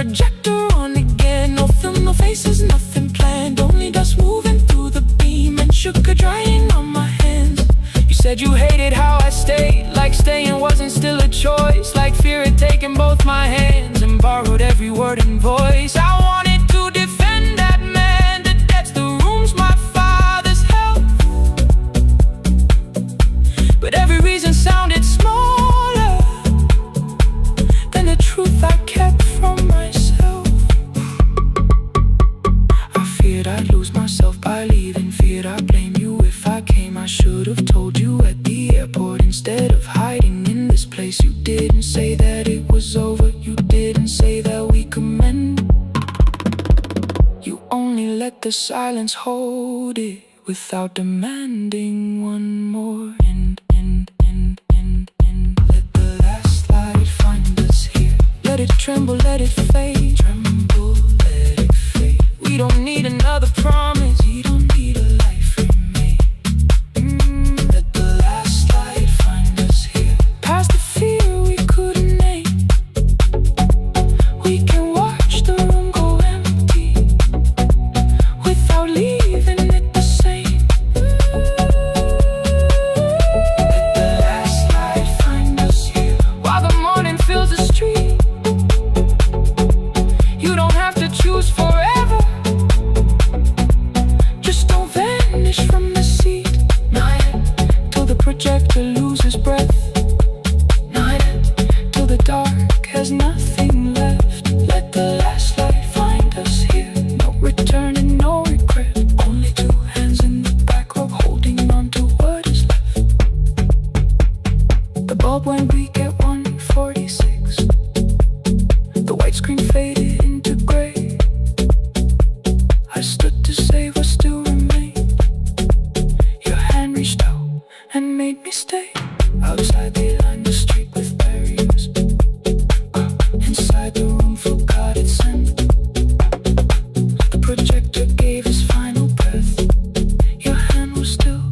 projector on again. No film, no faces, nothing planned. Only dust moving through the beam and sugar drying on my hands. You said you hated how I stayed, like staying wasn't still a choice, like fear had taken both my hands and borrowed every word and voice. I wanted to defend that man, the debts, the rooms, my father's health, but every reason sounded smaller than the truth I kept from myself. I feared I'd lose myself by leaving, feared I'd blame you if I came. I should have told you at the airport instead of hiding in this place. You didn't say that it was over, you didn't say that we could mend. You only let the silence hold it without demanding one more. Let the last light find us here. Let it tremble, let it fade. Tremble, let it fade. We don't need another promise, we don't need a life remade. Let the last light find us here. Past the fear we couldn't name. We can watch the room go empty without leaving it the same. Let the last light find us here. While the morning fills the street, you don't have to choose forever. Just don't vanish from the seat. Not yet, till the projector loses breath. Not yet, till the dark has nothing left. Let the last light find us here. No return and no regret. Only two hands in the back row holding on to what is left. The bulb went weak at 1:46. The white screen faded into gray. I stood to save what still remained. Your hand reached out and made me stay. Outside they lined the street with barriers. Inside the room forgot its scent. The projector gave his final breath. Your hand was still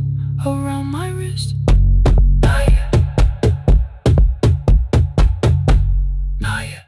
around my wrist. Not yet. Not yet.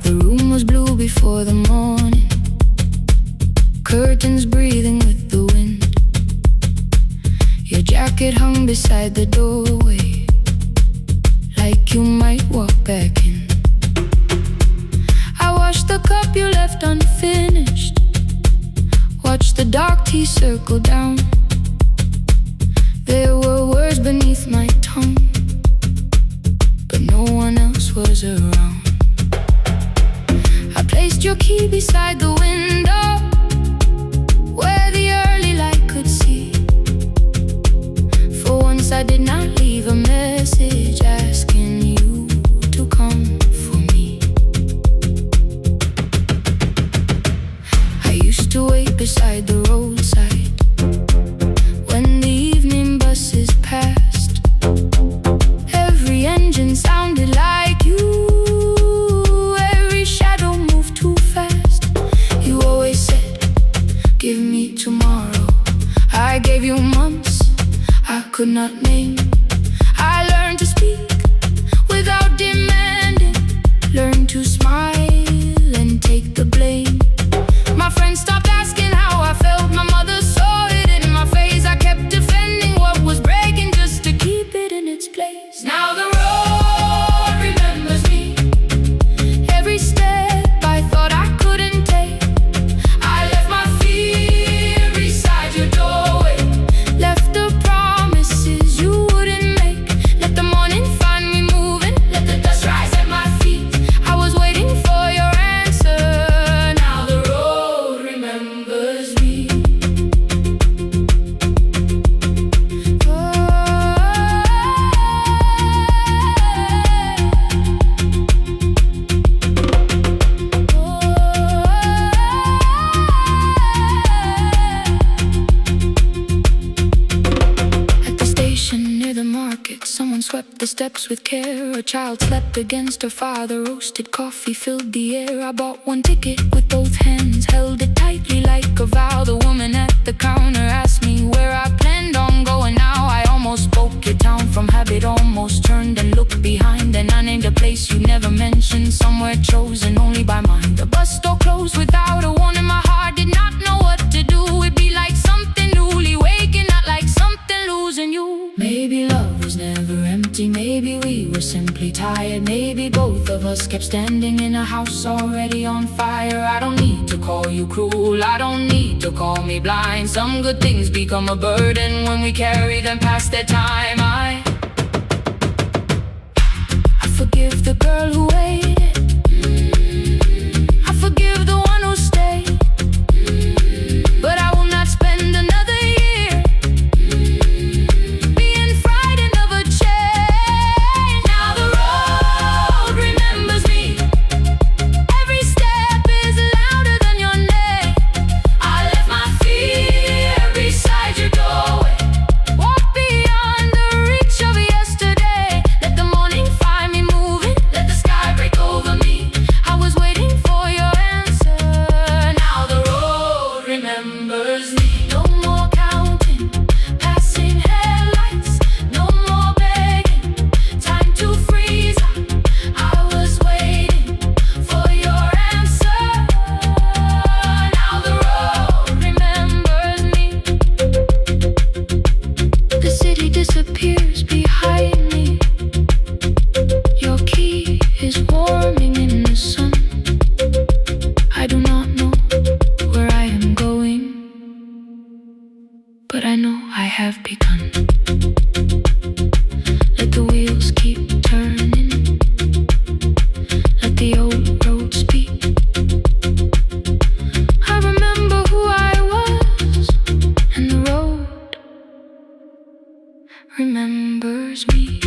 The room was blue before the morning, curtains breathing with the wind. Your jacket hung beside the doorway, like you might walk back in. I washed the cup you left unfinished, watched the dark tea circle down. There were words beneath my tongue, but no one else was around. I placed your key beside the window, where the early light could see. For once I did not leave a message asking you to come for me. I used to wait beside the roadside when the evening buses passed. Every engine sounded like you, every shadow moved too fast. You always said, give me tomorrow. I gave you months I could not name. I learned to speak without demanding, learned to smile and take the blame. My friends stopped asking how I felt, my mother saw it in my face. I kept defending what was breaking just to keep it in its place. Now the road remembers me, every step I thought I couldn't take. I left my fear beside your doorway, left the promises you wouldn't make. Let the morning find me moving, let the dust rise at my feet. I was waiting for your answer. Now the road remembers me. market, someone swept the steps with care. A child slept against her father, roasted coffee filled the air. I bought one ticket with both hands, held it tightly like a vow. The woman at the counter asked me where I planned on going now. I almost spoke it down from habit, almost turned and looked behind. Then I named a place you never mentioned, somewhere chosen only by mine. The bus store closed without a warning, my heart did not know what to do. It'd be like something newly waking, not like something losing you. Maybe love was never empty, maybe we were simply tired. Maybe both of us kept standing in a house already on fire. I don't need to call you cruel, I don't need to call me blind. Some good things become a burden when we carry them past their time. I forgive the girl who waited, I forgive the one who stayed, but I will not spend another year being frightened of a change. Now the road remembers me, every step is louder than your name. I left my fear beside your doorway, walk beyond the reach of yesterday. Let the morning find me moving, let the sky break over me. I was waiting for your answer, now the road remembers me. No more counting, passing headlights, no more begging, time to freeze. I was waiting for your answer, now the road remembers me. The city disappears behind me, your key is warming in the sun. I do not know where I am going, but I know I have begun. Let the wheels keep turning, let the old road speak. I remember who I was, and the road remembers me.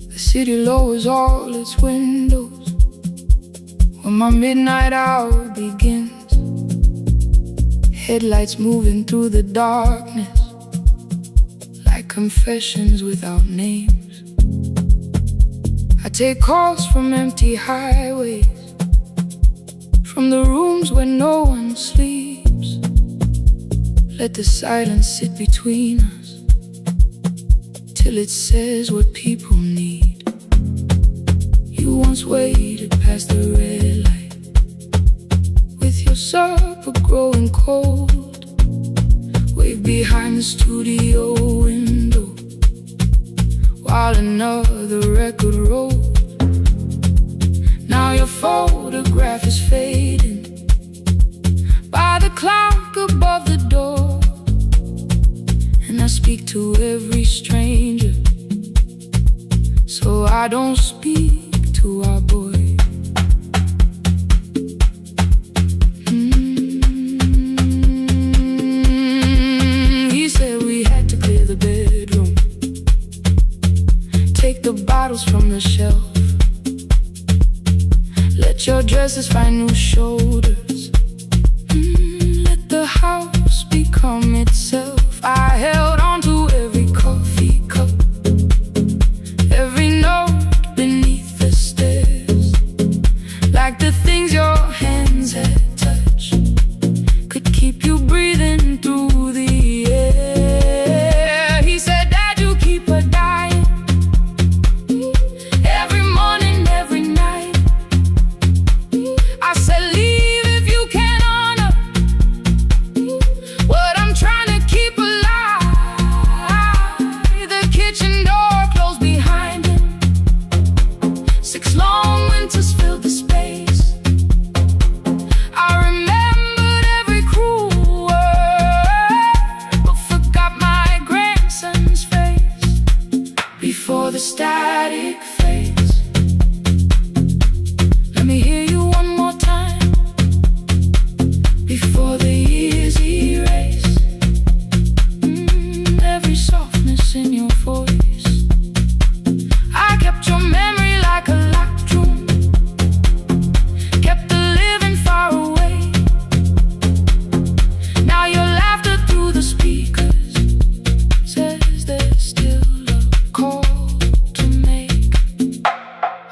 The city lowers all its windows when my midnight hour begins. Headlights moving through the darkness like confessions without names. I take calls from empty highways, from the rooms where no one sleeps. Let the silence sit between us till it says what people need. You once waited past the red light with your supper growing cold. Wave behind the studio window while another record rolls. Now your photograph is fading by the clock above the door, and I speak to every stranger, so I don't speak to our boy. He said we had to clear the bedroom, take the bottles from the shelf, let your dresses find new shoulders, let the house become itself. I held on to every coffee cup, every note beneath the stairs, like the things your hands had touched could keep you breathing through the air. He said, Dad, you keep her dying every morning, every night. I said, leave if you can honor what I'm trying to keep alive. static fades. Let me hear you one more time before the years erase. Every softness in your voice, I kept your memory like a locked room, kept the living far away. Now your laughter through the speakers says there's still a call to make.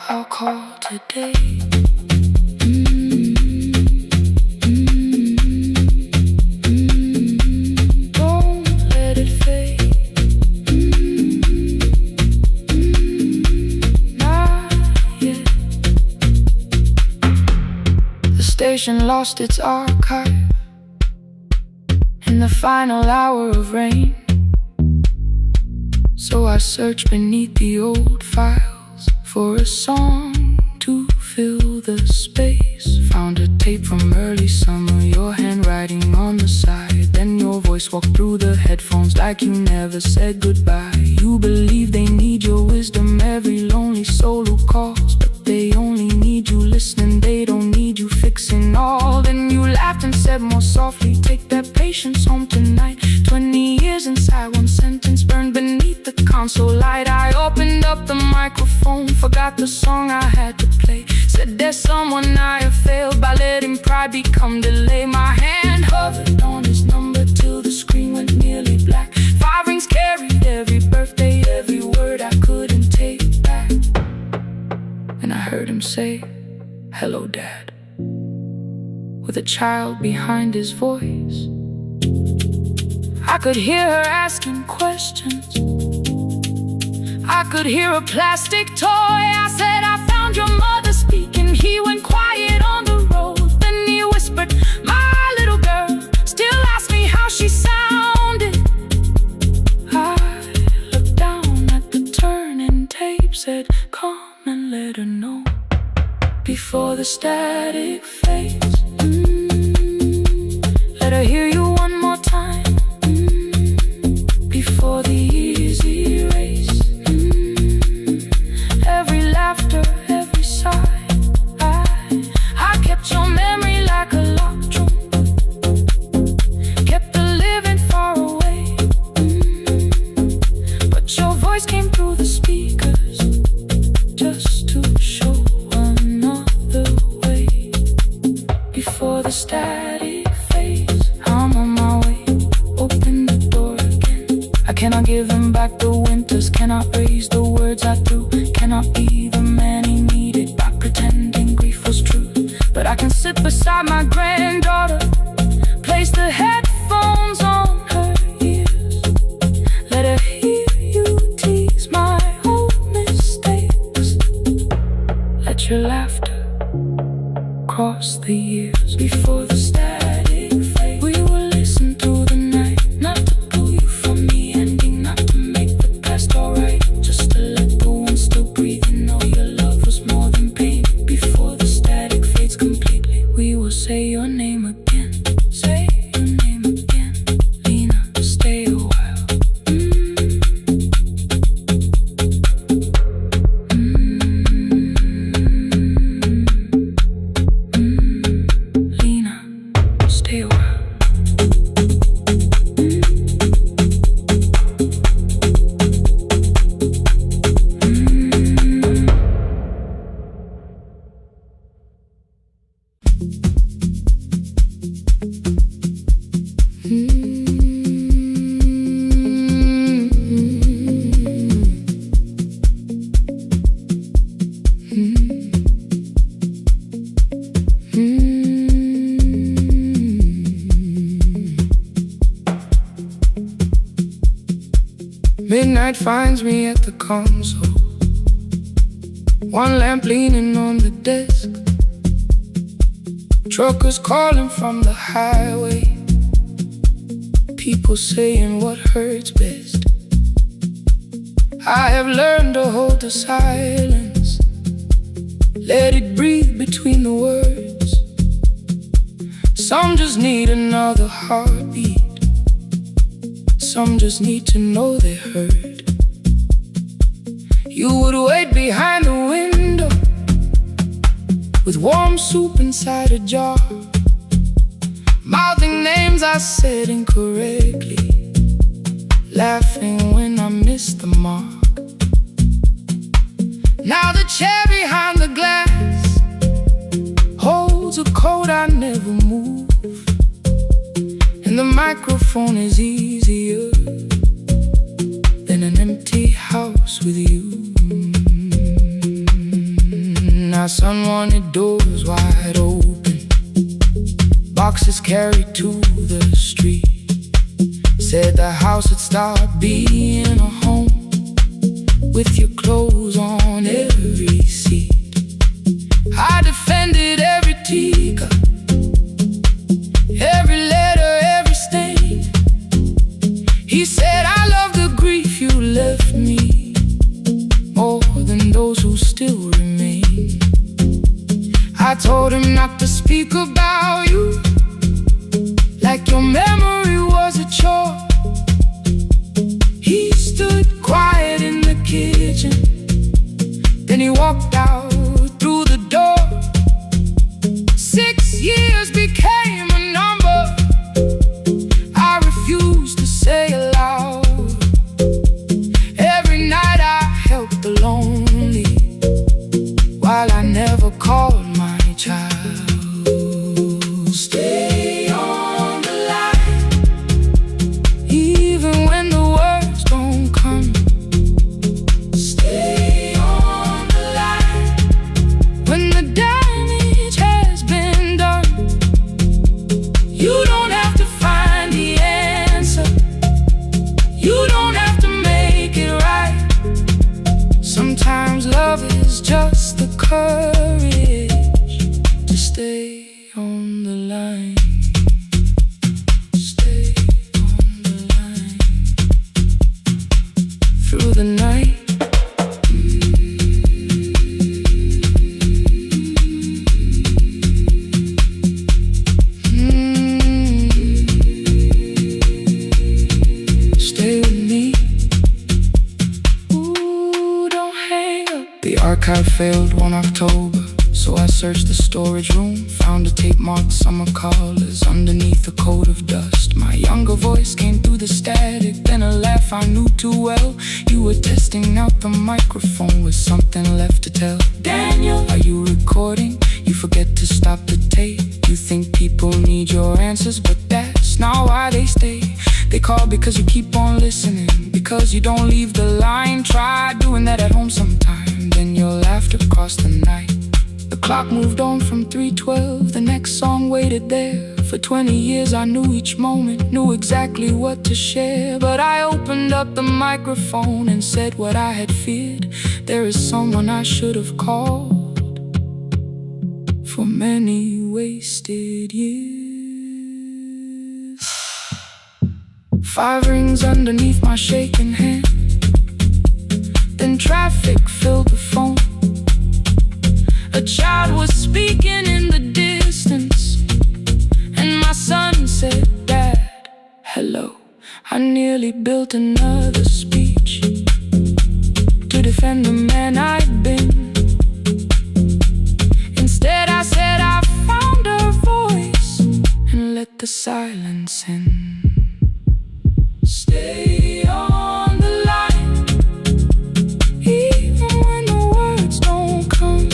I'll call today. Don't let it fade. Not yet. The station lost its archive in the final hour of rain. So I searched beneath the old files for a song to fill the space. Found a tape from early summer, your handwriting on the side. Then your voice walked through the headphones like you never said goodbye. You believe they need your wisdom, every lonely soul who calls, but they only need you listening, they don't need you fixing all. Then you laughed and said more softly, take that patience home tonight. 20 years inside one sentence burned beneath the console light. I opened up the microphone, forgot the song I had to play. Said there's someone I have failed by letting pride become delay. My hand hovered on his number till the screen went nearly black. 5 rings carried every birthday, every word I couldn't take back. And I heard him say, hello dad, with a child behind his voice. I could hear her asking questions, I could hear a plastic toy. I said, I found your mother speaking. He went quiet on the road. Then he whispered, my little girl still asks me how she sounded. I looked down at the turning tape, said, come and let her know before the static fades. Let her hear you one more time before the years erase. Every laughter, every sigh, I kept your memory like a locked room, kept the living far away. But your voice came through the speakers just to show another way. Before the static fades, I'm on my way, open the door again. I cannot give him back the winters, cannot raise the words I threw, cannot be the man he needed by pretending grief was true. But I can sit beside my granddaughter, place the headphones on her ears, let her hear you tease my old mistakes. Let your laughter cross the years. Before the static fade, we will listen through the night, not to pull you from the ending, not to make the past alright, just to let the one still breathe and know your love was more than pain. Before the static fades completely, we will say your name again, say your name again. Lena, stay a while. Lena, stay a while. Midnight finds me at the console, one lamp leaning on the desk. Truckers calling from the highway, people saying what hurts best. I have learned to hold the silence, let it breathe between the words. Some just need another heartbeat, some just need to know they're heard. You would wait behind the window with warm soup inside a jar, mouthing names I said incorrectly, laughing when I missed the mark. Now the chair behind the glass holds a coat I never move, and the microphone is easier than an empty house with you. Now son wanted doors wide open, boxes carried to the street, said the house would start being a home with your clothes on every seat. I defended every teacup, every letter, every stain. He said I love the grief you left me more than those who still remain. I told him not to speak about you like your memory was a chore. He stood quiet in the kitchen, then he walked out through the door. 6 years became a number I refused to say aloud. Every night I helped the lonely while I never called my child. Stay on the line, even when the words don't come. Stay on the line when the damage has been done. You don't have to find the answer, you don't have to make it right. Sometimes love is just the courage to stay on the line. Stay on the line through the night. Stay with me. Ooh, don't hang up. The archive failed one October, so I searched the storage room, found a tape marked summer callers underneath a coat of dust. My younger voice came through the static, then a laugh I knew too well. You were testing out the microphone with something left to tell. Daniel, are you recording? You forget to stop the tape. You think people need your answers, but that's not why they stay. They call because you keep on listening, because you don't leave the line. Try doing that at home sometime, then you'll laugh across the night. The clock moved on from 3:12, the next song waited there. For 20 years I knew each moment, knew exactly what to share. But I opened up the microphone and said what I had feared. There is someone I should have called for many wasted years. 5 rings underneath my shaking hand, then traffic filled the phone. A child was speaking in the distance, and my son said, "Dad, hello." I nearly built another speech to defend the man I'd been. Instead I said I found a voice and let the silence in. Stay on the line, even when the words don't come.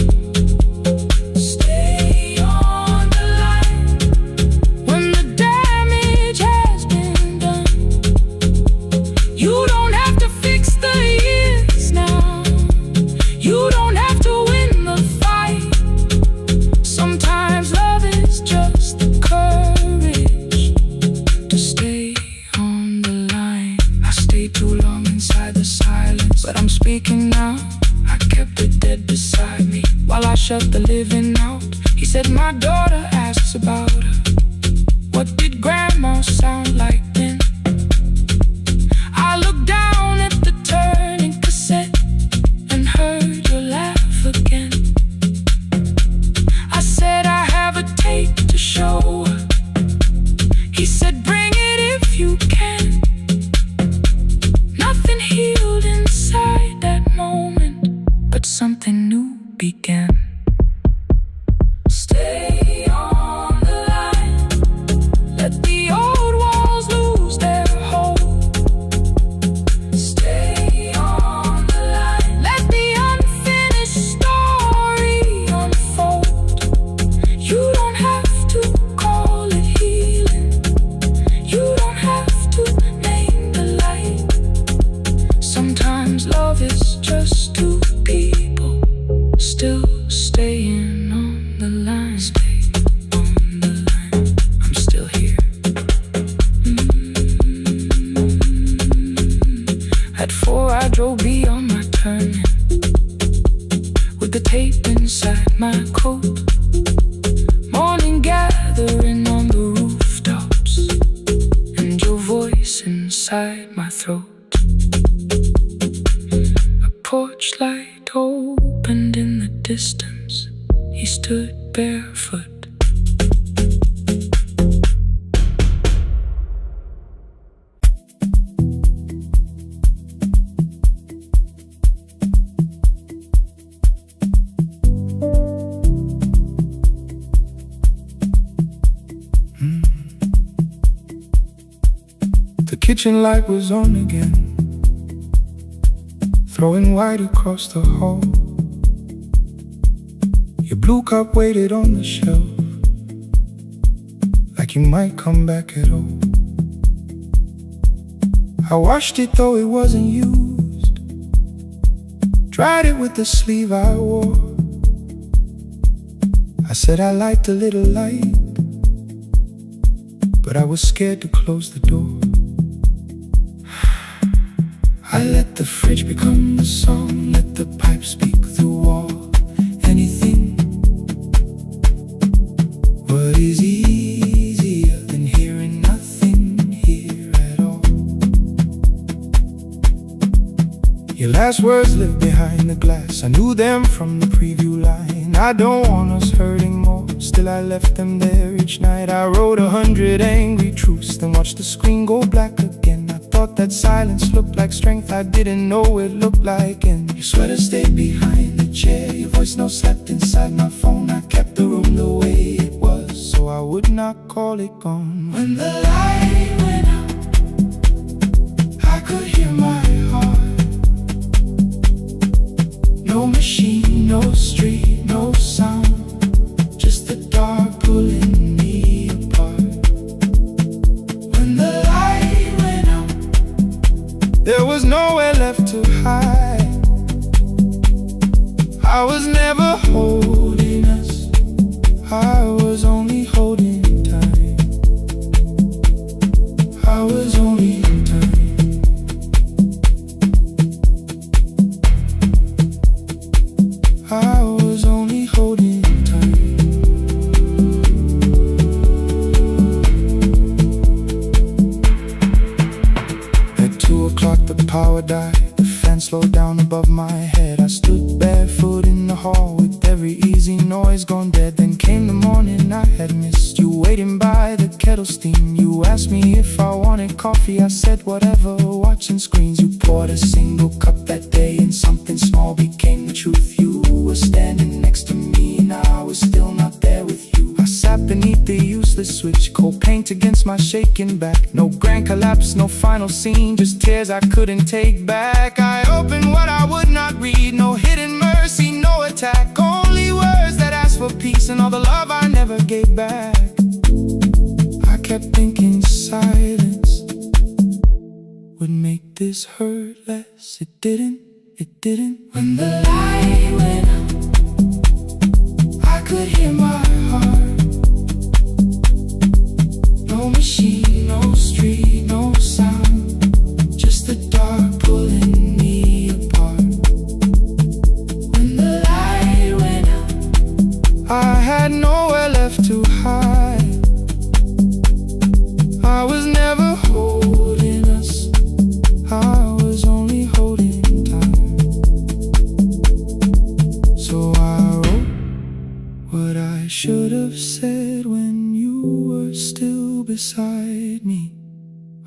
Shut the living out. He said my daughter asks about her. What did grandma sound like then? I looked down at the turning cassette and heard your laugh again. I said I have a tape to show her. He said bring it if you can. Nothing healed inside that moment. began. Stay on the line, let the old walls lose their hold. Stay on the line, let the unfinished story unfold. You don't have to call it healing, you don't have to name the light. Sometimes love is just two people still staying on the line. Stay on the line, I'm still here. At 4 I drove beyond my turning, with the tape inside my coat. Morning gathering on the rooftops, and your voice inside my throat. A porch light opened in the distance, he stood barefoot. The kitchen light was on again, throwing white across the hall. Your blue cup waited on the shelf, like you might come back at all. I washed it though it wasn't used, dried it with the sleeve I wore. I said I liked a little light, but I was scared to close the door. I let the fridge become the song, let the pipe speak through wall. Anything. What is easier than hearing nothing here at all? Your last words live behind the glass, I knew them from the preview line. I don't want us hurting more, still I left them there each night. I wrote 100 angry truths, then watched the screen go black again. I thought that silence looked like strength, I didn't know it looked like. And your sweater stayed behind the chair, your voice no slept inside my phone. I kept the room the way it was, so I would not call it gone. When the light went out, I could hear my heart. No machine, no street, no sound, just the dark pulling me apart. When the light went out, there was nowhere left to hide. I was never holding us, I was only holding time. I was only in time. I was only holding time. At 2 o'clock the power died, the fan slowed down above my head. I stood barefoot in the hall with every easy noise gone dead. Then came the morning I had missed, you waiting by the kettle steam. You asked me if I wanted coffee, I said whatever, watching screens. You poured a single cup that day and something small became the truth. You were standing next to me and I was still not there with you. I sat beneath the useless switch, cold paint against my shaking back. No grand collapse, no final scene, just tears I couldn't take back. I opened what I would not read, no hidden mercy, no attack, only words that asked for peace and all the love I never gave back. I kept thinking silence would make this hurt less. It didn't, it didn't. When the light went out, I could hear my heart. No machine, no street, no sound, just the dark pulling me apart. When the light went out, I had nowhere left to hide. I was never holding us, I was only holding time. So I wrote what I should have said when you were still beside me.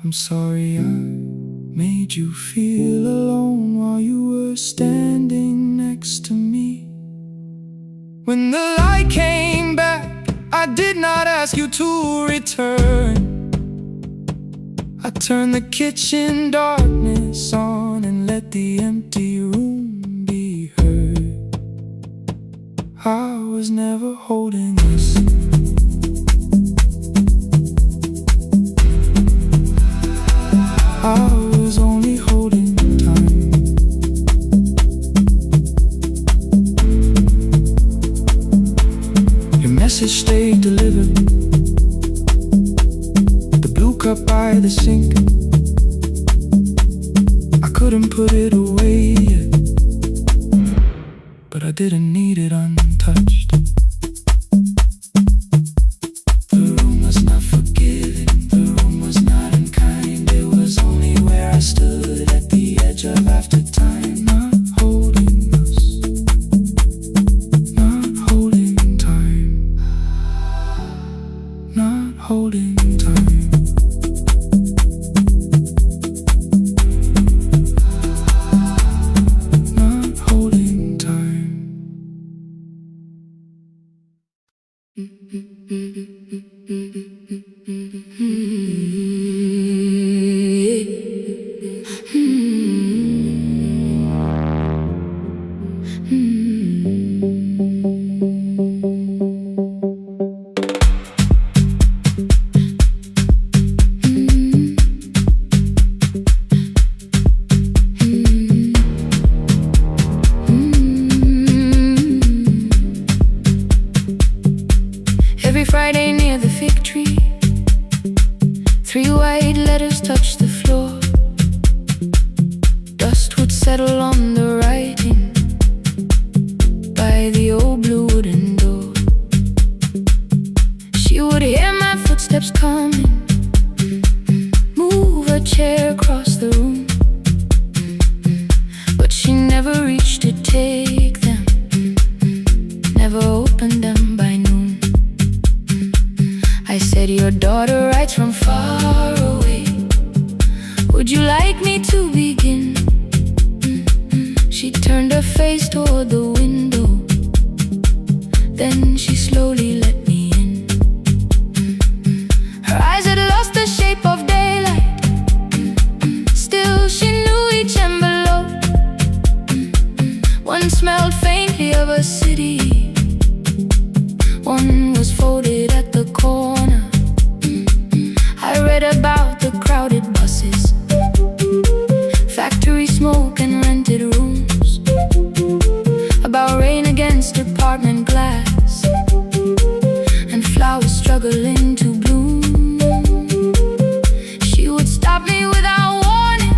I'm sorry I made you feel alone while you were standing next to me. When the light came back, I did not ask you to return. I turned the kitchen darkness on and let the empty room be heard. I was never holding this. I was only holding time. Your message stayed delivered. The blue cup by the sink, I couldn't put it away yet, but I didn't need it untouched. The room was not forgiving, the room was not unkind. It was only where I stood at the edge of after time. Not holding us, not holding time, not holding time. Not holding time. Every Friday near the fig tree, 3 white letters touched the floor. Dust would settle on the writing by the old blue wooden door. She would hear my footsteps coming, move a chair across the room, but she never reached to take them, never opened them by noon. I said, your daughter writes from far away. Would you like me to begin? She turned her face toward the window, then she slowly let me in. Her eyes had lost the shape of daylight, still she knew each envelope. One smelled faintly of a city, one was folded at the corner. I read about the crowded buses, factory smoke and rented rooms, about rain against apartment glass, and flowers struggling to bloom. She would stop me without warning,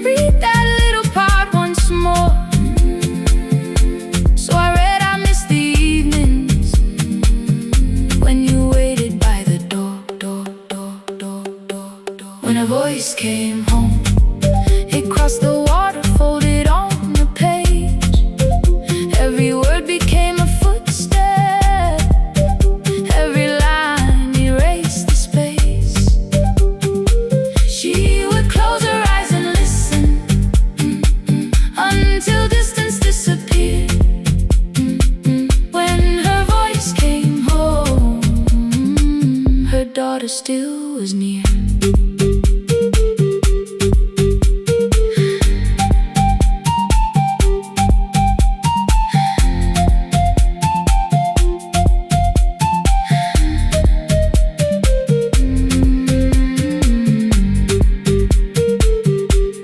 read that little part once more. So I read, I missed the evenings when you waited by the door. When a voice came home, it crossed the water, folded on the page. Every word became a footstep, every line erased the space. She would close her eyes and listen, until distance disappeared. When her voice came home, her daughter still was near.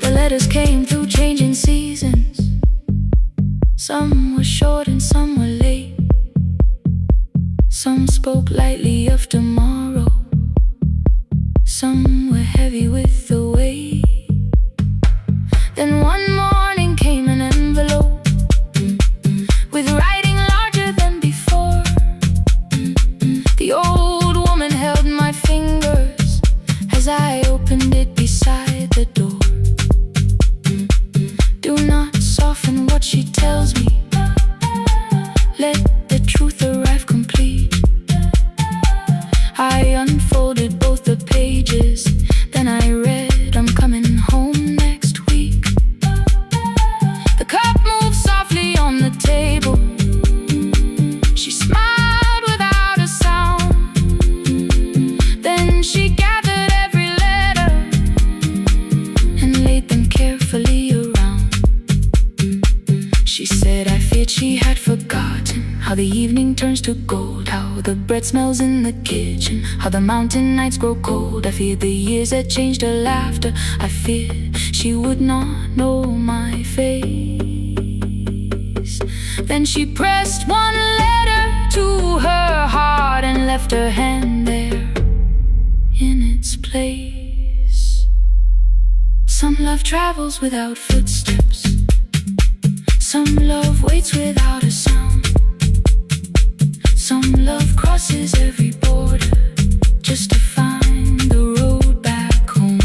The letters came through changing seasons. Some were short and some were late. Some spoke lightly of tomorrow, some were heavy with the weight. Then one morning came an envelope with writing larger than before. The old woman held my fingers as I opened it beside the door. Do not soften what she tells me, let the truth arrive complete. I unfolded both the pages, then I read, I'm coming home next week. But she had forgotten how the evening turns to gold, how the bread smells in the kitchen, how the mountain nights grow cold. I feared the years had changed her laughter. I feared she would not know my face. Then she pressed one letter to her heart and left her hand there in its place. Some love travels without footsteps. Some love waits without a sound. Some love crosses every border just to find the road back home.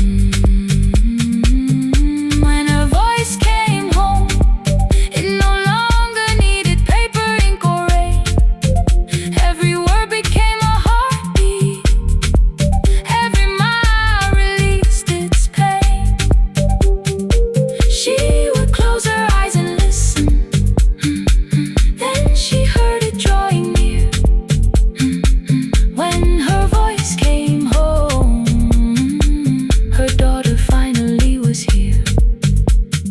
When her voice came home, it no longer needed paper, ink, or rain. Every word became a heartbeat. Every mile released its pain. She would close her eyes and listen. Then she heard it drawing near. When her voice came home, her daughter finally was here.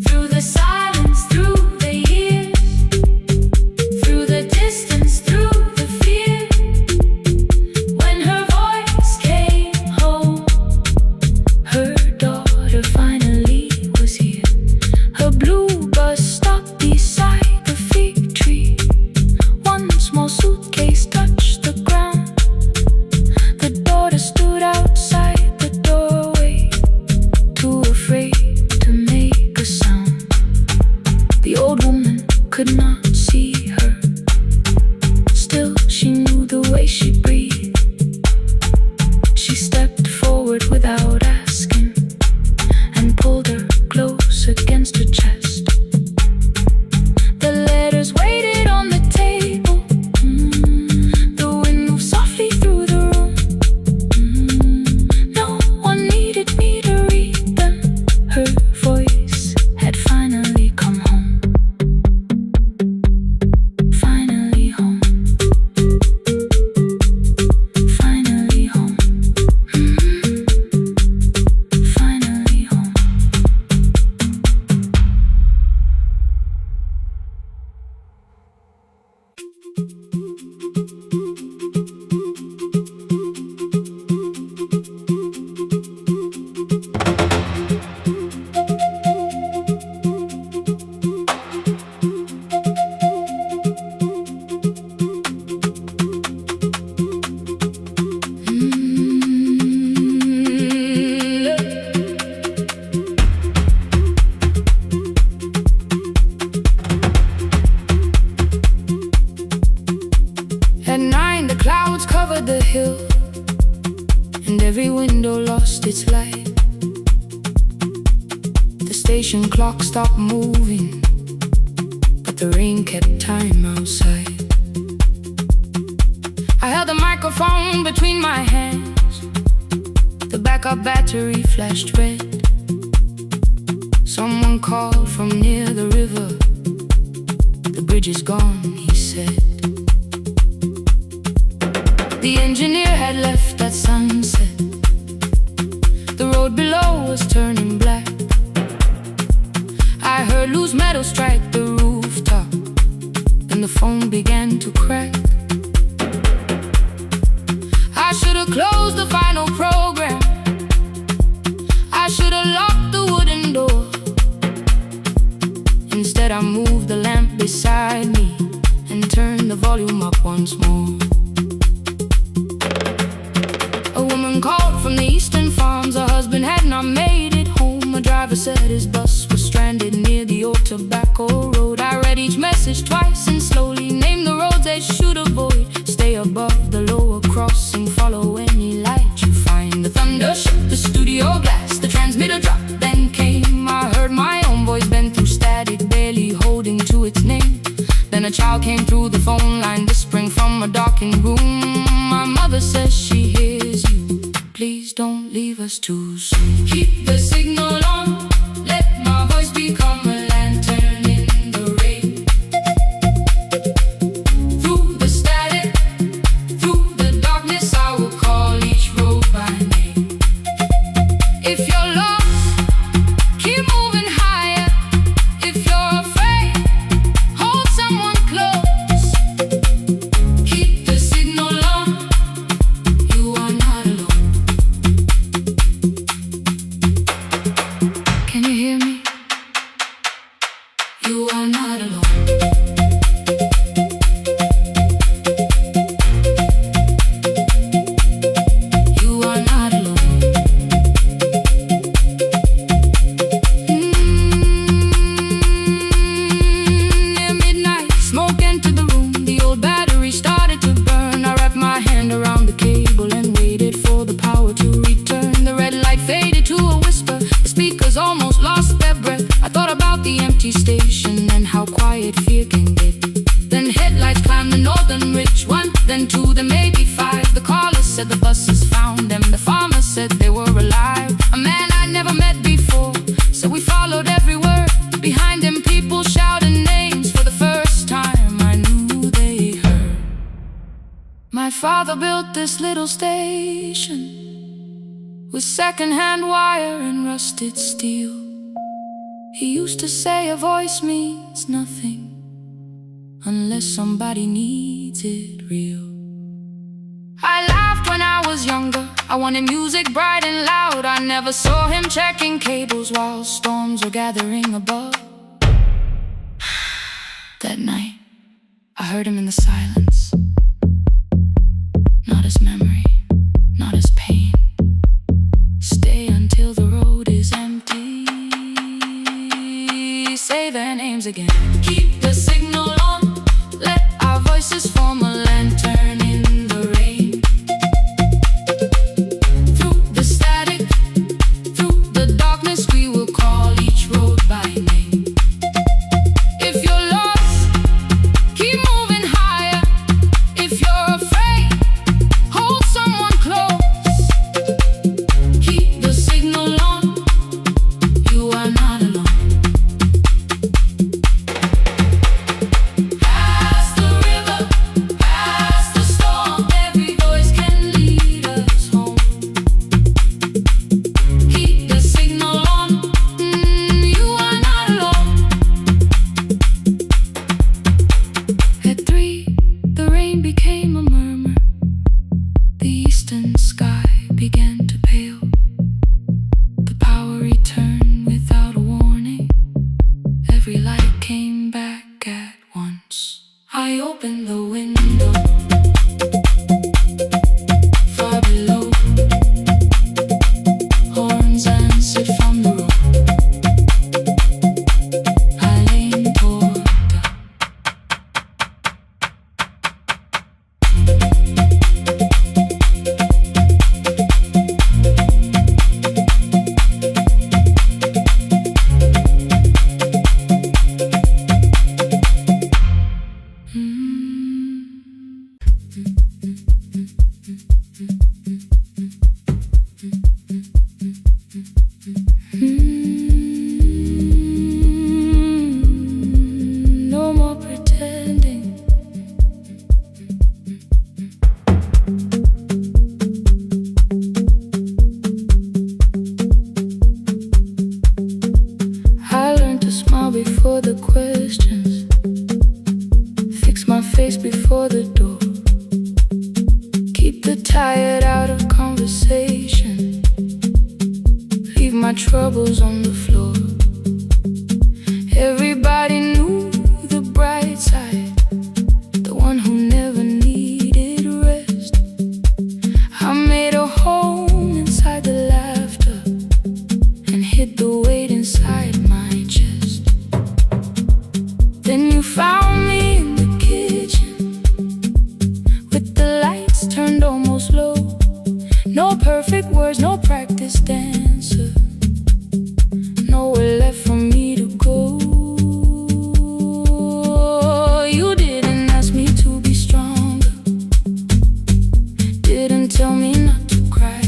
Through the silence, through the years, through the distance, through the fear. When her voice came home, her daughter finally was here. Her blue bus stopped beside the fig tree. One small suitcase touched the ground. The daughter stood outside the doorway, too afraid to make a sound. The old woman could not see her. Still, she knew the way she breathed. She stepped forward without asking and pulled her close against her chest. The letters waited on the table. The wind moved softly through the room. No one needed me to read them. Her voice had finally come home. Finally home. Finally home. Finally home. At 9, the clouds covered the hill, and every window lost its light. The station clock stopped moving, but the rain kept time outside. I held the microphone between my hands. The backup battery flashed red. Someone called from near the river. The bridge is gone, he said. The engineer had left at sunset. The road below was turning black. I heard loose metal strike the rooftop, and the phone began to crack. I should have closed the final program. I should have locked the wooden door. Instead, I moved the lamp beside me and turned the volume up once more. A woman called from the eastern farms. Her husband had not made it home. A driver said his bus was stranded near the old tobacco road. I read each message twice and slowly named the roads they should avoid. Stay above the lower crossing, follow any light you find. The thunder shook the studio glass, the transmitter dropped, then came. I heard my own voice bend through static, barely holding to its name. Then a child came through the phone line, whispering from a darkened room. My mother says she hears you. Please don't leave us too soon. Keep the signal on. Let my voice become a lantern in the rain. You are not alone. Station and how quiet fear can get. Then headlights climbed the northern ridge. One, then two, then maybe five. The caller said the buses found them. The farmer said they were alive. A man I never met before, so we followed every word. Behind them people shouted names. For the first time I knew they heard. My father built this little station with second-hand wire and rusted steel. He used to say a voice means nothing unless somebody needs it real. I laughed when I was younger. I wanted music bright and loud. I never saw him checking cables while storms were gathering above. That night, I heard him in the silence. Not as memory, not as pain. Stay until the road is empty. Say their names again. Keep the signal on. Let our voices form a lantern in the rain. Through the static, through the darkness, we will call each road by name. If you're lost, keep moving higher. If you're afraid, hold someone close. Keep the signal on. You are not alone. I opened the window. Far below, horns answered from the road. I leaned toward no more pretending. I learned to smile before the questions, fix my face before the door, keep the tired out of conversation, leave my troubles on the floor. Everybody knew the bright side, the one who never needed rest. I made a home inside the laughter and hid the weight inside my chest. Then you found me in the kitchen with the lights turned almost low. No perfect words, no practice dancer, nowhere left for me to go. You didn't ask me to be stronger, didn't tell me not to cry.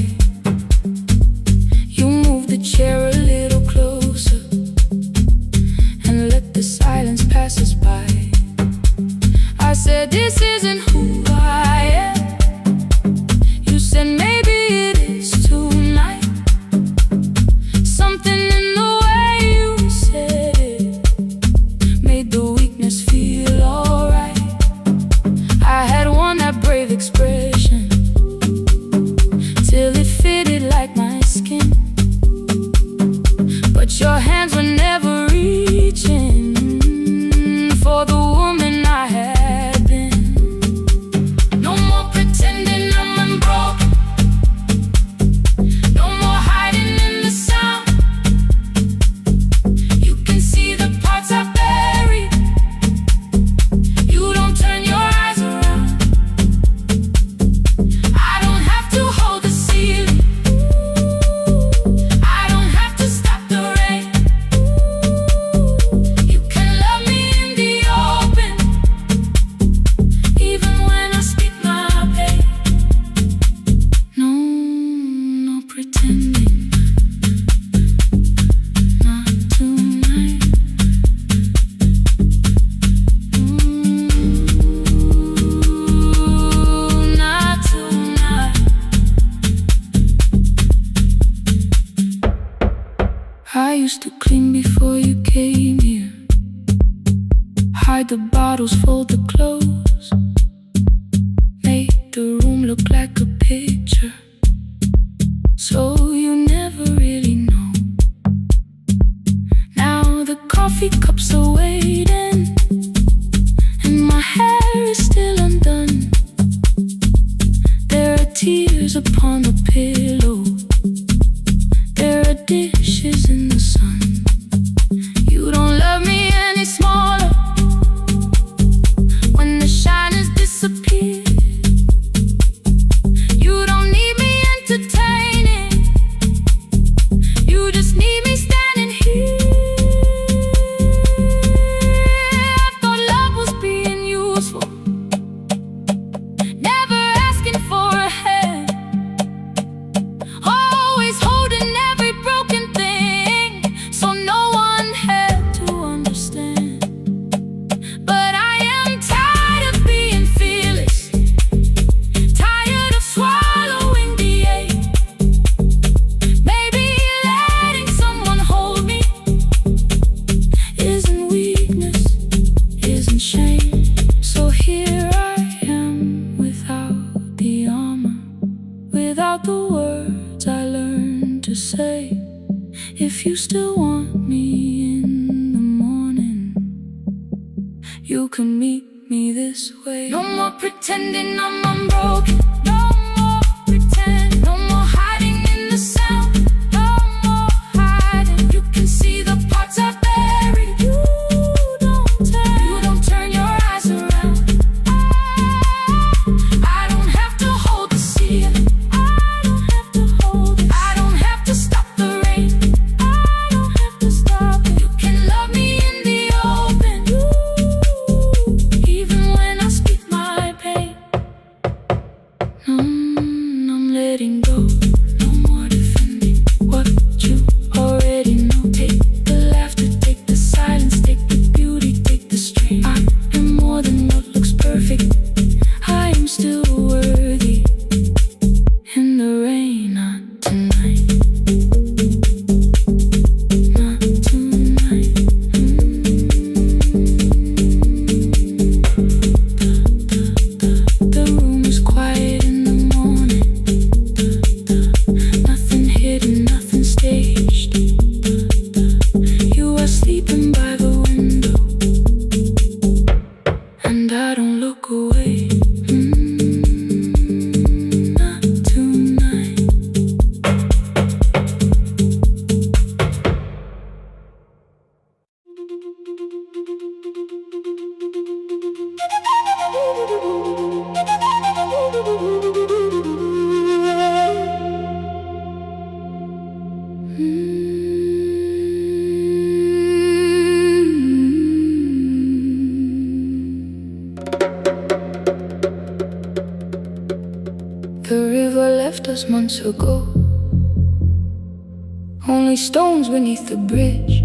You moved the chair a little closer and let the silence pass us by. I said, this isn't who I am. You said, maybe it is tonight. Something in the way you said it made the weakness feel alright. I had worn that brave expression till it fitted like my skin, but your hands were never reaching. used to clean before you came here. Hide the bottles, fold the clothes, make the room look like a picture, so you never really know. Now the coffee cups are waiting, and my hair is still undone. There are tears upon the pillow, there are dishes in the sun. You don't love me any smaller when the shine has disappeared. You don't need me entertaining, you just need me standing here. I thought love was being useful, never asking for a hand, always holding every broken thing, so no one had to understand. But I am tired of being fearless, tired of swallowing the ache. Maybe letting someone hold me isn't weakness, isn't shame. So here I am without the armor, without the words I learned to say. If you still want me in the morning, you can meet me this way. No more pretending I'm unbroken, no more pretend, no more hiding in the sound, no more hiding. You can see the parts I buried, you don't turn your eyes around. I don't have to hold the sea, I don't have to hold it, I don't have to stop the rain, I don't have to stop it. You can love me in the open, even when I speak my pain. I'm letting go, no more defending what you already know. Take the laughter, take the silence, take the beauty, take the strain. I am more than what looks perfect, I am still worthy. In the rain, not tonight, not tonight. The room is quiet in the morning, nothing hidden, nothing staged. You are sleeping by the window, and I don't look away. Not tonight. The river left us months ago, only stones beneath the bridge.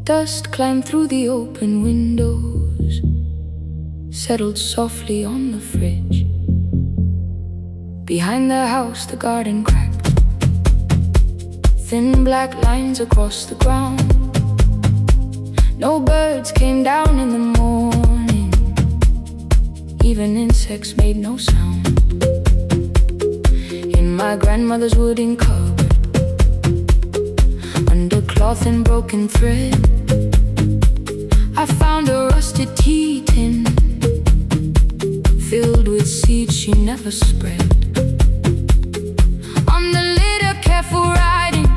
Dust climbed through the open windows, settled softly on the fridge. Behind the house the garden cracked, thin black lines across the ground. No birds came down in the morning, even insects made no sound. In my grandmother's wooden cupboard, under cloth and broken thread, I found a rusted tea tin filled with seeds she never spread. On the lid a careful writing,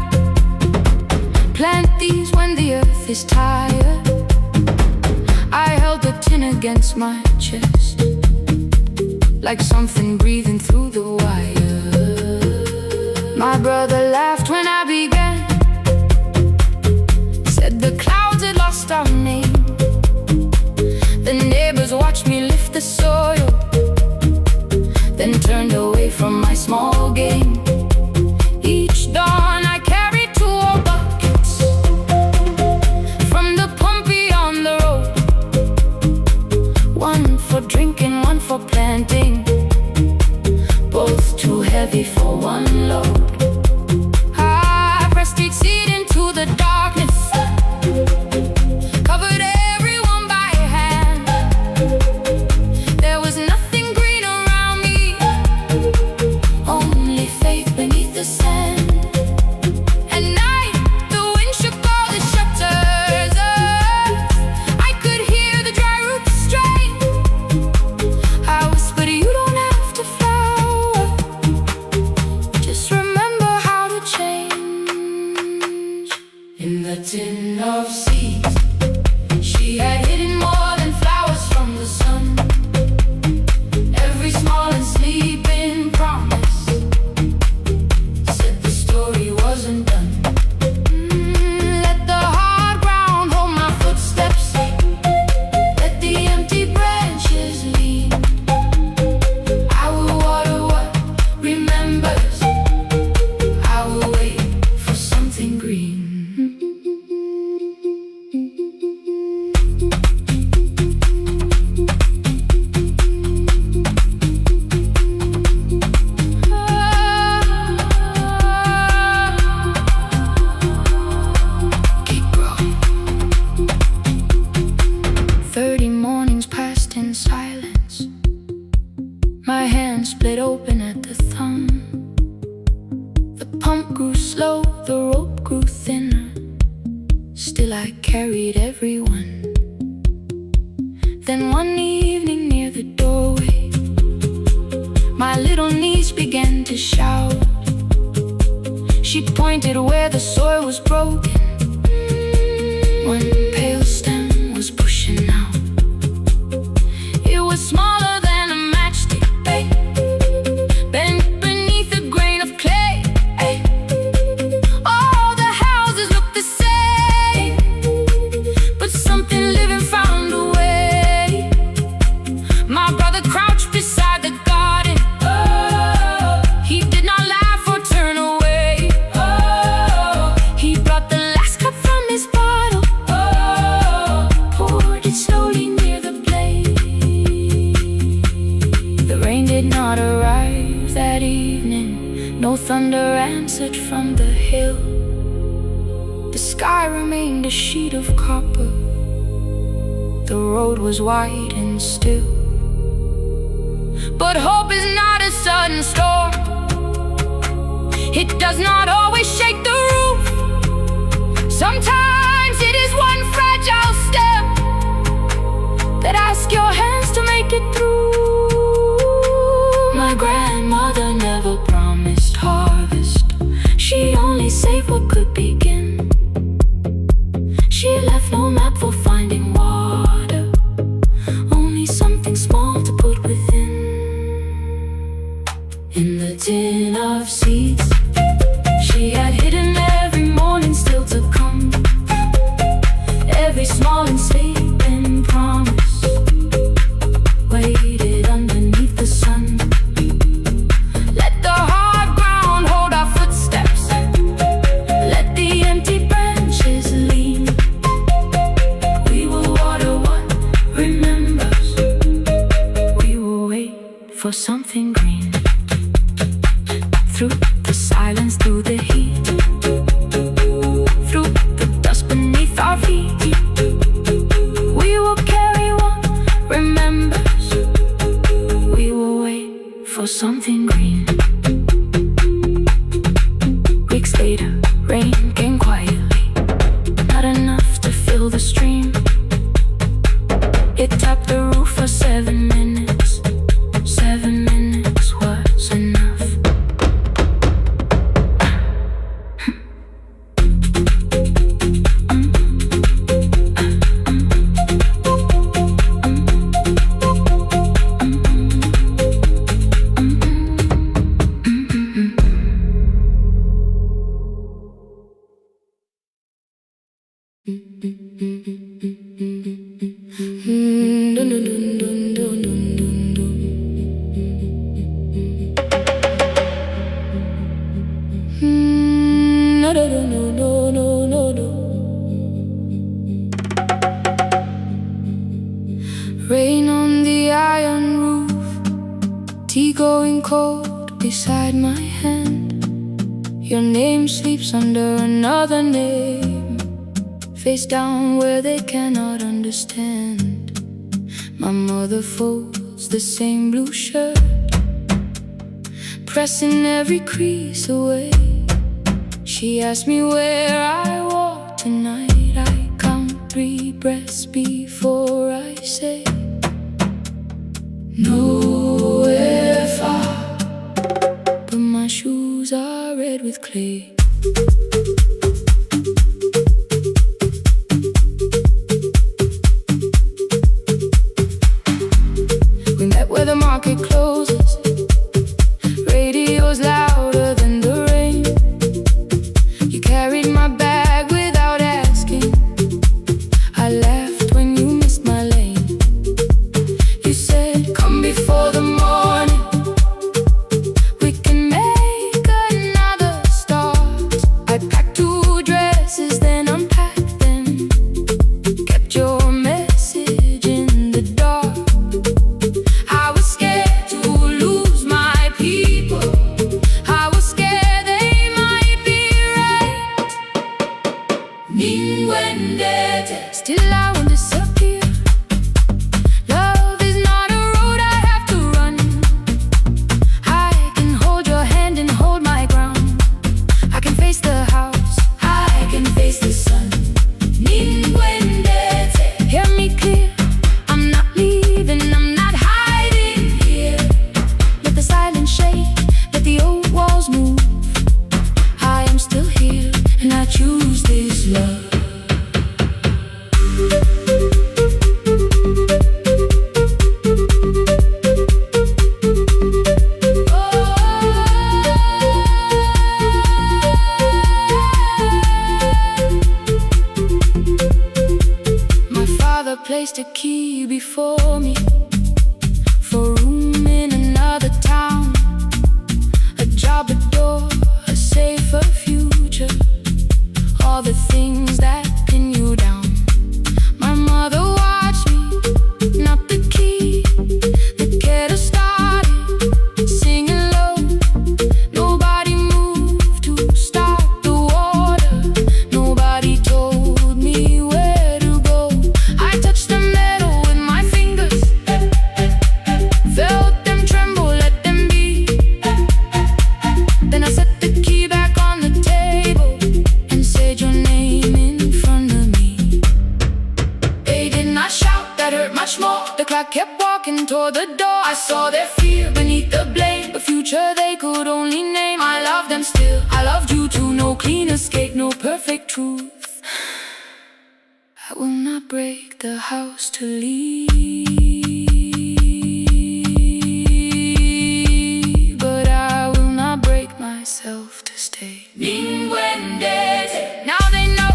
plant these when the earth is tired. I held the tin against my chest, like something breathing through the wire. My brother laughed when I began, said the clouds had lost our name. The neighbors watched me lift the soil, then turned away from my small game. Each dawn I carried 2 old buckets from the pump beyond the road, one for drinking, one for planting, both too heavy for one load. I seeds. She had hidden more than flowers from the sun. Every small and sleeping promise said the story wasn't done. Let the hard ground hold my footsteps. Let the empty branches lean. I will water what remembers. I will wait for something green. 30 mornings passed in silence. My hand split open at the thumb. The pump grew slow, the rope grew thinner. Still I carried everyone. Then one evening near the doorway, my little niece began to shout. She pointed where the soil was broken. One pale stem was pushing out. It was smaller than a matchstick, babe, bent beneath a grain of clay. Ay. All the houses looked the same, but something living found a way. My brother crouched beside the garden. Oh, he did not laugh or turn away. Oh, he brought the last cup from his bottle. Oh, poured it slowly near the blaze. The rain did not arrive that evening. No thunder answered from the hill. The sky remained a sheet of copper. The road was wide and still. But hope is not a sudden storm. It does not always shake the roof. Sometimes it is one fragile step that asks your hands to make it through. My grandmother never promised harvest. She only saved what could begin. She left no map for finding water, only something small to put within. In the tin of seeds she had hidden every morning still to come. Every small and sleeping promise waited underneath the sun. Let the hard ground hold our footsteps. Let the empty branches lean. We will water what remembers. We will wait for something green. Through the silence, through the heat, through the dust beneath our feet, we will carry what remembers. We will wait for something green. Weeks later, rain came quietly, not enough to fill the stream. It tapped the roof for 7 minutes. 7 minutes was enough. Rain on the iron roof, tea going cold beside my hand. Your name sleeps under another name, face down where they cannot understand. My mother folds the same blue shirt, pressing every crease away. She asked me where I walk tonight. I count 3 breaths before I say nowhere far, but my shoes are red with clay. still I won't disappear. Love is not a road I have to run. I can hold your hand and hold my ground. I can face the house, I can face the sun. Hear me clear, I'm not leaving, I'm not hiding here. Let the silence shake, let the old walls move. I am still here, and I choose this love. Placed a key before me for room in another town, a job, a door, a safer future, all the things that pin you down. My mother watched me, not the key, the kettle started singing low. Nobody moved to stop the water, nobody told me where to go. I touched the metal with my fingers, felt them tremble, let them be. Then I set the key back on the table and said your name in front of me. They did not shout, that hurt much more. The clock kept walking toward the door. I saw their fear beneath the blame, a future they could only name. I loved them still, I loved you too. No clean escape, no perfect truth. I will not break the house to leave, but I will not break myself to stay. Now they know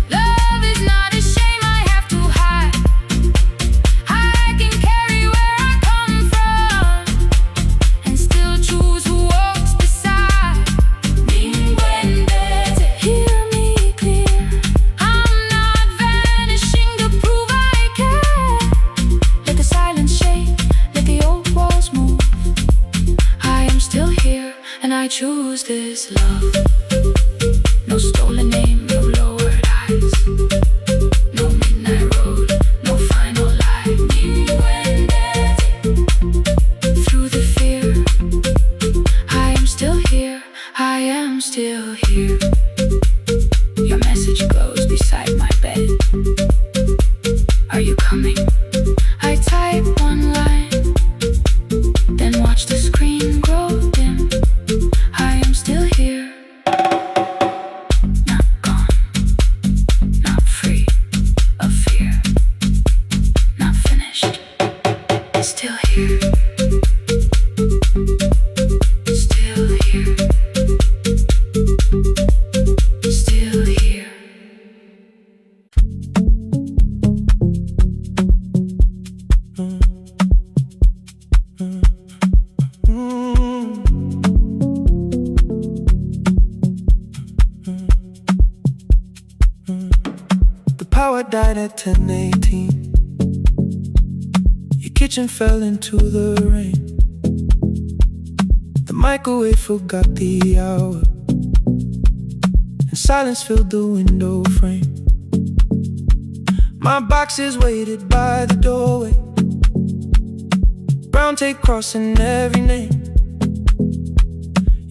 love is not a shame I have to hide. I can carry where I come from and still choose who walks beside. Hear me clear, I'm not vanishing to prove I care. Let the silence shake, let the old walls move. I am still here, and I choose this love. No stolen name, no lowered eyes, no midnight road, no final lie. Through the fear, I am still here, I am still here. Your message glows beside my bed. Are you coming? I type one line, then watch the screen grow dim. I am still here, not gone, not free of fear, not finished, still here, still here, still here. The power died at 10:18. Your kitchen fell into the rain. The microwave forgot the hour, and silence filled the window frame. My boxes waited by the doorway, brown tape crossing every name.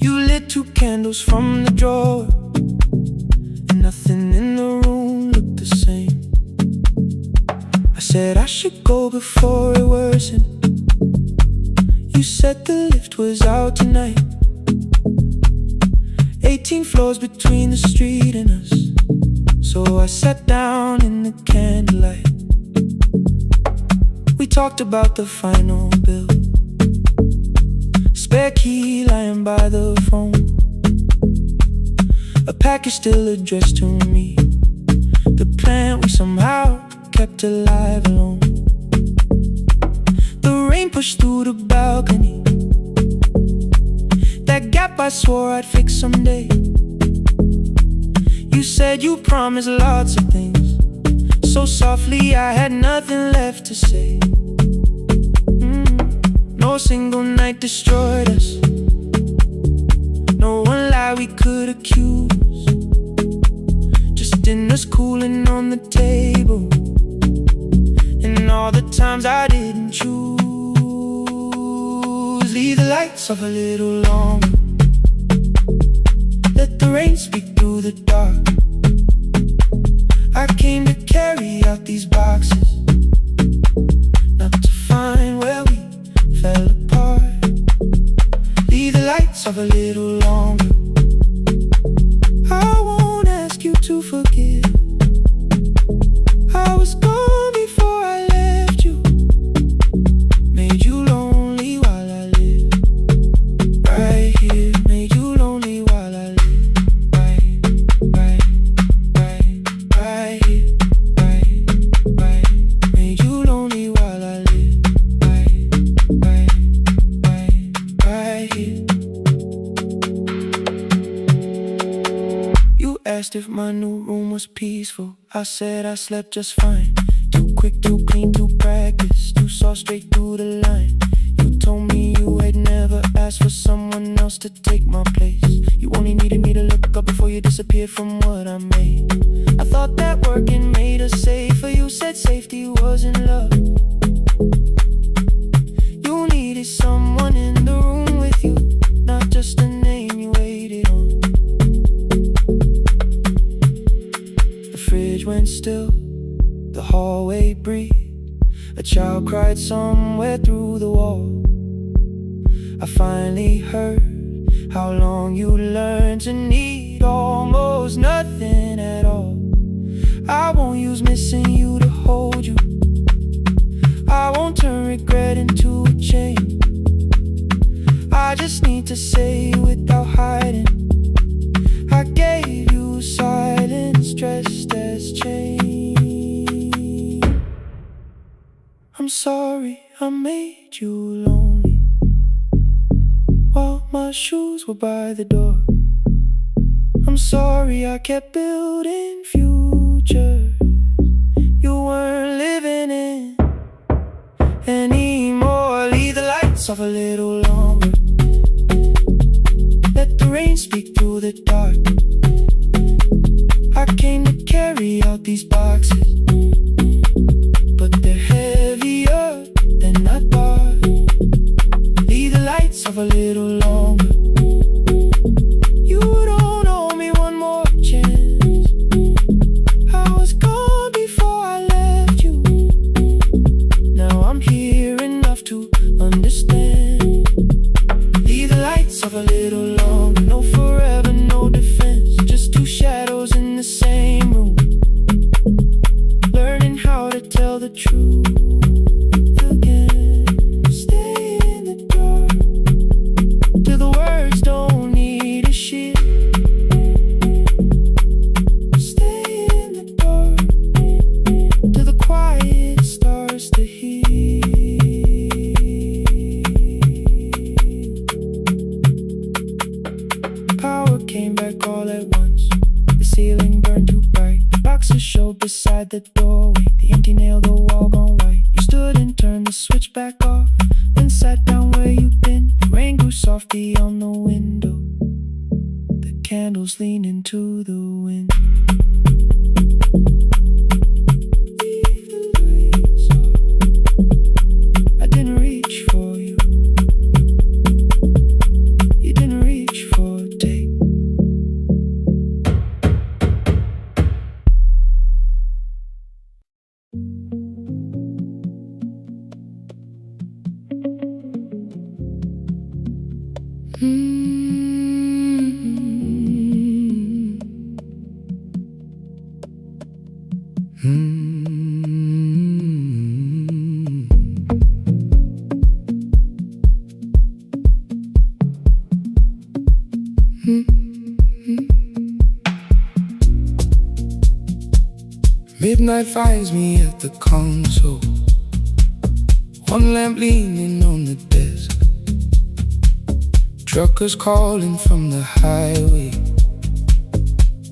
You lit 2 candles from the drawer, and nothing in the room looked the same. I said I should go before it worsened. You said the lift was out tonight. 18 floors between the street and us, so I sat down in the candlelight. We talked about the final bill, spare key lying by the phone, a package still addressed to me, the plant we somehow kept alive alone. The rain pushed through the balcony, that gap I swore I'd fix someday. You said you promised lots of things, so softly I had nothing left to say. No single night destroyed us, no one lie we could accuse, just dinner's cooling on the table, and all the times I didn't choose. Leave the lights off a little longer, let the rain speak through the dark. I came to carry out these boxes, not to find where we fell apart. Leave the lights off a little longer. I won't ask you to forgive. I was gone before I left you, made you lonely while I lived right here, made you lonely while I lived right here, right, made you lonely while I lived right here. You asked if my new room was peaceful. I said I slept just fine. Too quick, too clean, too practiced, too saw straight through the line. You told me you had never asked for someone else to take my place. You only needed me to look up before you disappeared from what I made. I thought that working made us safer. You said safety was in love. You needed someone in the room with you, not just a name you waited on. The fridge went still, the hallway breathed. A child cried somewhere through the wall. I finally heard how long you learned to need almost nothing at all. I won't use missing you to hold you. I won't turn regret into a chain. I just need to say without hiding, I gave you silence dressed as change. I'm sorry I made you lonely while my shoes were by the door. I'm sorry I kept building futures you weren't living in anymore. Leave the lights off a little longer, let the rain speak through the dark. I came to carry out these boxes, but they're heavier than I thought. Leave the lights off a little longer. You don't owe me one more chance. I was gone before I left you. Now I'm here enough to understand. Leave the lights off a little longer. No forever, no defense, just two shadows in the same room, learning how to tell the truth again. Stay in the dark till the words don't need a shield. Stay in the dark till the quiet starts to heal. Power came back all at once. The ceiling burned too bright. The boxes showed beside the doorway. The empty nail, the wall gone white. You stood and turned the switch back off, then sat down where you'd been. The rain grew softly on the window, the candles leaned into the wind. Leave the lights off. I didn't reach for you, you didn't reach for a take. Midnight finds me at the console, one lamp leaning on the desk. Truckers calling from the highway,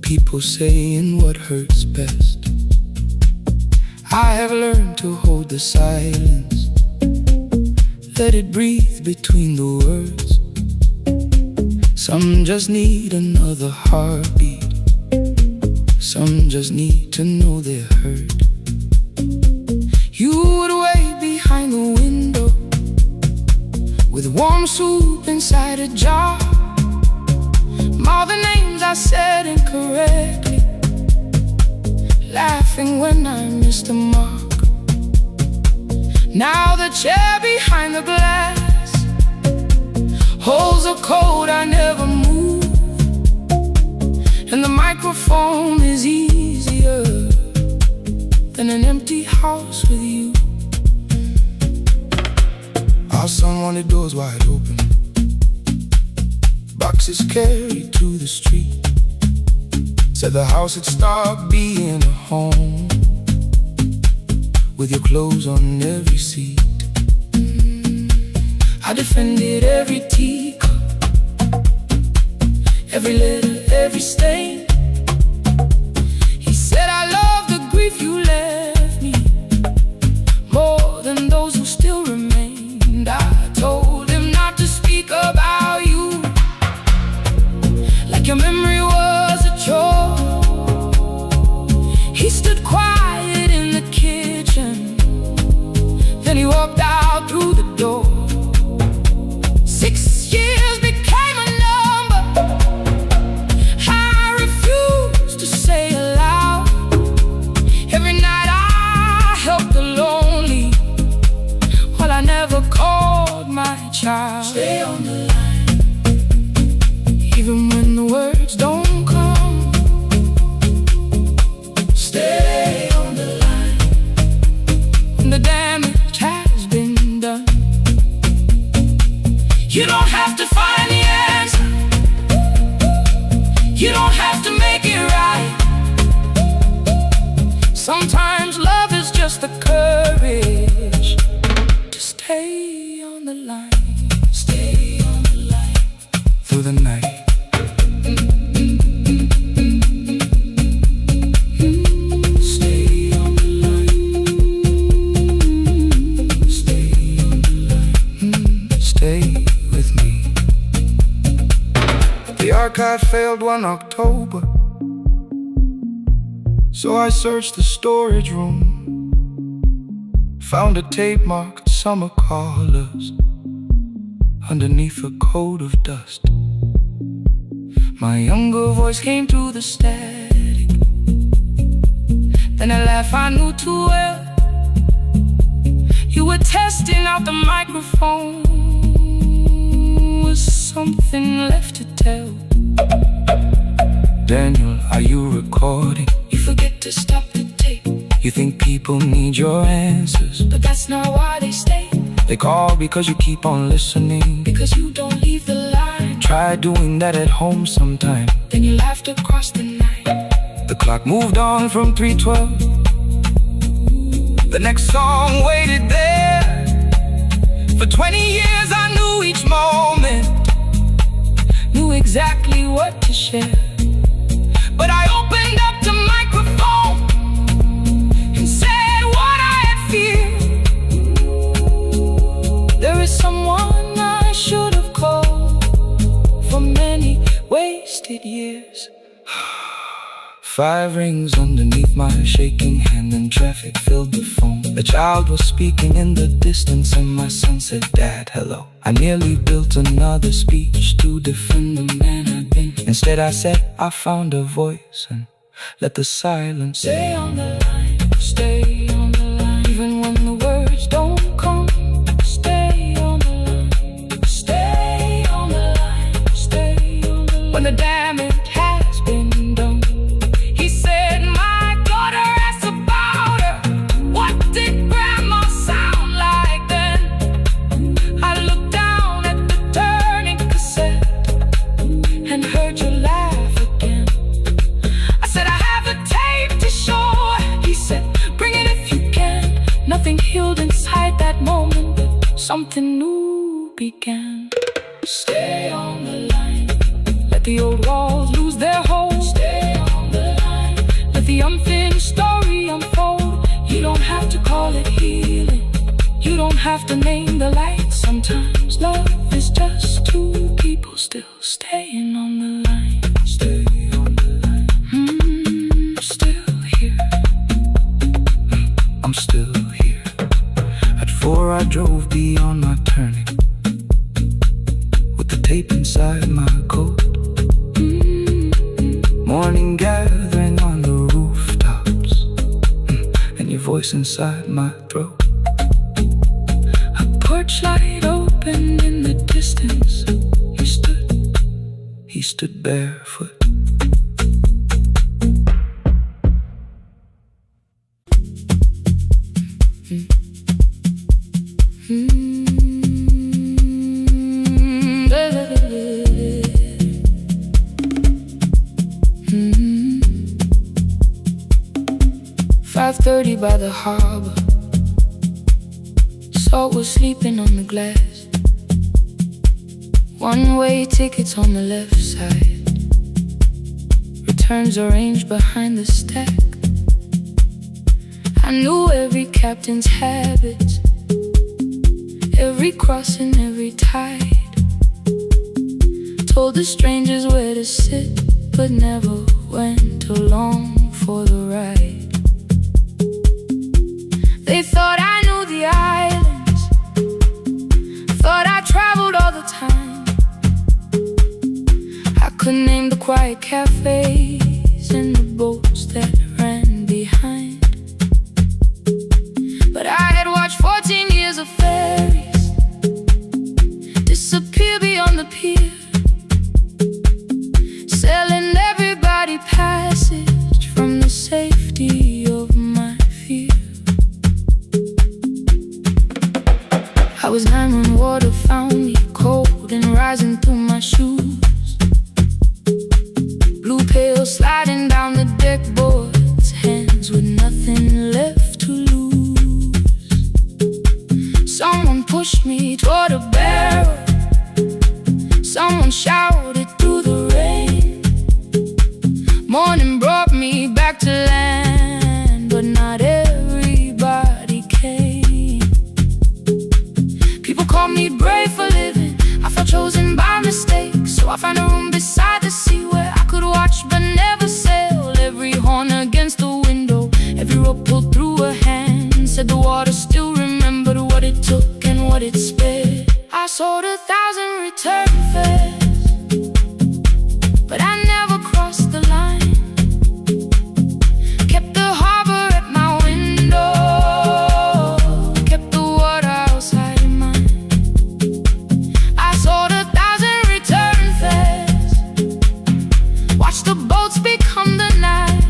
people saying what hurts best. I have learned to hold the silence, let it breathe between the words. Some just need another heartbeat, Some just need to know they're heard. You would wait behind the window with warm soup inside a jar. All the names I said incorrectly, laughing when I missed the mark. Now the chair behind the glass holds a code I never moved, and the microphone is easier than an empty house with you. Our son wanted doors wide open, boxes carried to the street. Said the house had stopped being a home with your clothes on every seat. I defended every teacup, every letter, every stain. He said I love the grief you left me more than those who still remained. I told him not to speak about you like your memory was a chore. He stood quiet in the kitchen, then he walked out through the door. 6 years became a number I refused to say aloud. Every night I helped the lonely while I never called my child. Stay on the line, even when the words don't come. Stay on the line when the damage has been done. You don't have to find the answer, you don't have to make it right. Sometimes love is just the courage to stay on the line. Stay on the line through the night. Stay on the line. Stay on the line. Stay with me. The archive failed one October, so I searched the storage room, found a tape marked summer callers underneath a coat of dust. My younger voice came through the static, then a laugh I knew too well. You were testing out the microphone, was something left to tell? Daniel, are you recording? You forget to stop the tape. You think people need your answers, but that's not why they stay. They call because you keep on listening, because you don't leave the line. Try doing that at home sometime, then you laughed across the night. The clock moved on from 3:12. The next song waited there. For 20 years I knew each moment, knew exactly what to share. But I opened up the microphone and said what I had feared. There is someone I should have called for many wasted years. 5 rings underneath my shaking hand, and traffic filled the phone. The child was speaking in the distance, and my son said, "Dad, hello." I nearly built another speech to defend the man I've been. Instead I said I found a voice and let the silence stay on the line. Stay on the line, even when the words don't come. Stay on the line. Stay on the line. Stay on the line. When the damage has been done. He said, "My daughter asked about her. What did grandma sound like then?" I looked down at the turning cassette and heard you laugh again. I said, "I have a tape to show." He said, "Bring it if you can." Nothing healed inside that moment, but something new began. Stay on the line, let the old walls lose their hold. Stay on the line, let the unfinished story unfold. You don't have to call it healing, you don't have to name the light. Sometimes love is just two people still staying on the line. Stay on the line. I drove beyond my turning, with the tape inside my coat. Morning gathering on the rooftops, and your voice inside my throat. A porch light opened in the distance. He stood barefoot. By the harbor, Salt was sleeping on the glass. One-way tickets on the left side, returns arranged behind the stack. I knew every captain's habits, every crossing, every tide. Told the strangers where to sit, but never went along for the ride. They thought I knew the islands, thought I traveled all the time. I could name the quiet cafes and the boats that ran behind. But I had watched 14 years of ferries disappear beyond the pier, selling everybody passage from the safety of my fear. I was 9 when water found me, cold and rising through my shoes. Blue pail sliding down the deck boards, hands with nothing left to lose. Someone pushed me toward a barrel, someone shouted through the rain. Morning brought me back to land, but not everybody came. People called me brave for living, I felt chosen by mistake. So I found a room beside the sea where I could watch but never sail. Every horn against the window, every rope pulled through a hand, said the water still remembered what it took and what it spared. I sold 1,000 return fares, but I never crossed the line. Kept the harbor at my window, kept the water outside of mine. I sold 1,000 return fares, watched the boats become the night.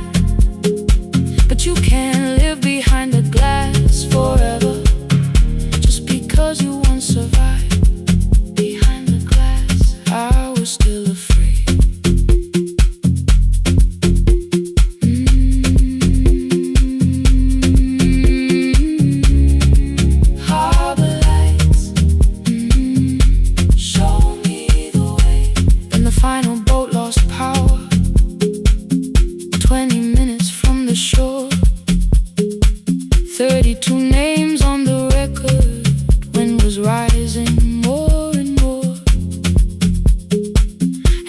But you can't live behind the glass forever, just because you once survived. Behind the glass, I was still afraid. Harbor lights, show me the way. Then the final boat lost power, 20 minutes from the shore. 32 names on the record, wind was rising more and more.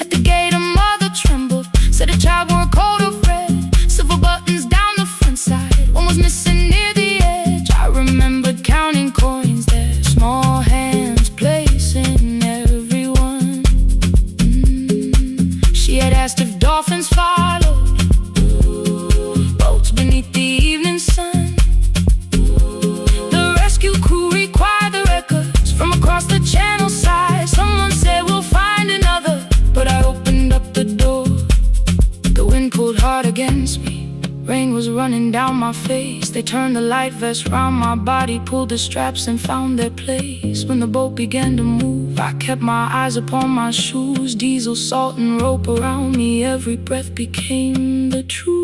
At the gate a mother trembled, said a child wore a coat of red, silver buttons down the front side, one was missing near the edge. I remembered counting coins there, small hands placing everyone. She had asked if dolphins followed, boats beneath the evening sun. The rescue crew required the records from across the channel side. Someone said we'll find another, but I opened up the door. The wind pulled hard against me, rain was running down my face. They turned the light vest round my body, pulled the straps and found their place. When the boat began to move, I kept my eyes upon my shoes. Diesel, salt and rope around me, every breath became the truth.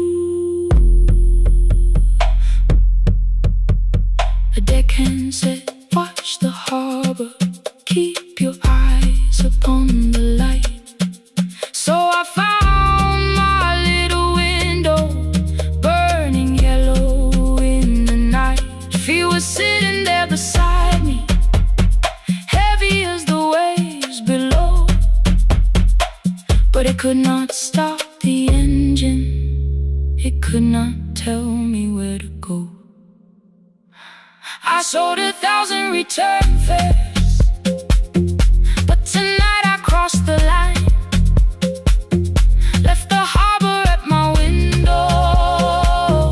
A deckhand said, watch the harbor, keep your eyes upon the light. So I found my little window, burning yellow in the night. Fear was sitting there beside me, heavy as the waves below, but it could not stop the engine, it could not tell me where to go. I sold 1,000 1,000 return fares, but tonight I crossed the line. Left the harbor at my window,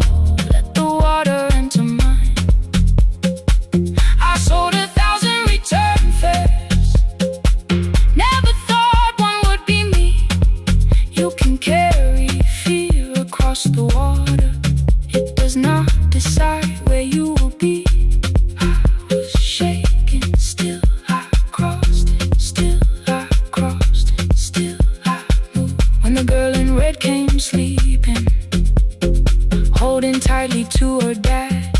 let the water enter mine. I sold 1,000 return fares, never thought one would be me. You can carry fear across the water, it does not decide where you will be. I was shaking, still I crossed it, still I crossed it, still I moved. When the girl in red came sleeping, holding tightly to her dad,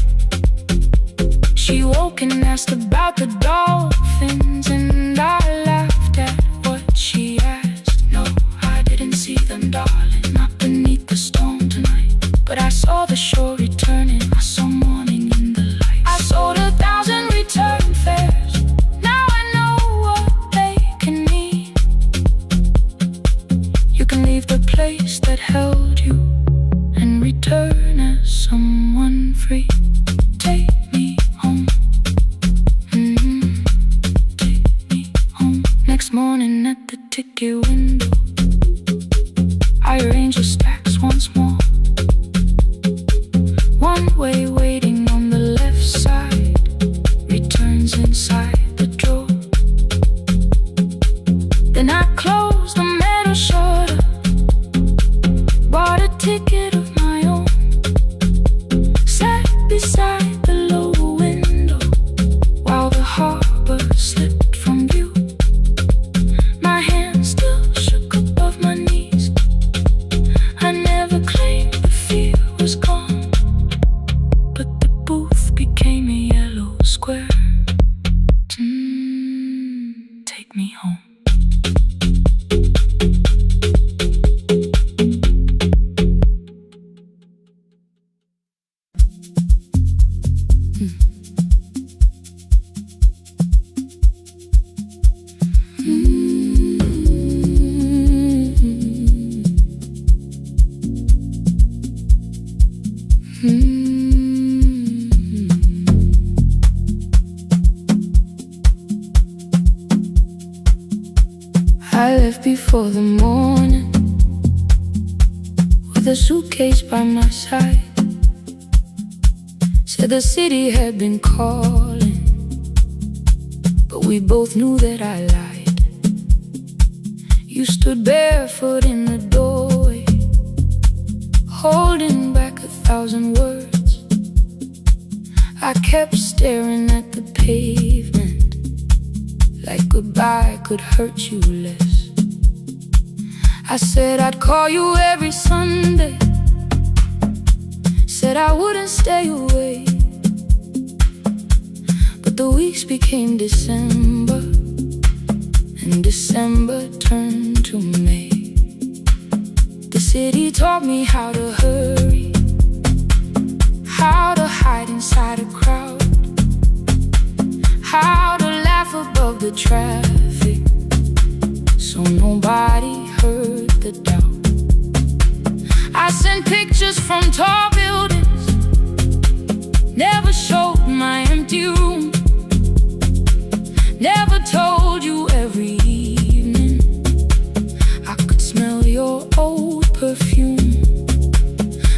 she woke and asked about the dolphins, and I laughed at what she asked. No, I didn't see them, darling, not beneath the storm tonight, but I saw the shore returning, I saw morning in the light. I sold 1,000 return fares, now I know what they can mean. You can leave the place that held you and return as someone free. Take me home, take me home. Next morning at the ticket window, I arrange the stacks once more. One way waiting on the left side, returns inside the drawer. Then I closed the metal shutter, bought a ticket of my own, sat beside the low window while the harbor slipped from view. My hands still shook above my knees, I never claimed the fear was gone, but the booth became a yellow square. Take me home. I left before the morning, with a suitcase by my side. Said the city had been calling, but we both knew that I lied. You stood barefoot in the doorway, holding back 1,000 words. I kept staring at the pavement, like goodbye could hurt you less. I said I'd call you every Sunday, said I wouldn't stay away. But the weeks became December, and December turned to May. The city taught me how to hurry, how to hide inside a crowd, how to laugh above the traffic, so nobody heard the doubt. I sent pictures from tall buildings, never showed my empty room, never told you every evening I could smell your old perfume.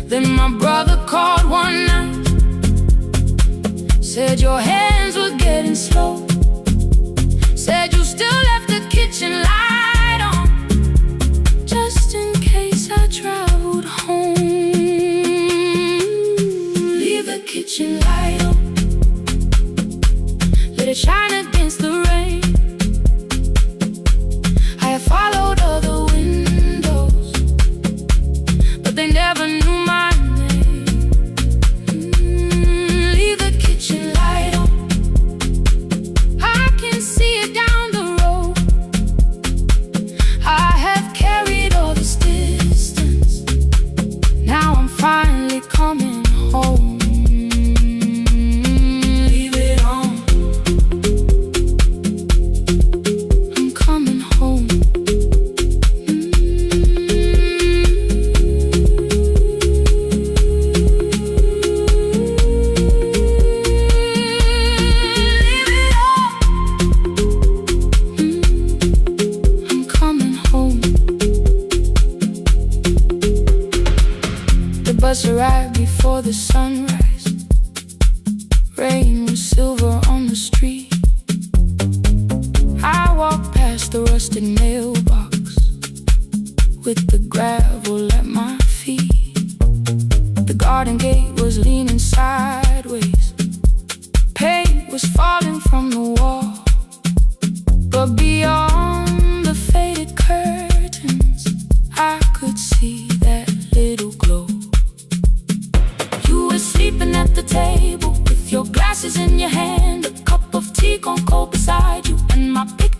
Then my brother called one night, said your hands were getting slow, said you still left the kitchen light on, just in case I traveled home. Leave the kitchen light on, let it shine against the rain. I have followed other windows, but they never knew my name. Leave the kitchen light on, I can see it down the road. I have carried all this distance, now I'm finally coming home. Leave it on,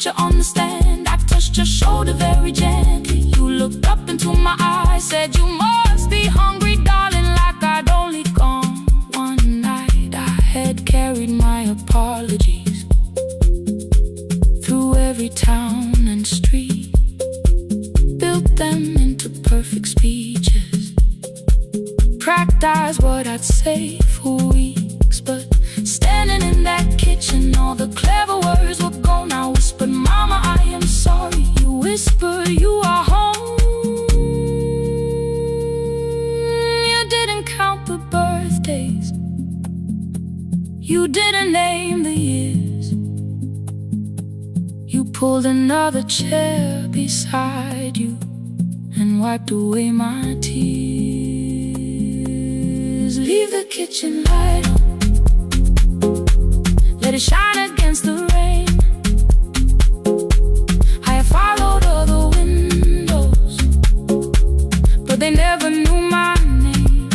picture on the stand. I touched your shoulder very gently. You looked up into my eyes, said you must be hungry, darling, like I'd only gone one night. I had carried my apologies through every town and street, built them into perfect speeches, practiced what I'd say for weeks. But standing in that kitchen, all the clever words were gone. I whispered, Mama, I am sorry. You whisper, you are home. You didn't count the birthdays, you didn't name the years. You pulled another chair beside you and wiped away my tears. Leave the kitchen light on, let it shine against the rain. I have followed other windows, but they never knew my name.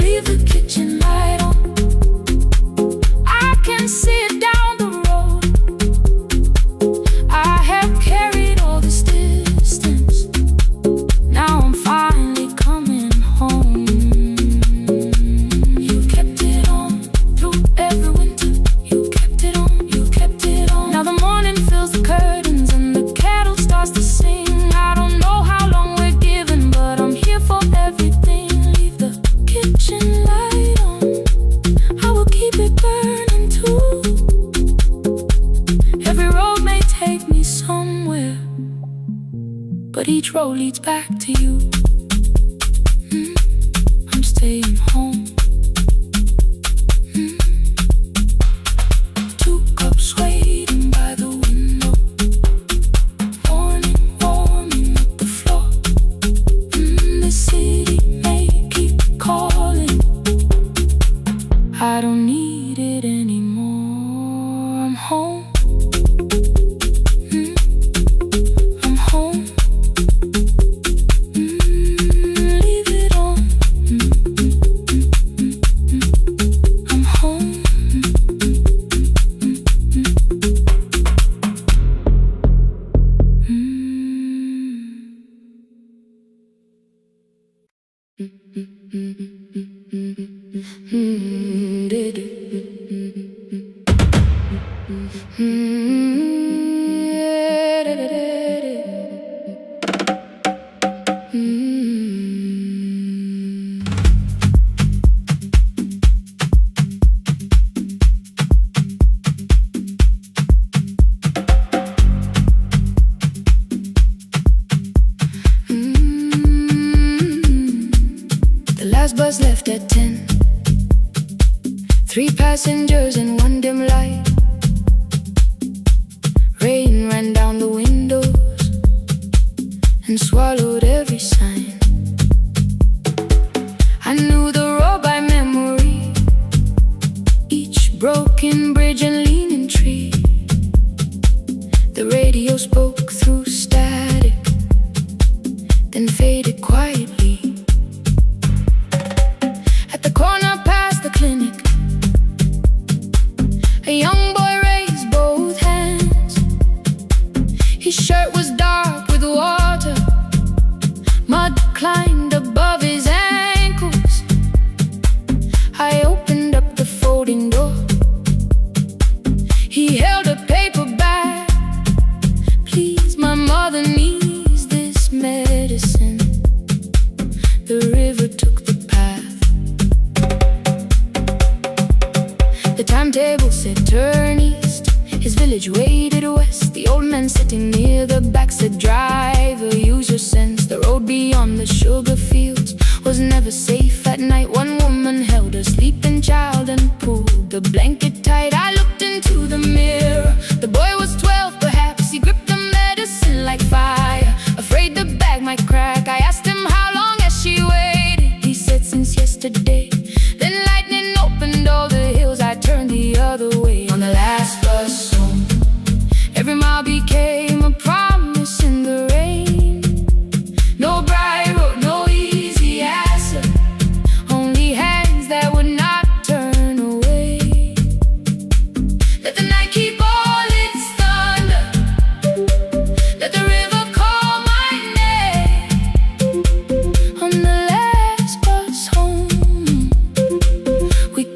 Leave the kitchen light on, I can see it down the road. I have carried all this distance, now I'm finally coming home. You kept it on through every winter, you kept it on, you kept it on. Now the morning fills the curtains and the kettle starts to sing. I don't know how long we're given, but I'm here for everything. Leave the kitchen light on, I will keep it burning too. Every road may take me somewhere, but each road leads back to you. I'm staying home. 2 cups waiting by the window, morning warming up the floor. The city may keep calling, I don't need it anymore. I'm home. I'm home. Leave it on. I'm home. The last bus left at 10. 3 passengers and 1 dim light. Rain ran down the windows and swallowed every sign. I knew the road by memory, each broken bridge and leaning tree. The radio spoke through static, then faded quietly. At the corner past the clinic, a young boy raised both hands. His shirt was dark with water, mud climbed above his ankles. I opened up the folding door. He held a paper bag. Please, my mother needs this medicine. The river took the path. The timetable said turn east. His village waded west. The old man sitting near the back said, driver, use your sense. The road beyond the sugar fields was never safe at night. One woman held her sleeping child and pulled the blanket tight. I looked into the mirror. The boy was 12 perhaps. He gripped the medicine like fire, afraid the bag might crack. I asked him, how long has she waited? He said, since yesterday. Then lightning opened all the hills. I turned the other way on the last bus home. Every mile became a promise in the rain. No bright road, no easy answer, only hands that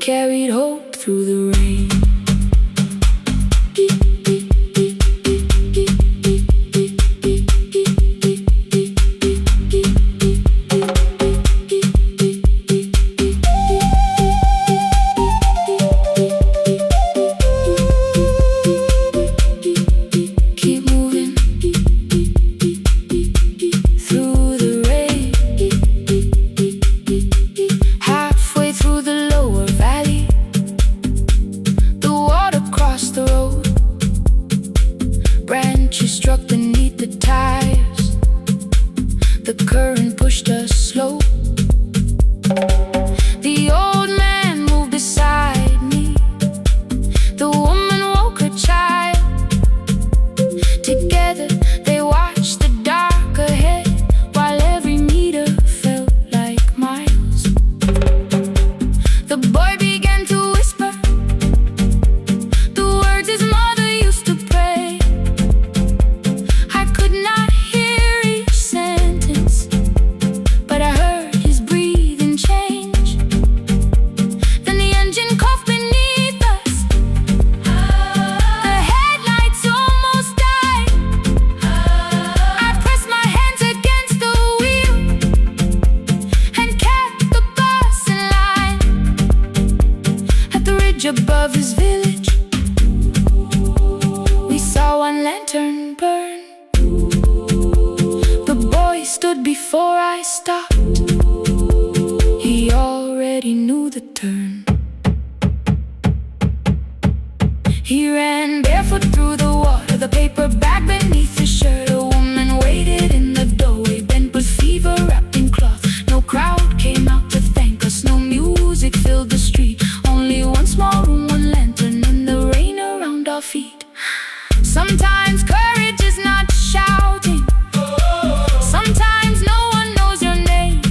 carried hope through the rain. Above his village, we saw one lantern burn. The boy stood before I stopped. He already knew the turn. He ran barefoot through the water, the paper bag beneath his shirt. A woman waited in the doorway, bent with fever, wrapped in cloth. No crowd came out to thank us, no music filled the street. Only one small room, one lantern, and the rain around our feet. Sometimes courage is not shouting. Sometimes no one knows your name.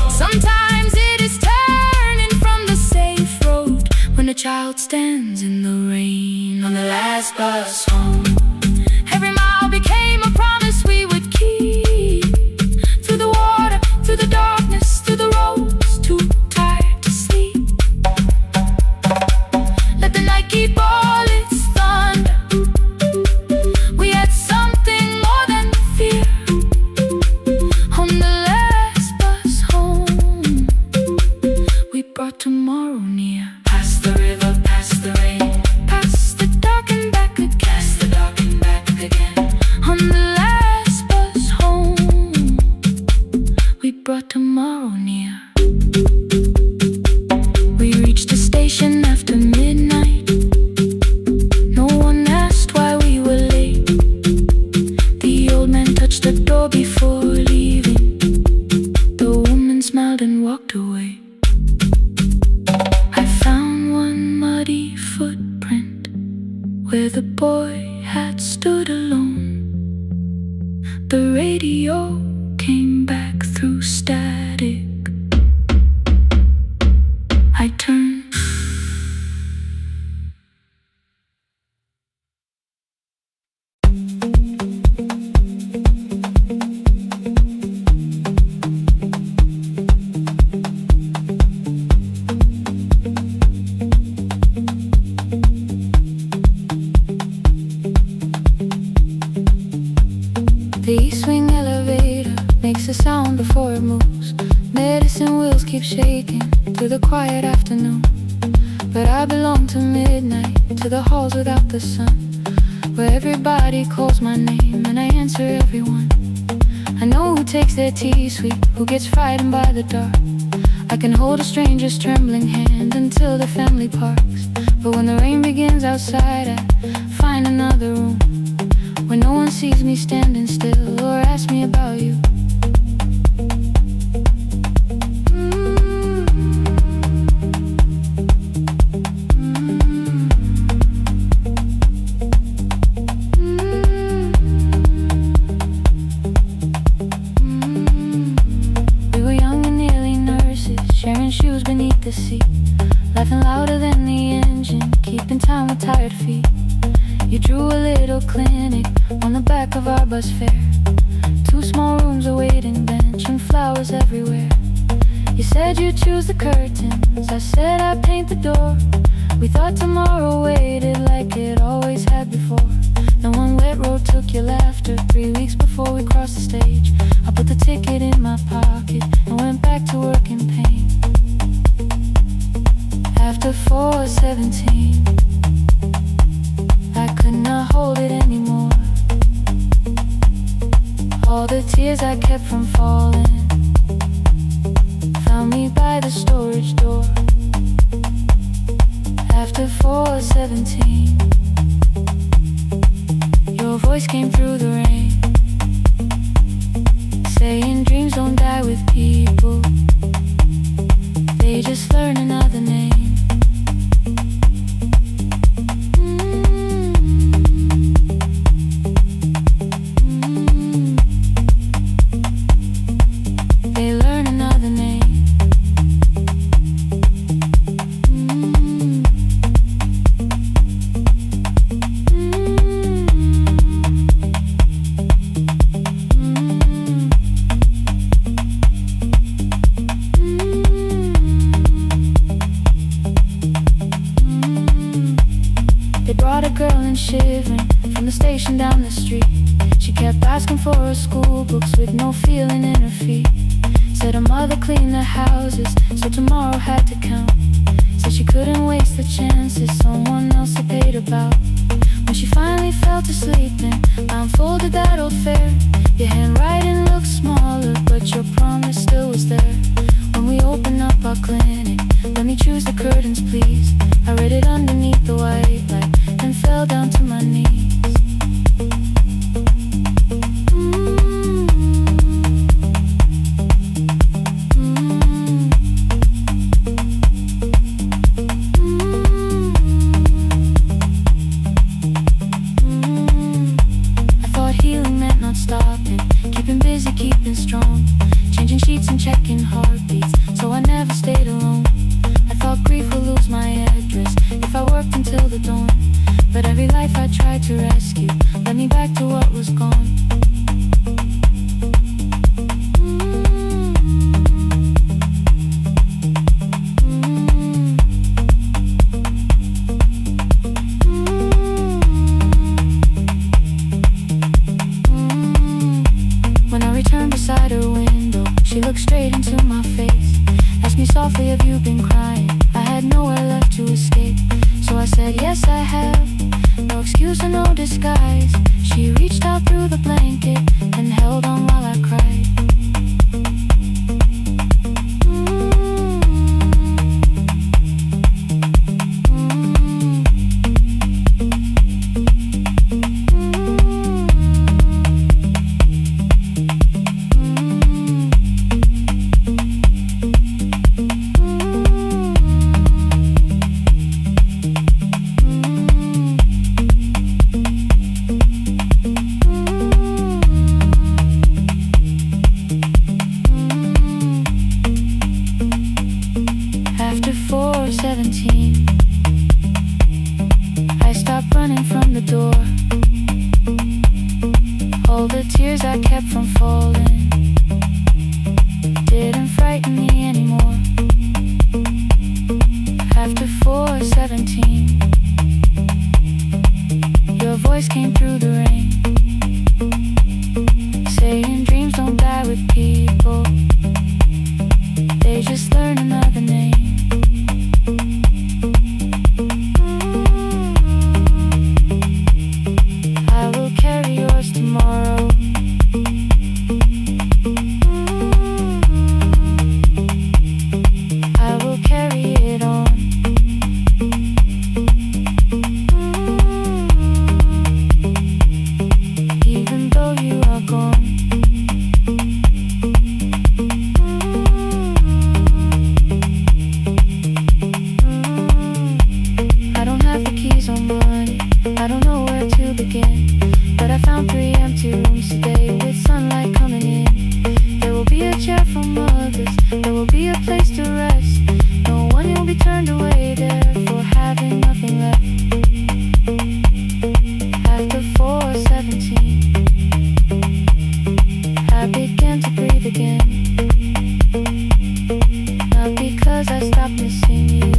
Sometimes it is turning from the safe road when a child stands in the rain on the last bus home. Every mile became a promise we would keep. Through the water, through the darkness, through the roads too tired to sleep. Let the night keep all its thunder. We had something more than fear. On the last bus home, we brought tomorrow near. Past the river, past the rain, past the dark and back again. Past the dark and back again. On the last bus home, we brought tomorrow near. We reached the station after midnight. No one asked why we were late. The old man touched the door before leaving. The woman smiled and walked away. I found one muddy footprint where the boy had stood alone. The radio came back through static. I turned. The east wing elevator makes a sound before it moves. Medicine wheels keep shaking through the quiet afternoon. But I belong to midnight, to the halls without the sun, where everybody calls my name and I answer everyone. I know who takes their tea sweet, who gets frightened by the dark. I can hold a stranger's trembling hand until the family parks. But when the rain begins outside, I find another room where no one sees me standing still or asks me about you. We were young and nearly nurses, sharing shoes beneath the seat, laughing louder than the engine, keeping time with tired feet. You drew a little clinic on the back of our bus fare. 2 small rooms, a waiting bench, and flowers everywhere. You said you'd choose the curtains, I said I'd paint the door. We thought tomorrow waited like it always had before. And one wet road took your laughter 3 weeks before we crossed the stage. I put the ticket in my pocket and went back to work in pain. After 4:17, I could not hold it anymore. All the tears I kept from falling found me by the storage door. After 4:17, your voice came through the rain, saying dreams don't die with people, they just learn another name. Shivering from the station down the street, she kept asking for her school books with no feeling in her feet. Said her mother cleaned the houses, so tomorrow had to count. Said she couldn't waste the chances someone else had paid about. When she finally fell to sleep and I unfolded that old fare, your handwriting looked smaller, but your promise still was there. When we opened up our clinic, let me choose the curtains please. I read it underneath the white light and fell down to my knees. I thought healing meant not stopping, keeping busy, keeping strong, changing sheets and checking heartbeats, so I never stayed alone. I thought grief would lose my address if I worked until the dawn. But every life I tried to rescue led me back to what was gone. When I returned beside her window, she looked straight into my face, asked me softly, have you been crying? I had nowhere left to escape, so I said, yes I have. No excuse or no disguise. She reached out through the blanket and held on while I cried. I stopped running from the door. All the tears I kept from falling didn't frighten me anymore. After 4:17, your voice came through the rain, saying dreams don't die with people, they just learn another name. Tomorrow, I will carry it on. because I stopped missing you,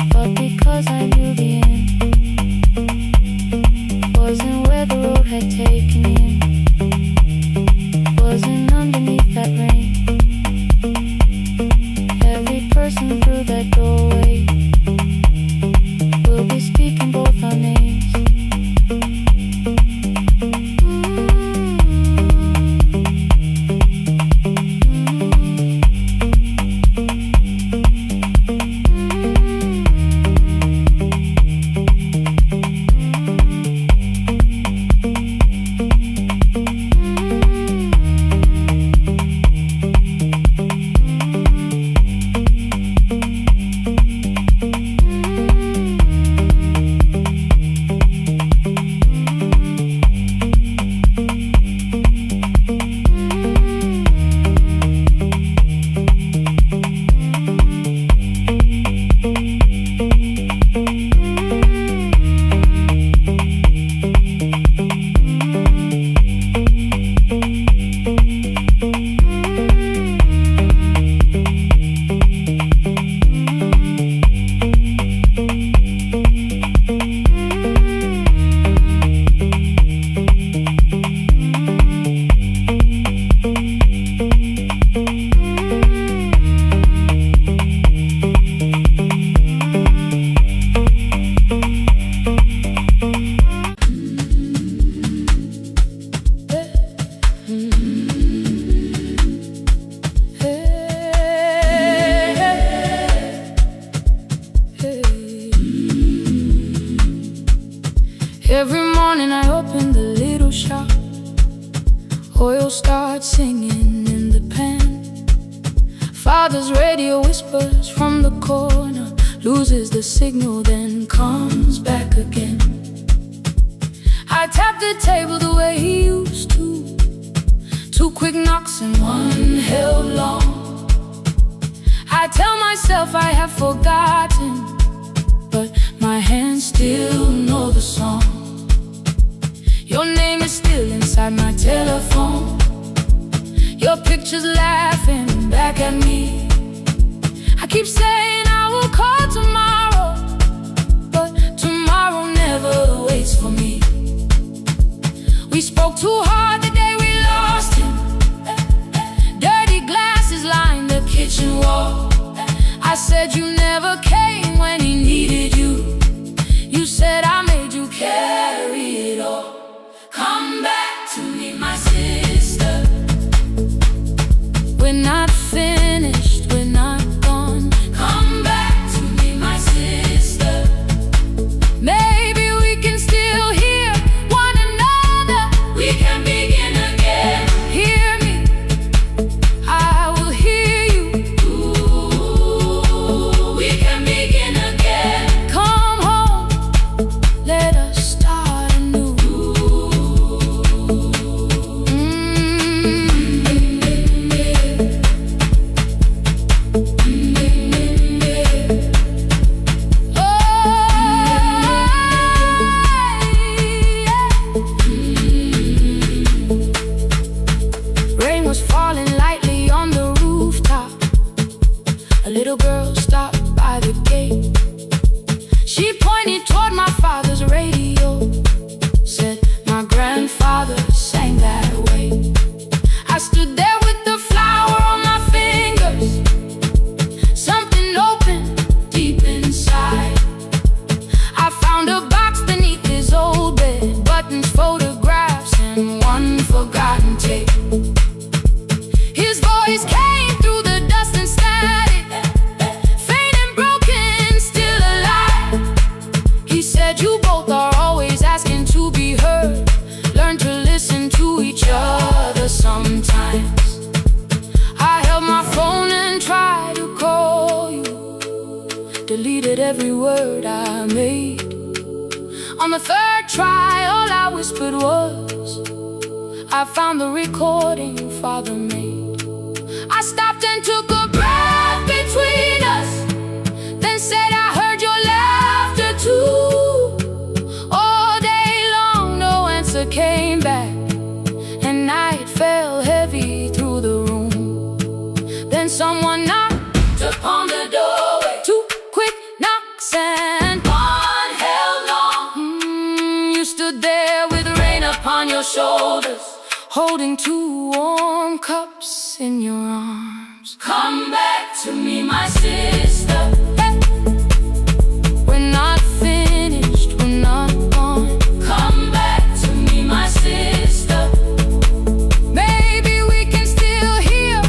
but because I knew the end wasn't where the road had taken him, wasn't underneath that rain. Every person through that doorway will be speaking both our names. Every morning I open the little shop, oil starts singing in the pan. Father's radio whispers from the corner, loses the signal, then comes back again. I tap the table the way he used to, 2 quick knocks and 1 held long. I tell myself I have forgotten, but my hands still know the song. Your name is still inside my telephone, your picture's laughing back at me. I keep saying I will call tomorrow, but tomorrow never waits for me. We spoke too hard the day we lost him. Dirty glasses line the kitchen wall. I said you never came when he needed you. You said I made you carry it all. Come back to me, my sister. We're not finished, we're not gone. Come back to me, my sister. Maybe we can still hear one another. We can begin again. Hear me, I will hear you. Ooh, we can begin again. Come home, let us start anew. Rain was falling lightly on the rooftop. A little girl stopped by the gate. She pointed toward my father's radio, said my grandfather sang that way. I stood there with the flower on my fingers. Something opened deep inside. I found a box beneath his old bed, buttons, photographs, and 1 forgotten tape. His voice came through the dust and static, faint and broken, still alive. He said you both are always asking to be heard. Learn to listen to each other sometimes. I held my phone and tried to call you, deleted every word I made. On the 3rd try, all I whispered was, I found the recording Father made. I stopped and took a breath between us, then said I heard your laughter too. All day long no answer came back, and night fell heavy through the room. Then someone knocked upon the doorway. 2 quick knocks and one held long. You stood there with rain upon your shoulders, holding 2 warm cups in your arms. Come back to me, my sister. Hey. We're not finished, we're not gone. Come back to me, my sister. Maybe we can still hear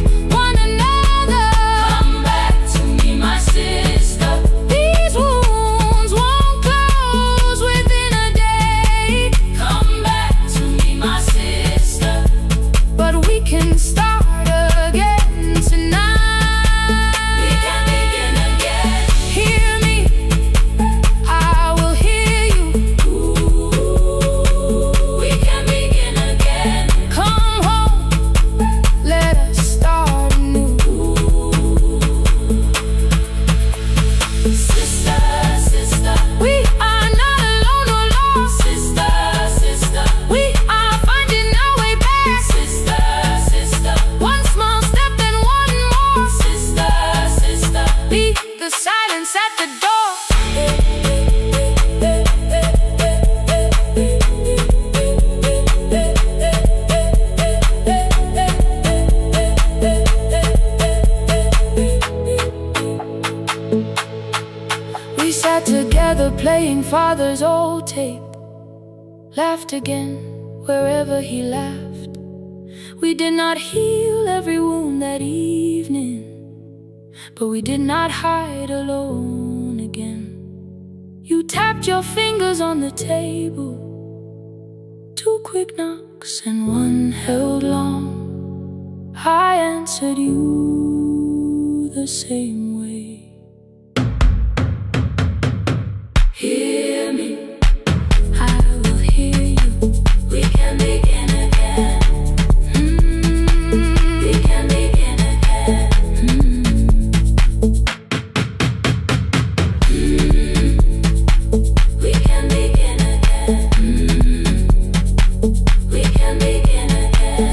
one another. Come back to me, my sister. These wounds won't close within a day. Come back to me, my sister. But we can start again tonight. We can begin again. Hear me, I will hear you. We can begin again. Come home, let us start anew. Sister, sister, we are not alone or lost. Sister, sister, we are finding our way back. Sister, sister, one small step and one more. Sister, sister, beat the silence at the door. We sat together playing father's old tape, laughed again wherever he laughed. We did not heal every wound that evening, but we did not hide alone again. You tapped your fingers on the table, 2 quick knocks and one held long. I answered you the same way. Hear me, I will hear you. We can begin again. We can begin again. We can begin again. We can begin again.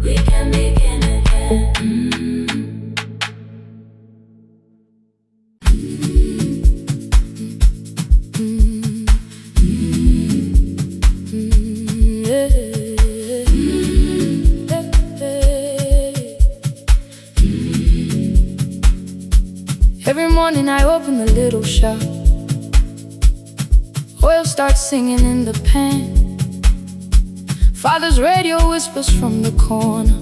We can begin again. Every morning I open the little shop. Oil starts singing in the pan. Father's radio whispers from the corner,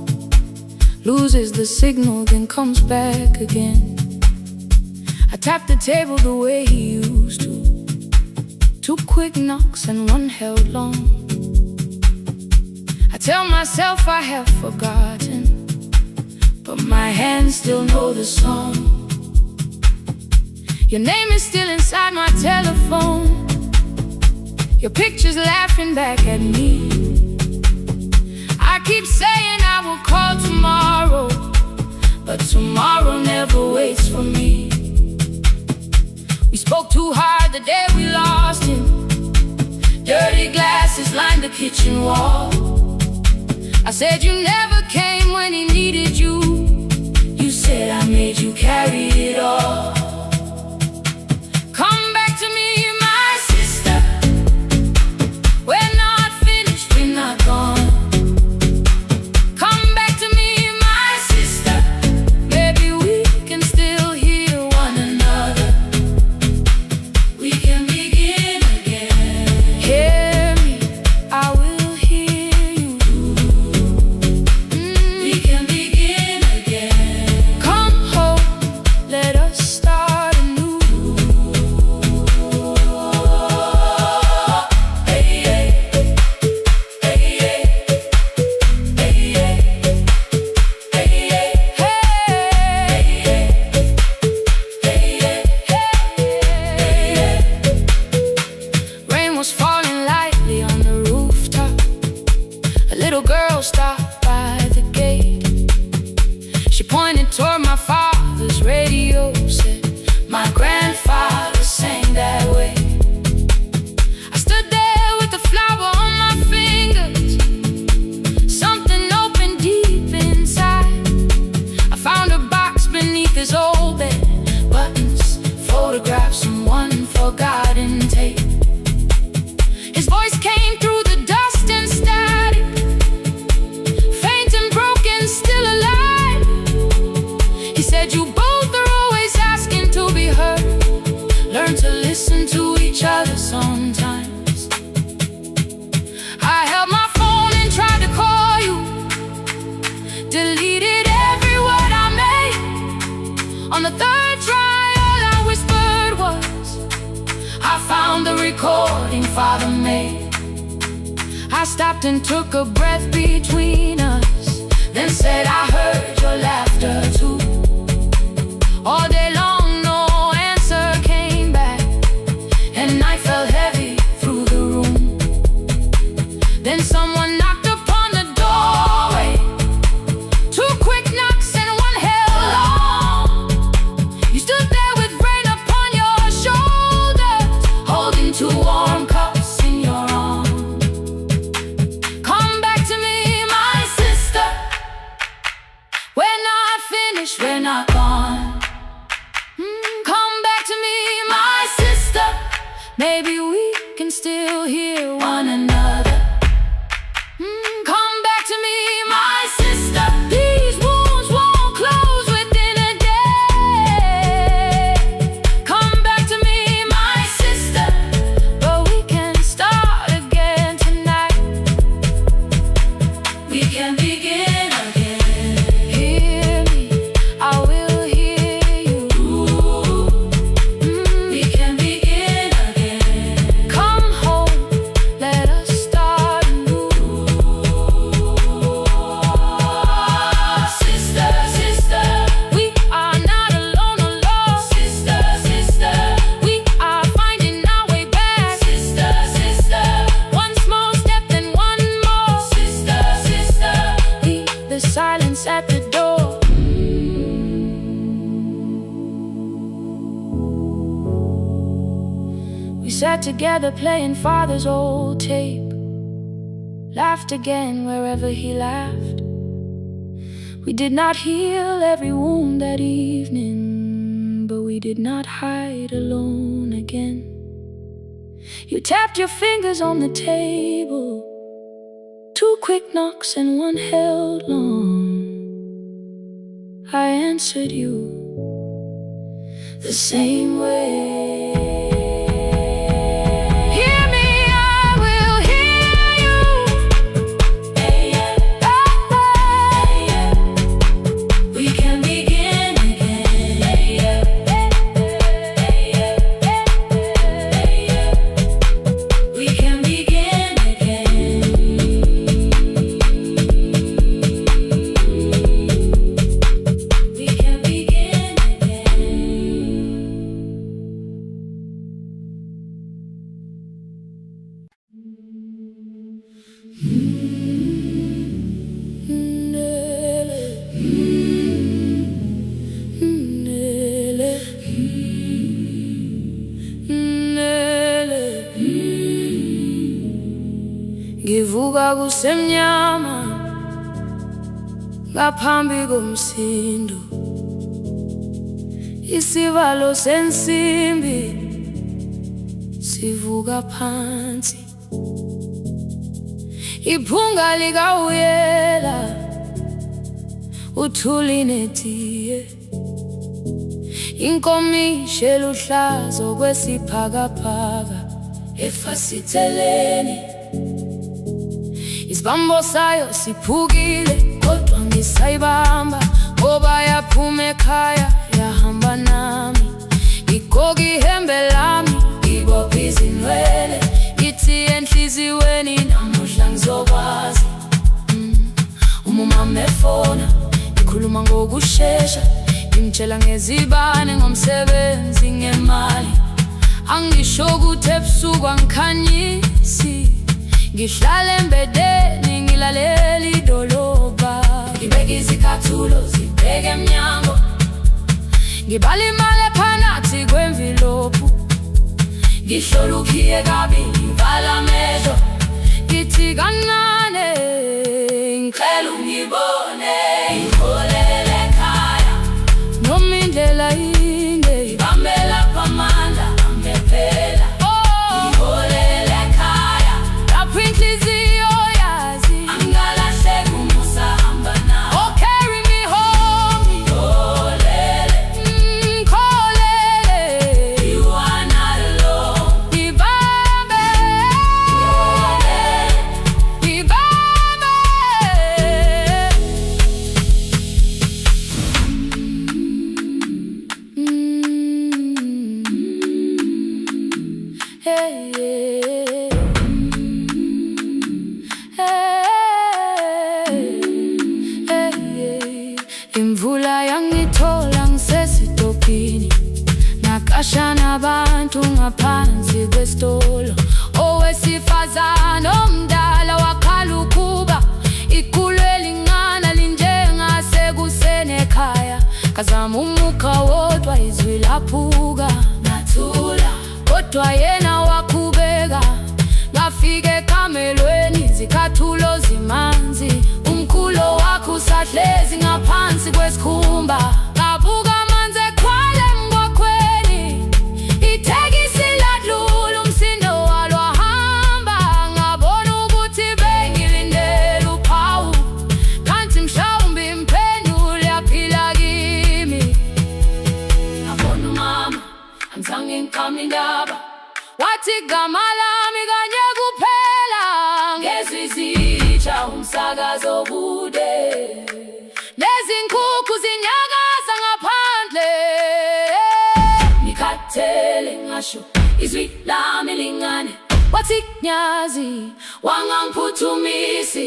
loses the signal, then comes back again. I tap the table the way he used to, 2 quick knocks and one held long. I tell myself I have forgotten, but my hands still know the song. Your name is still inside my telephone, your picture's laughing back at me. I keep saying I will call tomorrow, but tomorrow never waits for me. We spoke too hard the day we lost him. Dirty glasses lined the kitchen wall. I said you never came when he needed you. You said I made you carry it all. Come back to me, my sister. We're not finished, we're not gone. Come back to me, my sister. Maybe we can still hear one another. We can begin again. Hear me, I will hear you. We can begin each other sometimes. I held my phone and tried to call you, deleted every word I made. On the third try, all I whispered was, I found the recording Father made. I stopped and took a breath between us, then said I heard your laughter too. All day long no answer came back, and night fell heavy through the room. Then someone knocked upon the doorway, 2 quick knocks and one held long. You stood there with rain upon your shoulders, holding 2 warm cups in your arms. Come back to me, my sister. We're not finished, we're not gone. Come back to me, my sister. Maybe we can still hear one another. Come back to me, my sister. These wounds won't close within a day. Come back to me, my sister. But we can start again tonight. We can begin again. Hear me, I will hear you. We can begin again. Come home, let us start anew. Sister, sister, we are not alone, alone. Sister, sister, we are finding our way back. Sister, sister, one small step then one more. Sister, sister, leave the silence at the door. We sat together playing Father's old tape, laughed again wherever he laughed. We did not heal every wound that evening, but we did not hide alone again. You tapped your fingers on the table, 2 quick knocks and one held long. I answered you the same way. Hear me, I will hear you. We can begin again. We can begin again. We can begin Ngivuka kusemnyama ngaphambi komsindo, isivalo sensimbi sivuka phansi. Iphunga likawuyela uthuli netiye, inkomishi eluhlaza okwesiphakapaka efasiteleni. Isibambo sayo siphukile kodwa ngisayibamba, ngoba yaphuma ekhaya yahamba nami. Igoga ihembe lami, ibopha izinwele, ithi enhliziyweni namuhla ngizokwazi. Umama efona, ngikhuluma ngokushesha, ngimtshela ngezibane, ngomsebenzi, ngemali. Angisho ukuthi ebusuku angikhanyisi, ngihlala embedeni ngilalela idolobha. Ngibeka izicathulo zibheke emnyango, ngibala imali ephakathi kwemvilophu. Ngihlola ukhiye kabili, ngivala amehlo, ngithi kancane ngicela ungibone. Ngikholele ekhaya noma indlela inde, ngibambela phamandla angephela. Ngikholele ekhaya lapho inhliziyo yazi angalahleki umusa hamba nawe. Oh, carry me home. Ngikholele, ngikholele, you are not alone. ngaphansi kwestolo. Owesifazane omdala wakhala ukuba iqulu elingana linjengasekuseni ekhaya. Kazama umukha wodwa izwi laphuka, ngathula kodwa yena waqhubeka. Ngafika ekamelweni zikathulo zimanzi, umkhulo wakhe usahlezi ngaphansi kwesikhumba. Ngabuka amanzi ekhwale emgwaqweni, itekisi ladlula umsindo walo wahamba. Ngabona ukuthi bengilindele uphawu, kanti mhlawumbe impendulo yaphila kimi. Ngabona umama angizange ngiqame indaba, wathi igama lami kanye kuphela. Ngezwi zitsha umsakazo kude, nezinkukhu zinyakaza ngaphandle. Ngikhathele ngasho izwi lami lingane, wathi nyazi wangangiphuthumisi.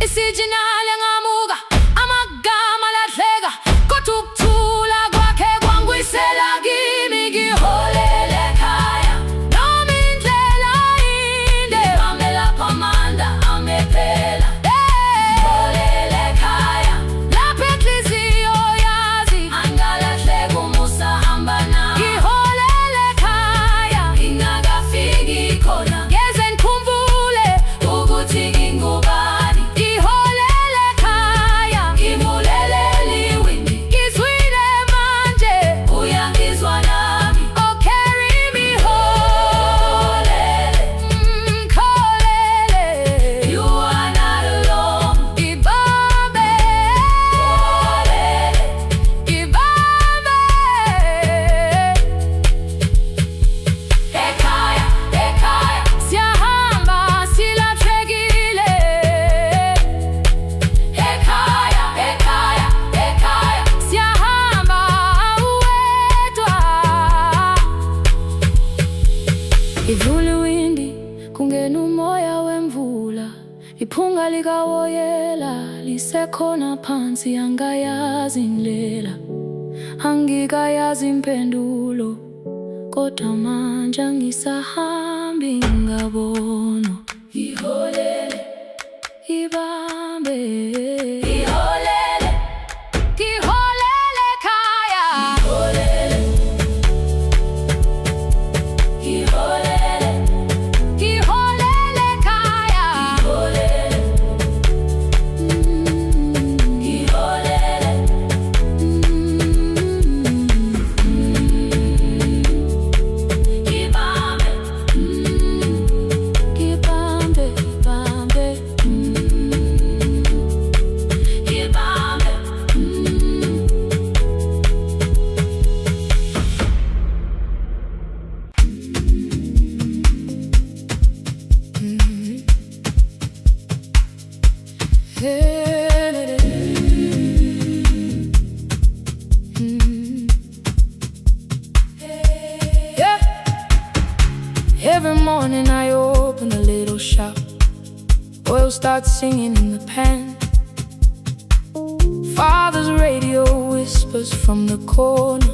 Isijinali ngamuka, amagama lahleka, kodwa ukuthula kwakhe kwangwisela kimi. Ngiholele ekhaya noma indlela inde, ngihamba lapho amandla amephela. Ngiholele ekhaya lapho inhliziyo yazi angalahleka uma usahamba nami. Ngiholele ekhaya ingakafiki khona, ngeze ngikhumbule ukuthi ngingubani. Ngiholele ekhaya ngimulelele iwindi, ngizwile manje uyangizwa nami. Oh carry me holele, kholele, you are not alone. Ibambe holele, ibambe. Ekhaya, ekhaya siyahamba silahlekile. Ekhaya, ekhaya, ekhaya siyahamba uwedwa. Ivule iwindi kungena umoya wemvula, iphunga likawoyela lisekhona phansi. Angayazi indlela, angikayazi impendulo, kodwa manje angisahambi ngabona. Ngiholele, ibambe, ngiholele, ngiholele ekhaya. Ngiholele, ngiholele, ngiholele ekhaya. Ngiholele, ngiholele, ibambe, ibambe, ibambe, ibambe. Yeah. Every morning I open a little shop, oil starts singing in the pan. Father's radio whispers from the corner,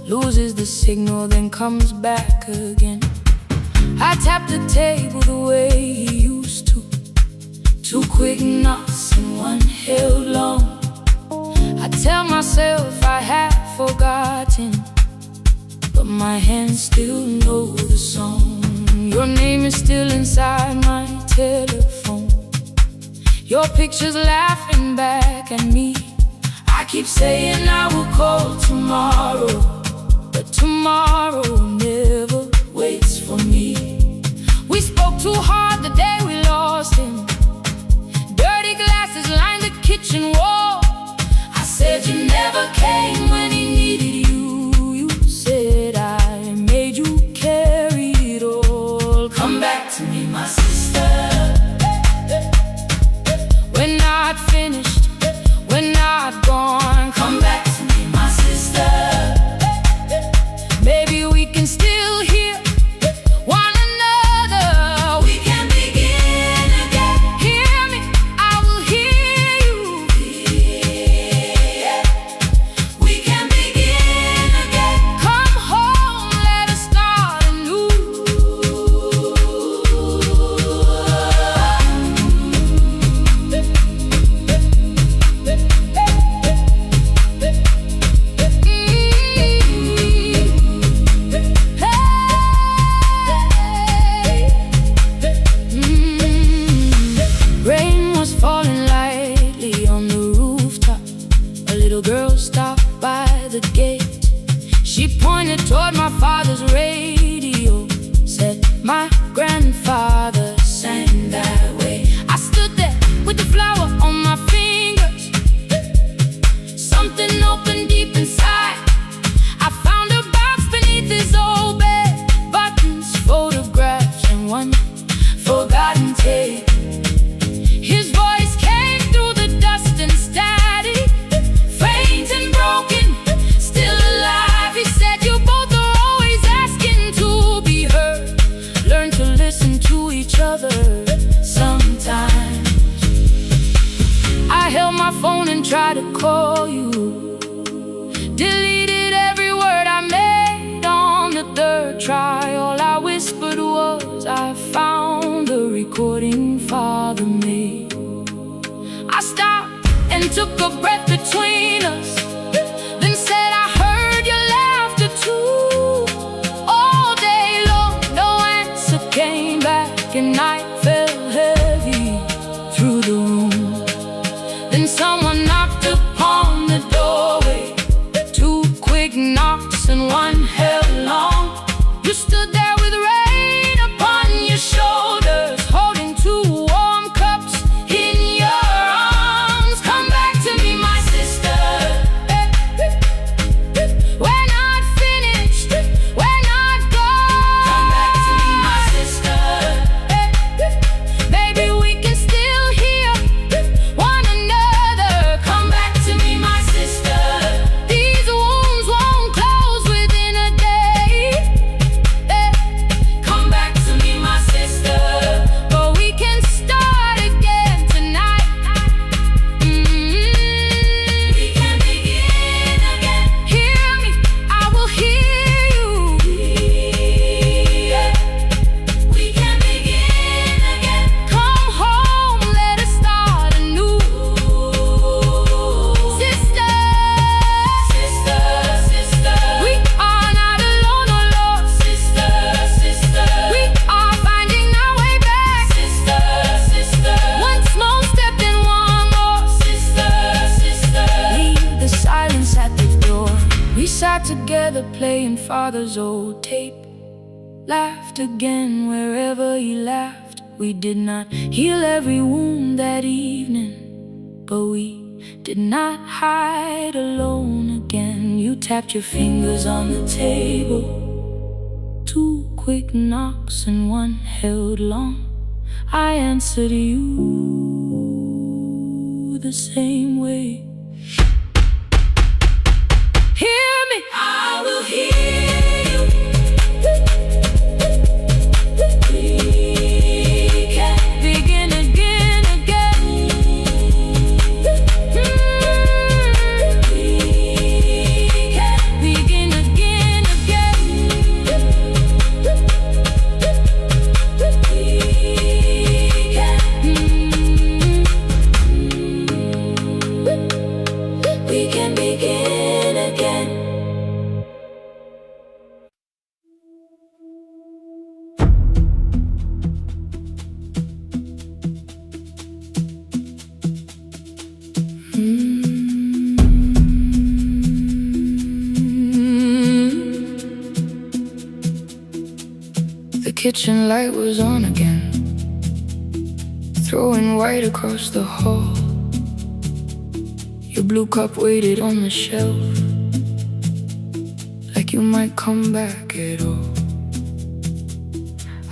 loses the signal then comes back again. I tap the table the way he used to, two quick knocks and one held long. I tell myself I have forgotten, but my hands still know the song. Your name is still inside my telephone, your picture's laughing back at me. I keep saying I will call tomorrow, but tomorrow never waits for me. We spoke too hard the day we lost him, dirty glasses lined the kitchen wall. I said you never came when he needed you. You said I made you carry it all. Come back to me, my sister, we're not finished, we're not gone. Come back to me, my sister. the gate. She pointed toward my father's radio, said my grandfather sang that way. I stood there with the flower on my fingers. Something opened deep inside. I found a box beneath his old bed, buttons, photographs, and one forgotten tape. His voice came through the dust and static, faint and broken, still alive. He said, you both are always asking to be heard. Learn to listen to each other sometimes. I held my phone and tried to call you, deleted every word I made on the third try. All I whispered was, I found the recording Father made. I stopped and took a breath between us, then said, I heard your laughter too. All day long, no answer came back, and night fell heavy through the room. Then someone knocked upon the doorway, 2 quick knocks and one held long. You stood there with rain upon your shoulders, holding 2 warm cups in your arms. Come back to me, my sister. We're not finished, we're not gone. Come back to me, my sister. Baby, we can still hear one another. Come back to me, my sister. These wounds won't close within a day. Come back to me, my sister. But we can start again tonight. We can begin again. Hear me, I will hear you. We can begin again. Come home, let us start anew. Sister, sister, sister, we are not alone, oh Lord. Sister, sister, we are finding our way back. Sister, sister, one small step and one more. Sister, sister, leave the silence at the door. We sat together playing Father's old tape, laughed again wherever he laughed. We did not heal every wound that evening, but we did not hide alone again. You tapped your fingers on the table, 2 quick knocks and one held long. I answered you the same way. Hear me, I will hear you. We can begin again, again. We can begin again, again. We can begin again. The kitchen light was on again, throwing white across the hall. Your blue cup waited on the shelf, like you might come back at all.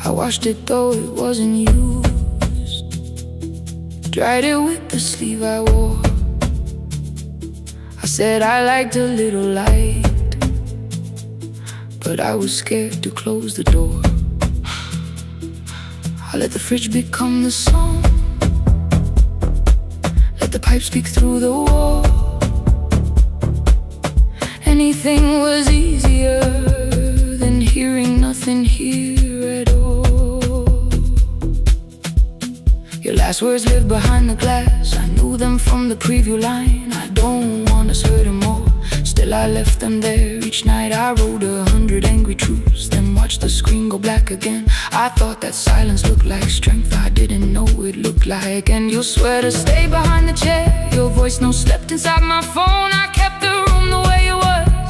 I washed it though it wasn't used, dried it with the sleeve I wore. I said I liked a little light, but I was scared to close the door. I let the fridge become the song, let the pipe speak through the wall. Anything was easier than hearing nothing here at all. Your last words lived behind the glass, I knew them from the preview line. I don't want us hurting more, still I left them there. Each night I wrote 100 angry truths, then watched the screen go black again. I thought that silence looked like strength, I didn't know it looked like. And you'll swear to stay behind the chair, your voice no slept inside my phone. I kept the room the way it was,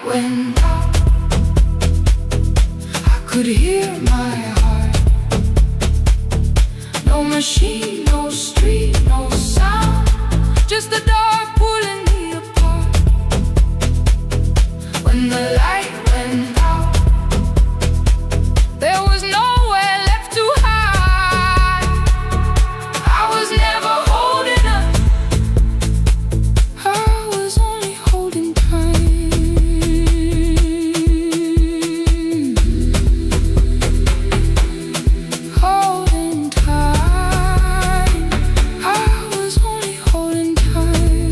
went out, I could hear my heart. No machine, no street, no sound, just the dark pulling me apart. When the light went out, there was nowhere left to hide. I was never holding up, I was only holding time. Holding time, I was only holding time.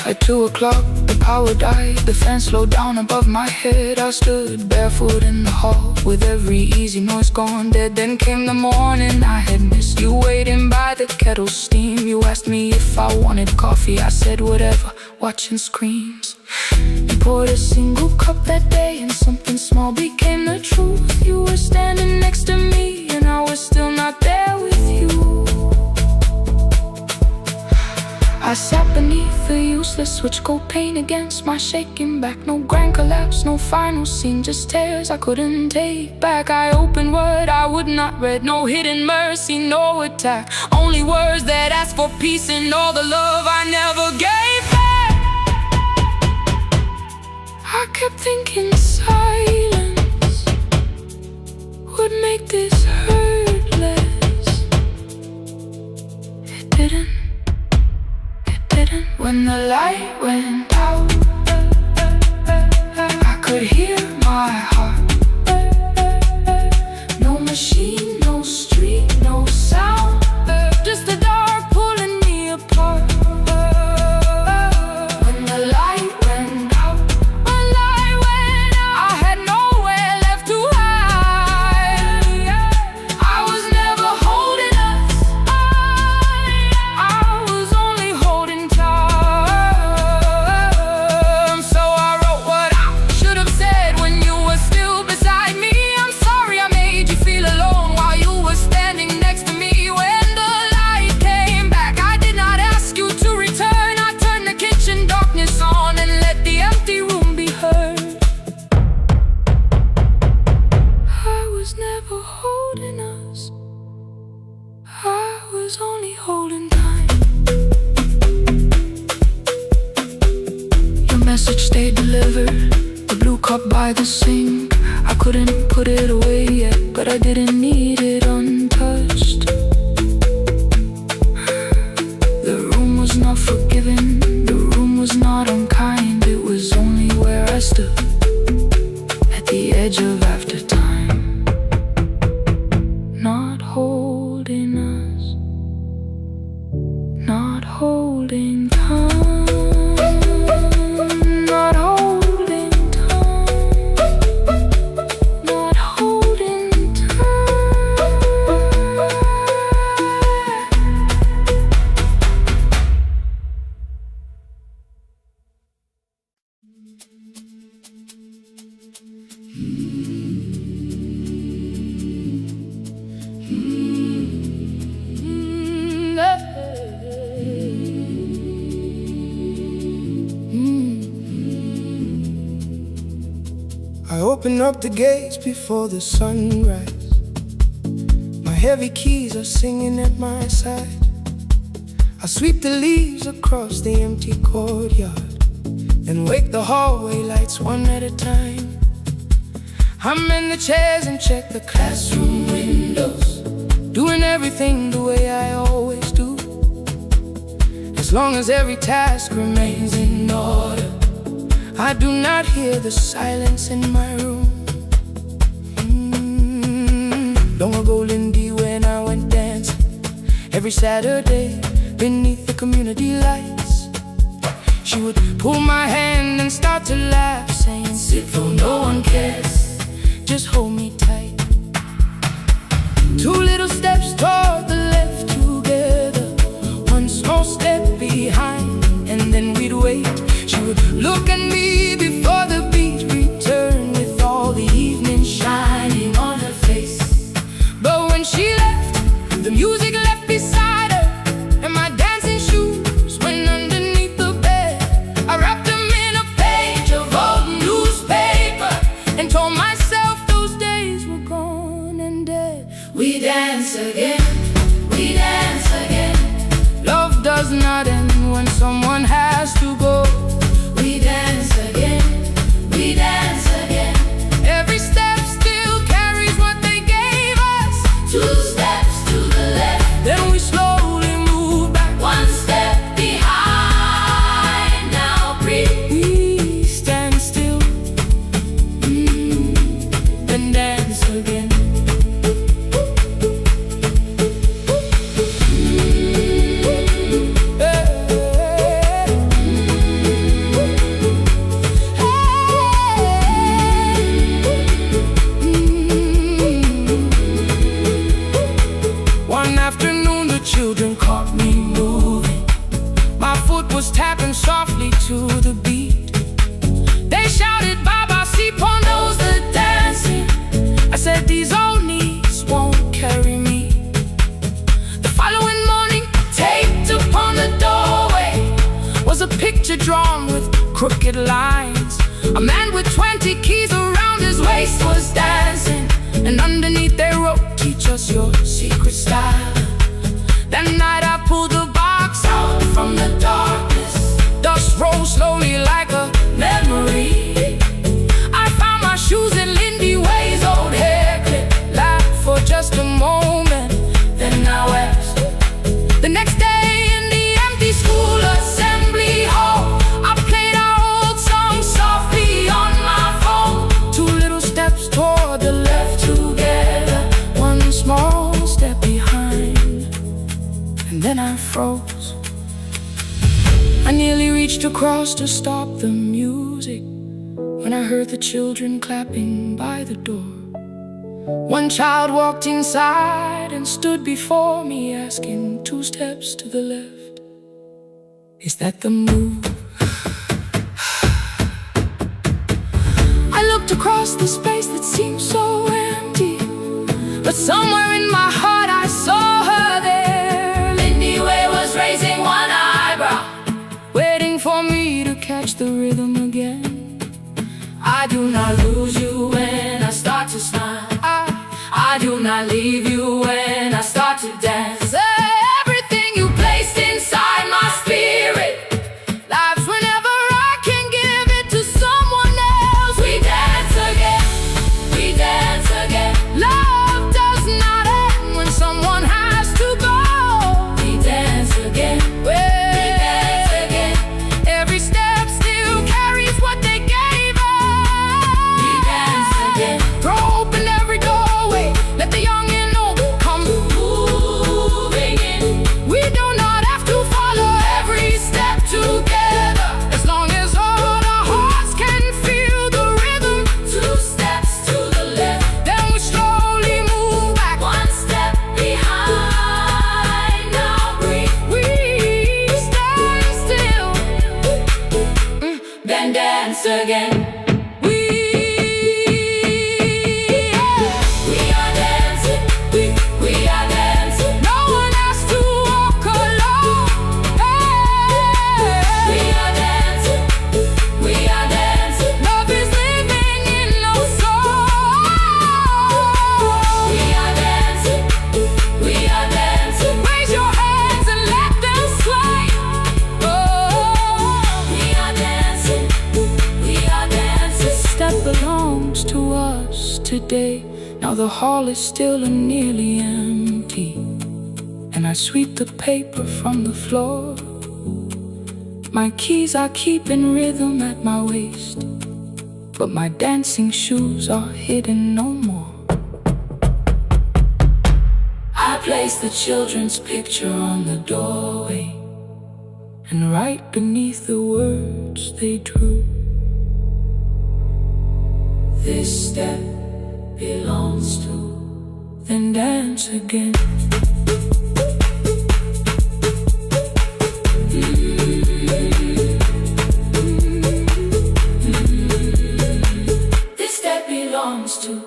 At 2 o'clock, the power died, the fan slowed down above my head. I stood barefoot in the hall, with every easy noise gone dead. Then came the morning I had missed. You waiting by the kettle steam. You asked me if I wanted coffee. I said whatever, watching screens. You poured a single cup that day, and something small became the truth. You were standing next to me, and I was still not there with you. I sat beneath the useless switch, cold pain against my shaking back. No grand collapse, no final scene, just tears I couldn't take back. I opened what I would not read, no hidden mercy, no attack. Only words that asked for peace and all the love I never gave back. I kept thinking silence would make this hurt less. It didn't. When the light went out, I could hear my heart. No machine, no street, no sound, just the dark pulling me apart. When the light went out, I had nowhere left to hide. I was never holding us, I was only holding time. Message stayed delivered, the blue cup by the sink. I couldn't put it away yet, but I didn't need it untouched. The room was not forgiving, the room was not unkind. It was only where I stood, at the edge of after time. Not holding us, not holding time. I open up the gates before the sunrise. My heavy keys are singing at my side. I sweep the leaves across the empty courtyard and wake the hallway lights one at a time. I'm in the chairs and check the classroom windows, doing everything the way I always do. As long as every task remains in order, I do not hear the silence in my room. Long ago, Lindy, when I went dancing every Saturday beneath the community lights, she would pull my hand and start to laugh, saying, "Sit though no one cares, just hold me tight." 2 little steps toward the left together, 1 small step behind, and then we'd wait. She would look at me before the beat returned, with all the evening shining on her face. But when she left, the music left beside her, and my dance We dance again, we dance again. Love does not end when someone has to go. We dance again, we dance again. Every step still carries what they gave us. 2 steps to the left, then we slowly move back. 1 step behind, now breathe. We stand still, then dance again. Children caught me moving. My foot was tapping softly to the beat. They shouted, Baba, see, knows the dancing. I said, these old knees won't carry me. The following morning, taped upon the doorway was a picture drawn with crooked lines. A man with 20 keys around his waist was dancing, and underneath they wrote, teach us your secret style. That night I pulled the box out from the darkness. Dust rose slowly like a memory. I found my shoes in Lindy Way's old hair clip. Laughed for just a moment, then I wept. The next day in the empty school assembly hall, I played our old song softly on my phone. 2 little steps toward the left together, 1 small step behind. And then I froze. I nearly reached across to stop the music when I heard the children clapping by the door. 1 child walked inside and stood before me, asking, 2 steps to the left, is that the move? I looked across the space that seemed so empty, but somewhere in my heart I saw her there. Raising 1 eyebrow, waiting for me to catch the rhythm again. I do not lose you when I start to smile. I do not leave you when I start to dance. Everything you placed inside my spirit lives whenever I can give it to someone else. We dance again, we dance again. Love does not end when someone has to go. Again, we dance again. Every step still carries what they gave us. We dance again. Throw open every doorway, let the young and old come moving in. We do not have to follow every step together, as long as all our hearts can feel the rhythm. 2 steps to the left, then we slowly move back. 1 step behind, now breathe. Then dance again. We are dancing, we are dancing. No one has to walk alone. Hey. We are dancing, we are dancing. Love is living in our soul. We are dancing, we are dancing. Raise your hands and let them sway. That belongs to us today. Now the hall is still and nearly empty, and I sweep the paper from the floor. My keys I keep in rhythm at my waist, but my dancing shoes are hidden no more. I place the children's picture on the doorway, and right beneath the words they drew, this step belongs to, then dance again. This step belongs to.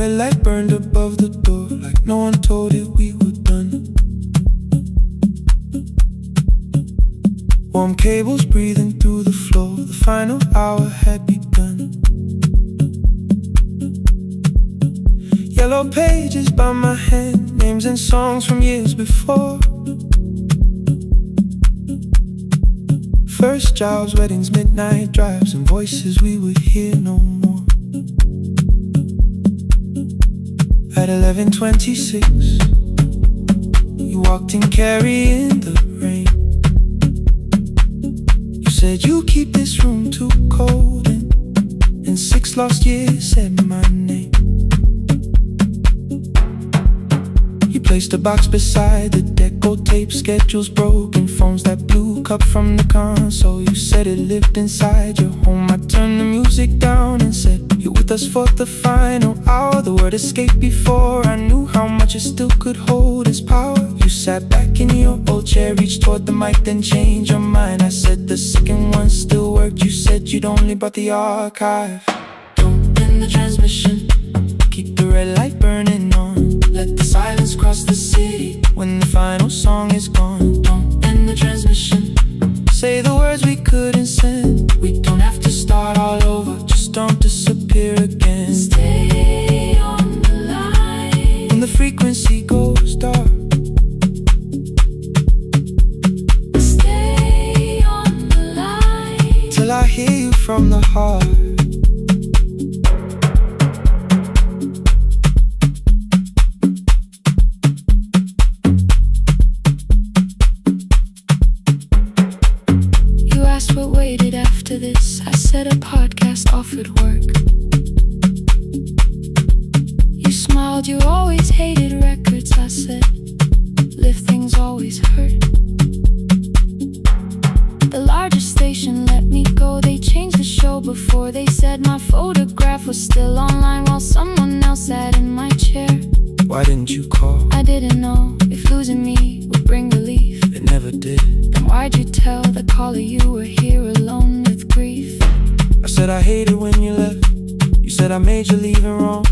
red light burned above the door, like no one told it we were done. Warm cables breathing through the floor, the final hour had begun. Yellow pages by my hand, names and songs from years before. First jobs, weddings, midnight drives, and voices we would hear no more. At 11:26, you walked in carrying the rain. You said you keep this room too cold, and in 6 lost years said my name. You placed a box beside the deck, old tape, schedules broken, phones that blew, cup from the console. You said it lived inside your home. I turned the music down and said, you're with us for the final hour. The word escaped before I knew how much it still could hold its power. You sat back in your old chair, reached toward the mic, then changed your mind. I said the second one still worked. You said you'd only brought the archive. Don't end the transmission, keep the red light burning on. Let the silence cross the city when the final song is gone. Don't end the transmission, say the words we couldn't send. We don't have to start all over, just don't disappear again. Stay on the line when the frequency goes dark. Stay on the line till I hear you from the heart. What waited after this? I said a podcast offered work. You smiled, you always hated records. I said, lifting's always hurt. The largest station let me go. They changed the show before they said my photograph was still online while someone else sat in my chair. Why didn't you call? I didn't know if losing me would bring relief. It never did. Then why'd you tell the caller you were here alone with grief? I said I hated when you left. You said I made you leaving wrong,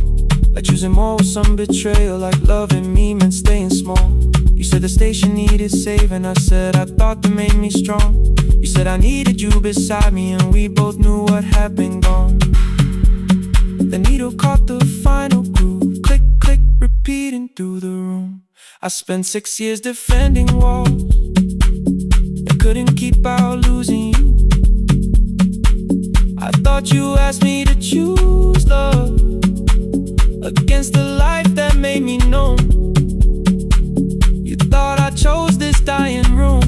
like choosing more with some betrayal, like loving me meant staying small. You said the station needed saving. I said I thought that made me strong. You said I needed you beside me, and we both knew what had been gone. The needle caught the final groove, click, click, repeating through the room. I spent 6 years defending walls that couldn't keep out losing you. I thought you asked me to choose love against the life that made me numb. You thought I chose this dying room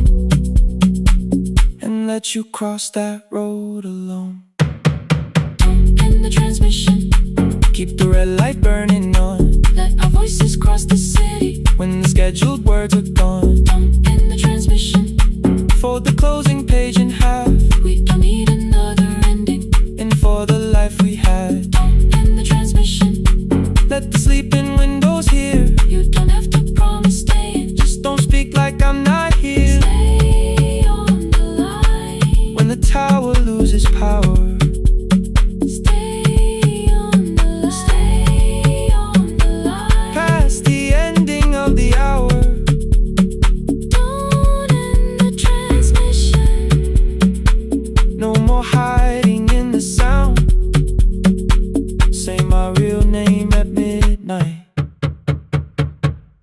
and let you cross that road alone. Don't end the transmission, keep the red light burning on. let our voices cross the city when the scheduled words are gone. Don't end the transmission, fold the closing page in half. we don't need another ending. And for the life we had, Don't end the transmission, let the sleeping windows hear. you don't have to promise staying. Just don't speak like I'm not here. Stay on the line When the tower loses power, stay on the line. Stay on the line past the ending of the hour. Don't end the transmission, No more hiding in the sound. Say my real name at midnight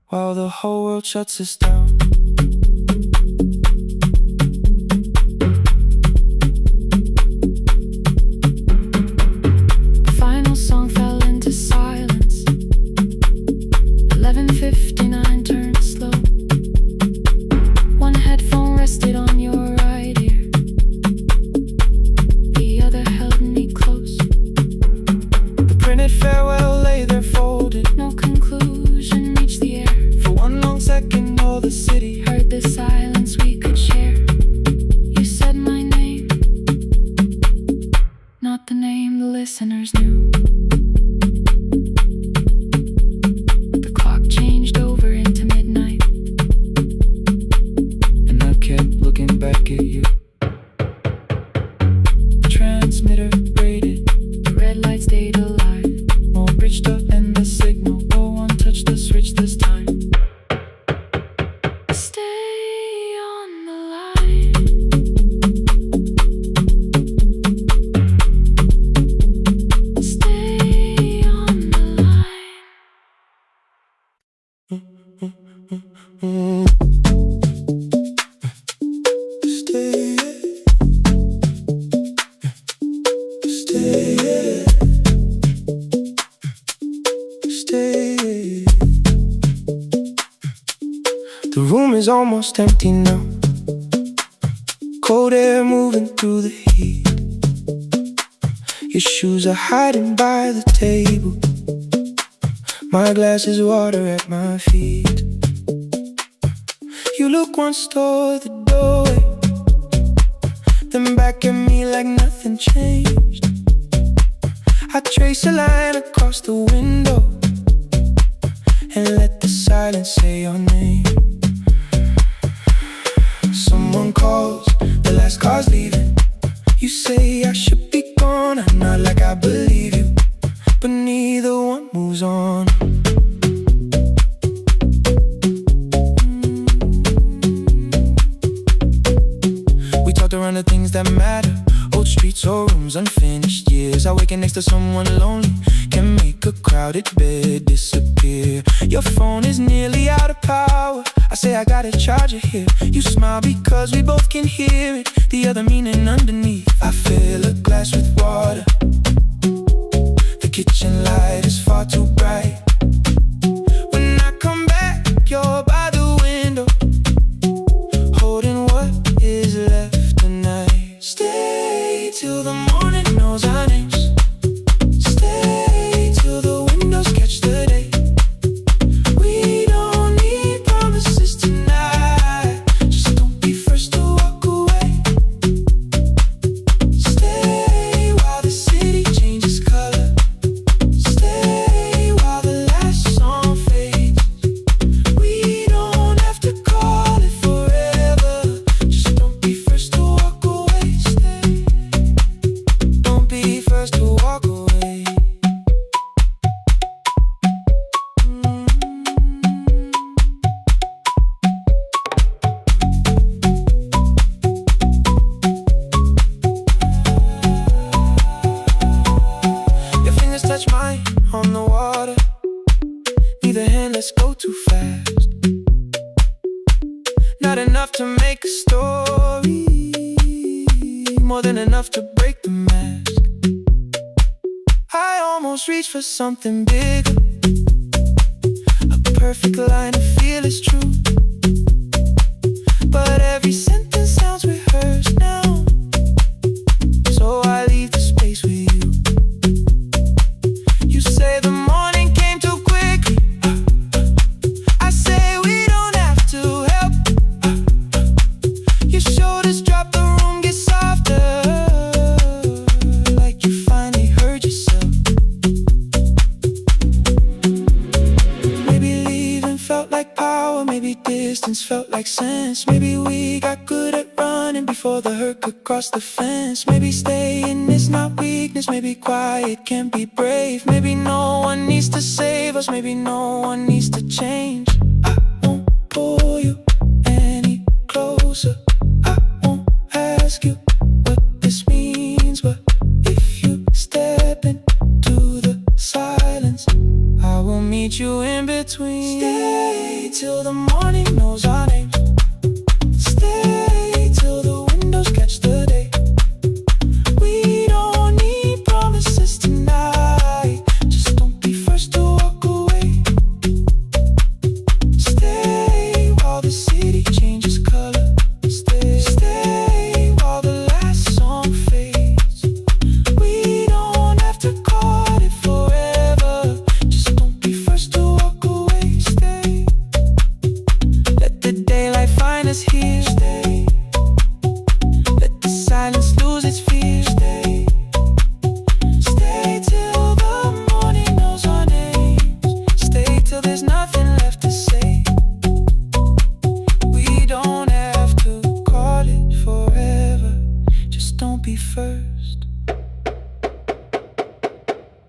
while the whole world shuts us down. the final song fell into silence. 11:59 turned slow. One headphone rested on your right ear, the other held me close. The printed farewell lay there folded. No conclusion reached the air. For one long second all the city Heard the silence we could share. You said my name, not the name the listeners knew. The clock changed over into midnight, and I kept looking back at you. Transmitter braided, the red light stayed alive. more bridged up and the is almost empty now. Cold air moving through the heat. Your shoes are hiding by the table. My glass is water at my feet. You look once toward the doorway, then back at me like nothing changed. I trace a line across the window and let the silence say your name. Someone calls, the last car's leaving. You say I should be gone, I nod like I believe you, but neither one moves on. We talked around the things that matter, old streets or rooms, unfinished years. Awaken next to someone lonely can make a crowded bed disappear. Your phone is nearly out of power. I say I got a charger here. You smile because we both can hear it, the other meaning underneath. I fill a glass with water. The kitchen light is far too bright. When I come back, you're by the window, holding what is left tonight. Stay till the morning knows our names. Stay till the windows catch the day. We don't need promises tonight. Just don't be first to walk away. Stay while the city changes color. Stay while the last song fades. We don't have to call it forever. Just don't be first to walk away. Stay. Don't be first to walk away. Your fingers touch mine on the water. Neither hand, let's go too fast. Not enough to make a story, more than enough to break the mask. I almost reach for something bigger, a perfect line of feel is true. But every sentence sounds rehearsed now, so I leave the space with you. You say the morning came too quickly. I say we don't have to help. Your shoulders drop, the room gets softer, like you finally heard yourself. Maybe leaving felt like power, maybe distance felt like sense. Maybe we got good at running before the hurt could cross the fence. Maybe staying is not weakness, maybe quiet can be brave. Maybe no one needs to save us, maybe no one needs to change. I won't pull you any closer. I won't ask you what this means, but if you step into the silence, I will meet you in between. Stay till the morning knows our names. Stay till the windows catch the day. We don't need promises tonight. Just don't be first to walk away. Stay while the city changes color. Stay while the last song fades. We don't have to call it forever. Just don't be first to walk away. Stay. Let the daylight find us here. Stay. Let the silence lose its fear. Stay. Stay till the morning knows our names. Stay till there's nothing left to say. We don't have to call it forever. Just don't be first.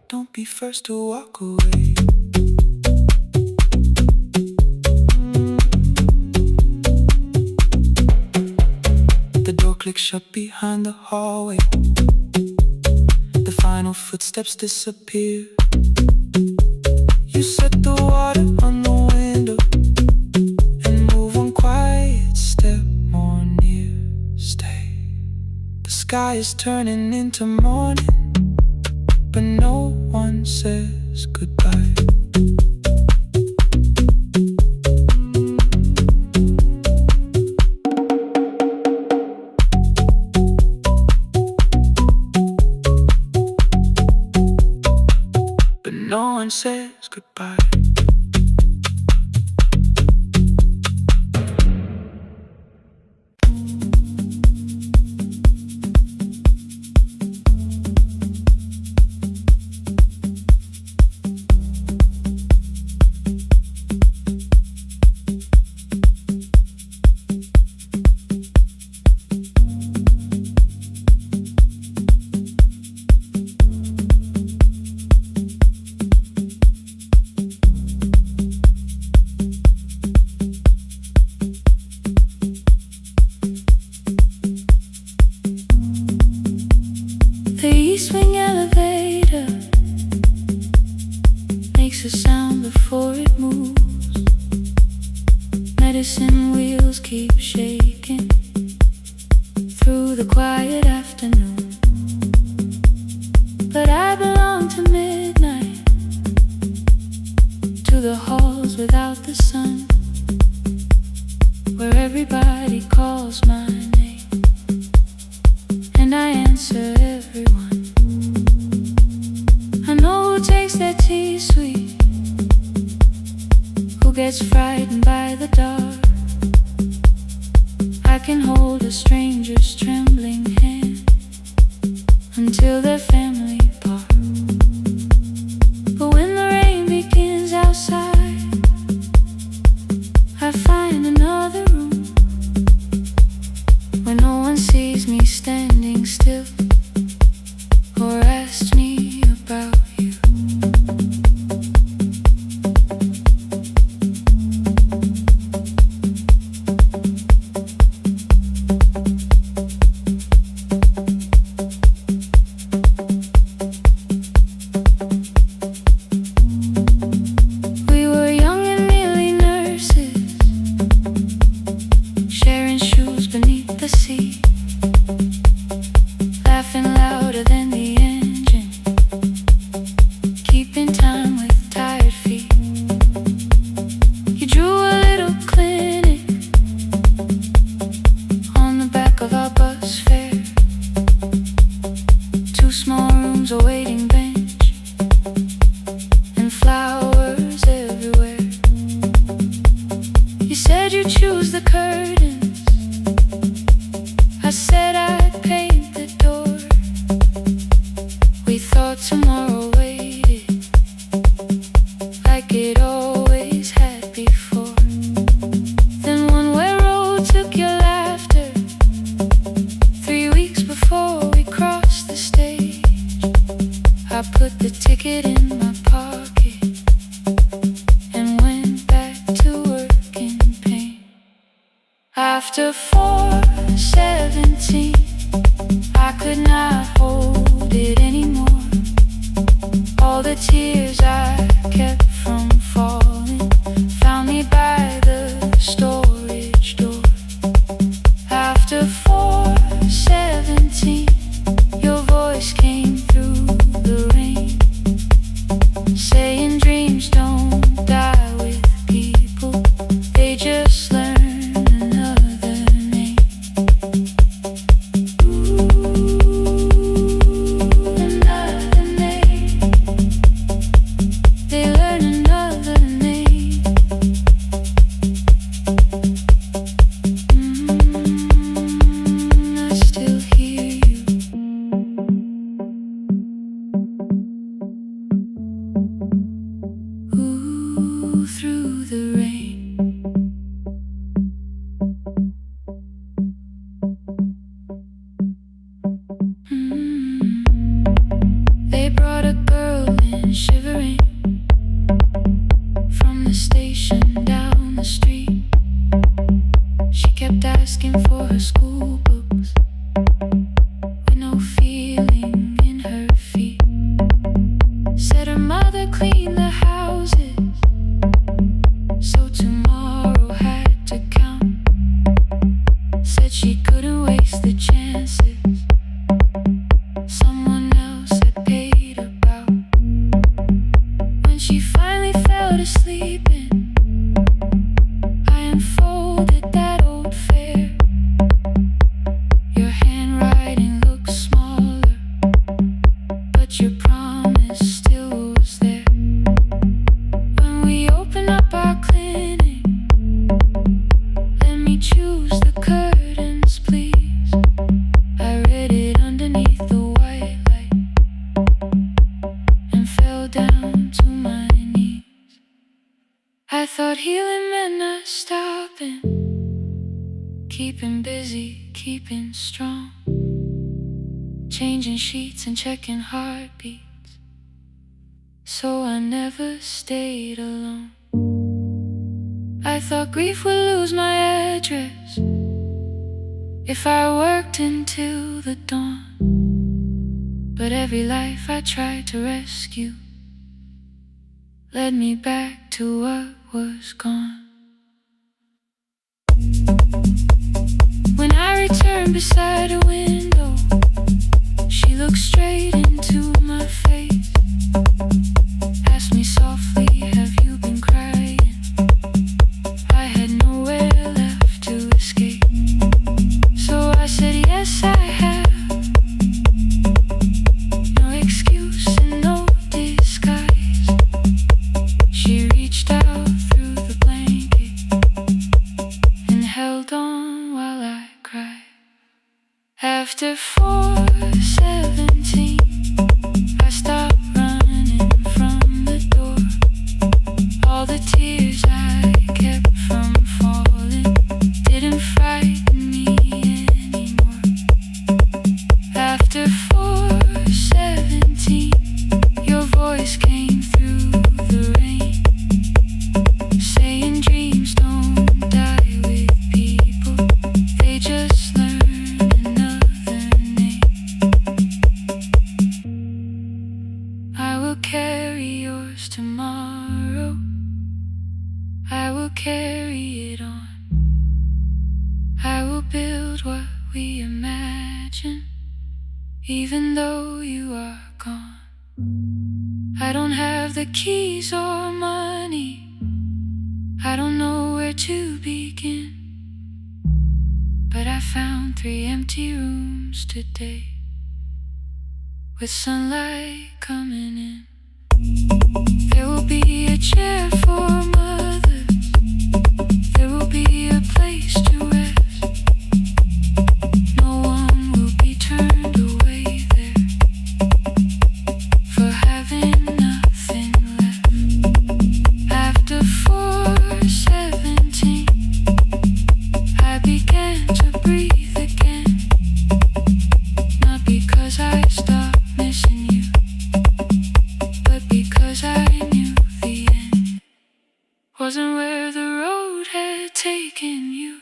Don't be first to walk away. The door clicks shut behind the hallway. The final footsteps disappear. You set the water on the window and move one quiet step more near. Stay. The sky is turning into morning, but no one says goodbye. one says goodbye. The east wing elevator makes a sound before it moves. Medicine wheels keep shaking through the quiet afternoon. But I belong to midnight, to the halls without the sun, where everybody calls my name and I answer everyone. I know who takes their tea sweet, who gets frightened by the dark. I can hold a stranger's trembling hand until their family part. But when the rain begins outside, I find another room where no one sees me standing still or asks me about you. We were young and nearly nurses, sharing shoes beneath the sea, laughing louder than the engine, keeping time with tired feet. You drew a little clinic on the back of our bus fare, 2 small rooms, a waiting bench, and flowers everywhere. You said you'd choose the curtains, I said I'd paint the door. We thought tomorrow waited like it always had before. Then one-way road took your laughter 3 weeks before we crossed the stage. I put the ticket in my pocket and went back to work in pain. After 4:17, I could not hold it anymore. All the tears I kept from falling found me by the storage door. After 4:17, your voice came through the rain, saying dreams don't die with people, they just learn another name. Another name. They learn another name. I still hear you. Ooh, through the rain. They brought a girl in shivering from the station down the street. She kept asking for her school books with no feeling in her feet. Said her mother cleaned the houses, so tomorrow had to count. Said she couldn't waste the chances someone else had paid about. When she finally fell to sleeping, I unfolded that old fare. Your handwriting looks smaller, but your promise still was there. sleeping strong, changing sheets and checking heartbeats, so I never stayed alone. I thought grief would lose my address if I worked until the dawn, but every life I tried to rescue led me back to what was gone. When I returned beside a window, she looked straight into my face, asked me softly, have you been crying? I had nowhere left to escape, so I said yes I have. No excuse and no disguise. She reached out through the blanket and held on while I cried. After 4:17, I stopped running from the door. All the tears I kept from falling didn't frighten me anymore. After 4:17, your voice came through the rain, saying dreams don't die with people, they just learn another name. I will carry yours tomorrow, I will carry it on. I will build what we imagine, even though you are gone. I don't have the keys or money, I don't know where to begin, but I found 3 empty rooms today, with sunlight coming in. There will be a chair for mothers, there will be a place to rest. No one will be turned away there for having nothing left. After 4:17, I began to breathe again, not because I stopped missing you, but because I knew the end wasn't where the road had taken you.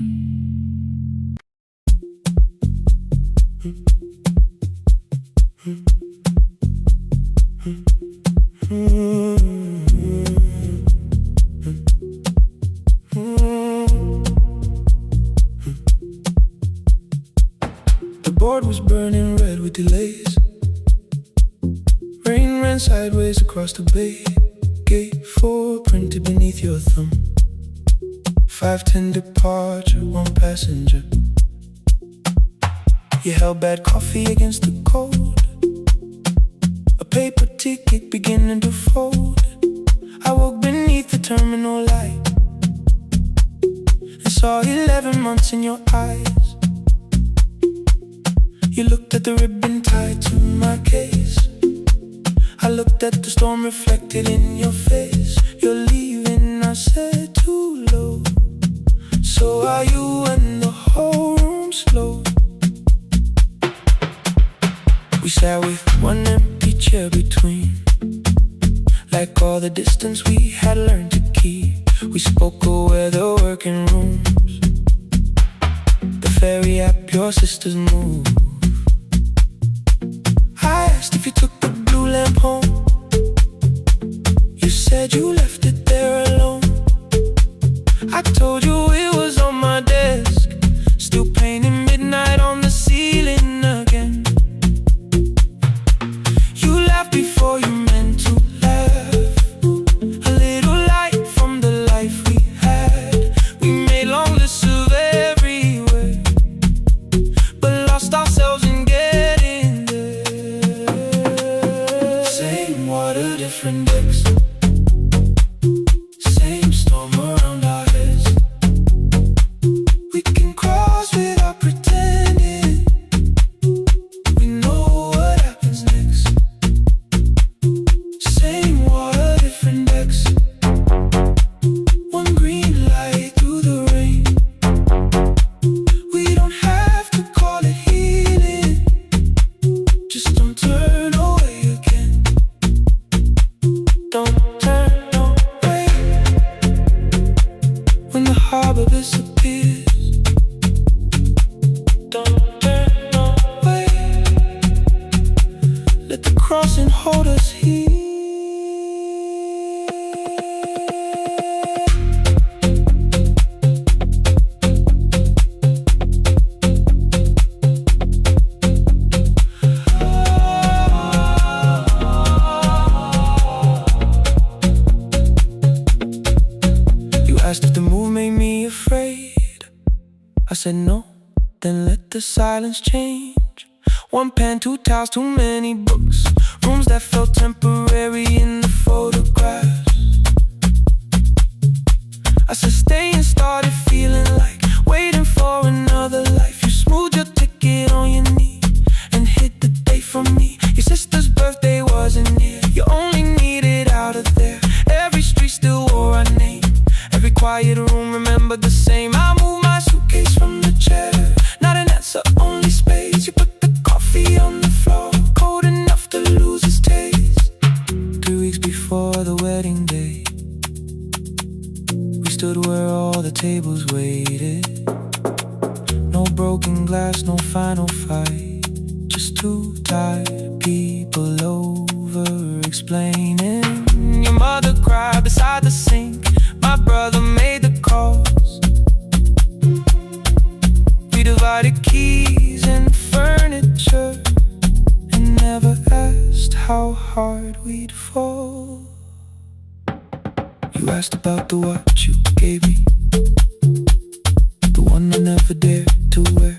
The board was burning red with delays. Rain ran sideways across the bay. Gate 4 printed beneath your thumb. 5:10 departure, 1 passenger. You held bad coffee against the cold, a paper ticket beginning to fold. I woke beneath the terminal light and saw 11 months in your eyes. You looked at the ribbon tied to my case, I looked at the storm reflected in your face. You're leaving, I said, too low. So are you, and the whole room slowed. We sat with 1 empty chair between, like all the distance we had learned to keep. We spoke of weather, working rooms, the ferry app your sisters move. I asked if you took the blue lamp home, you said you left it there alone. I told you it was on my desk, still painting midnight on the ceiling again. You laughed before you meant to laugh, a little light from the life we had. We made long lists of everywhere, but lost ourselves in getting there. Same water, different decks, said no, then let the silence change. One pen, two towels, too many books. Rooms that felt temporary in the photographs. I said stay and started feeling like waiting for another life. You smoothed your ticket on your knee and hit the date for me. Your sister's birthday wasn't near. You only needed out of there. Every street still wore our name. Every quiet room remembered the same. I moved my suitcase from the chair. Not an answer, only space. You put the coffee on the floor, cold enough to lose its taste. 3 weeks before the wedding day, we stood where all the tables waited. No broken glass, no final fight. Just two tired people over-explaining. Your mother cried beside the sink. My brother made the calls. We divided keys and furniture and never asked how hard we'd fall. You asked about the watch you gave me, the one I never dared to wear.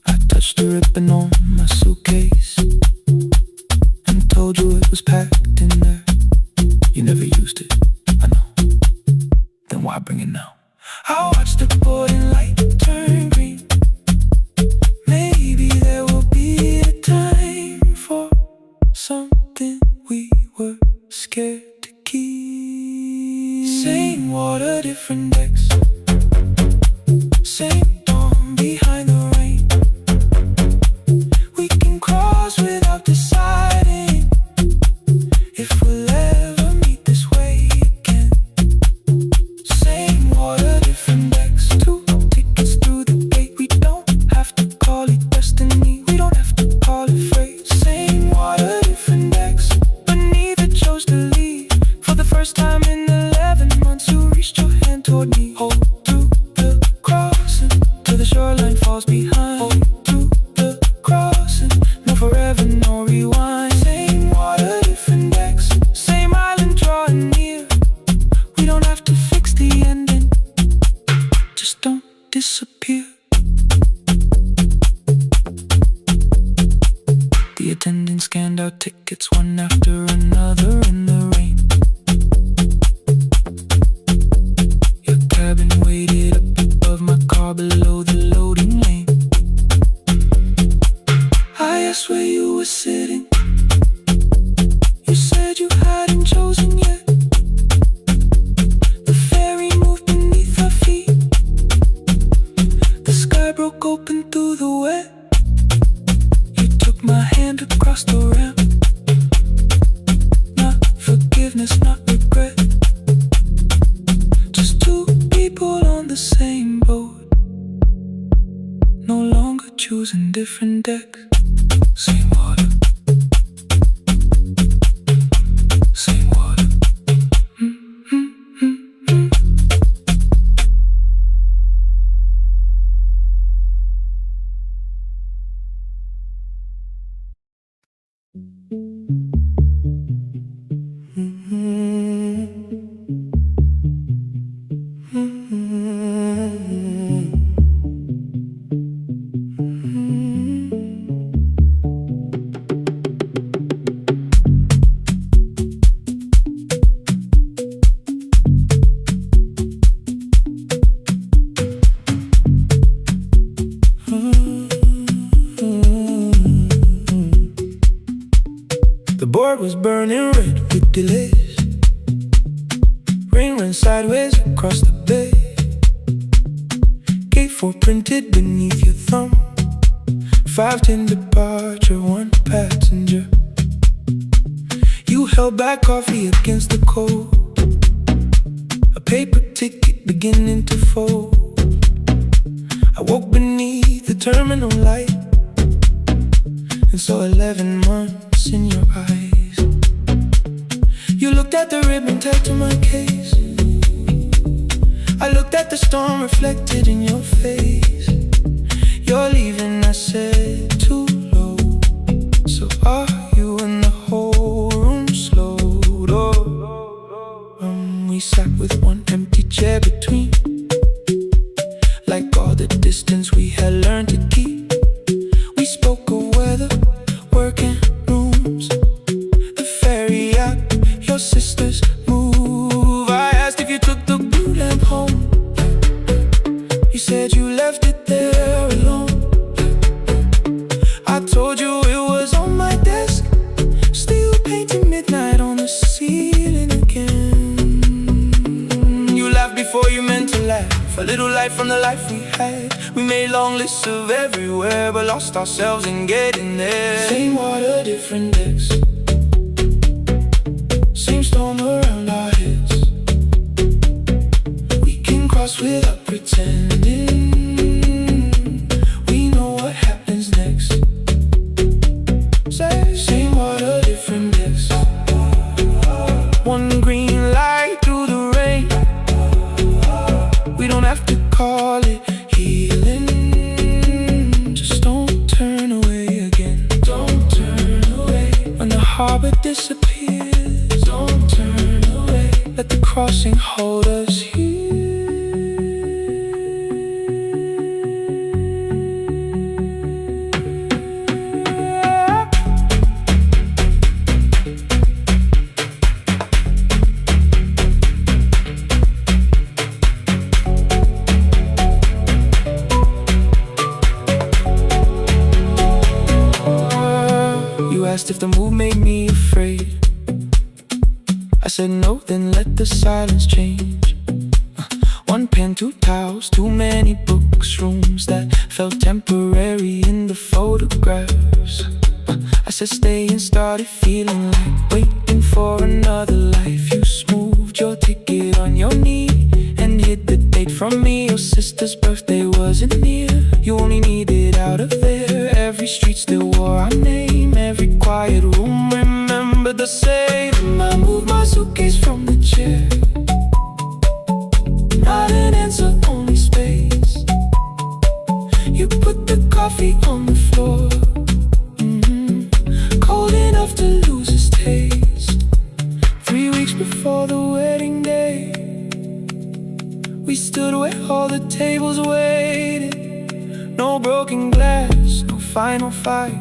I touched the ribbon on my suitcase and told you it was packed in there. You never used it, I know. Then why bring it now? I watched the boarding light turn green. Maybe there will be a time for something we were scared to keep. Same water, different decks. Same dawn behind the rain. We can cross without deciding if we'll ever meet this way again. Same water, different decks. 2 tickets through the gate. We don't have to call it destiny. We don't have to call it fate. Same water, different decks. But neither chose to leave. For the first time in 11 months, you reached your hand toward me. Hold through the crossing till the shoreline falls behind. Hold through the crossing. No forever, no rewind. Same water, different decks. Same island drawing near. We don't have to fix the ending. Just don't disappear. The attendant scanned our tickets one after another in the rain. Your cabin waited up above my car below the loading lane. I asked where you were sitting. You said you hadn't chosen yet. The ferry moved beneath our feet. The sky broke open through the wet. You took my hand across the ramp. Not forgiveness, not regret. Just two people on the same boat. No longer choosing different decks. Same water. Same water. The board was burning red with delays. Rain ran sideways across the bay. Gate 4 printed beneath your thumb. 5:10 departure, 1 passenger. You held back coffee against the cold. A paper ticket beginning to fold. I woke beneath the terminal light and saw 11 months in your eyes. You looked at the ribbon tied to my case. I looked at the storm reflected in your face. You're leaving, I said, too low. So are you? And the whole room slowed. We sat with one empty chair between. learned to keep. We spoke of weather, work and rooms, the ferry app, your sister's move. I asked if you took the blue lamp home. You said you left it there alone. I told you it was on my desk, still painting midnight on the ceiling again. You laughed before you meant to laugh, a little light from the life we had. We made long lists of everywhere, but lost ourselves in getting there. Same water, different decks, same storm around our heads. We can cross without pretending. We know what happens next. Same water, different decks. One green light through the rain. We don't have to call it healing. Just don't turn away again. Don't turn away. When the harbor disappears, don't turn away. Let the crossing hold us here. Asked if the move made me afraid. I said no, then let the silence change. One pen, two towels, too many books, rooms that felt temporary in the photographs. I said stay and started feeling like waiting for another life. You smoothed your ticket on your knee and hid the date from me. Your sister's birthday wasn't near. You only needed out of there. Every street still wore our name. Every quiet room remembered the same. I moved my suitcase from the chair. Not an answer, only space. You put the coffee on the floor, cold enough to lose its taste. 3 weeks before the wedding day, we stood where all the tables waited. No broken glass, no final fight,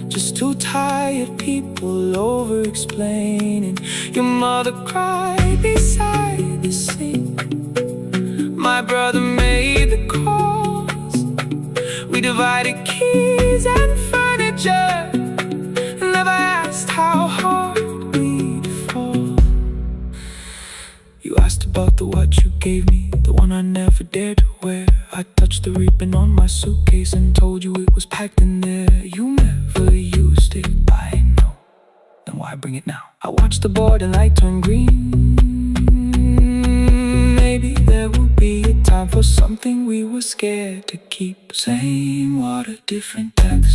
just two tired people over-explaining. Your mother cried beside the sink. My brother made the calls. We divided keys and furniture, never asked how hard we'd fall. You asked about the watch you gave me, the one I never dared to wear. I touched the ribbon on my suitcase and told you it was packed in there. You never used it, I know. Then why bring it now? I watched the boarding light turn green. Maybe there will be a time for something we were scared to keep. Same water, different decks.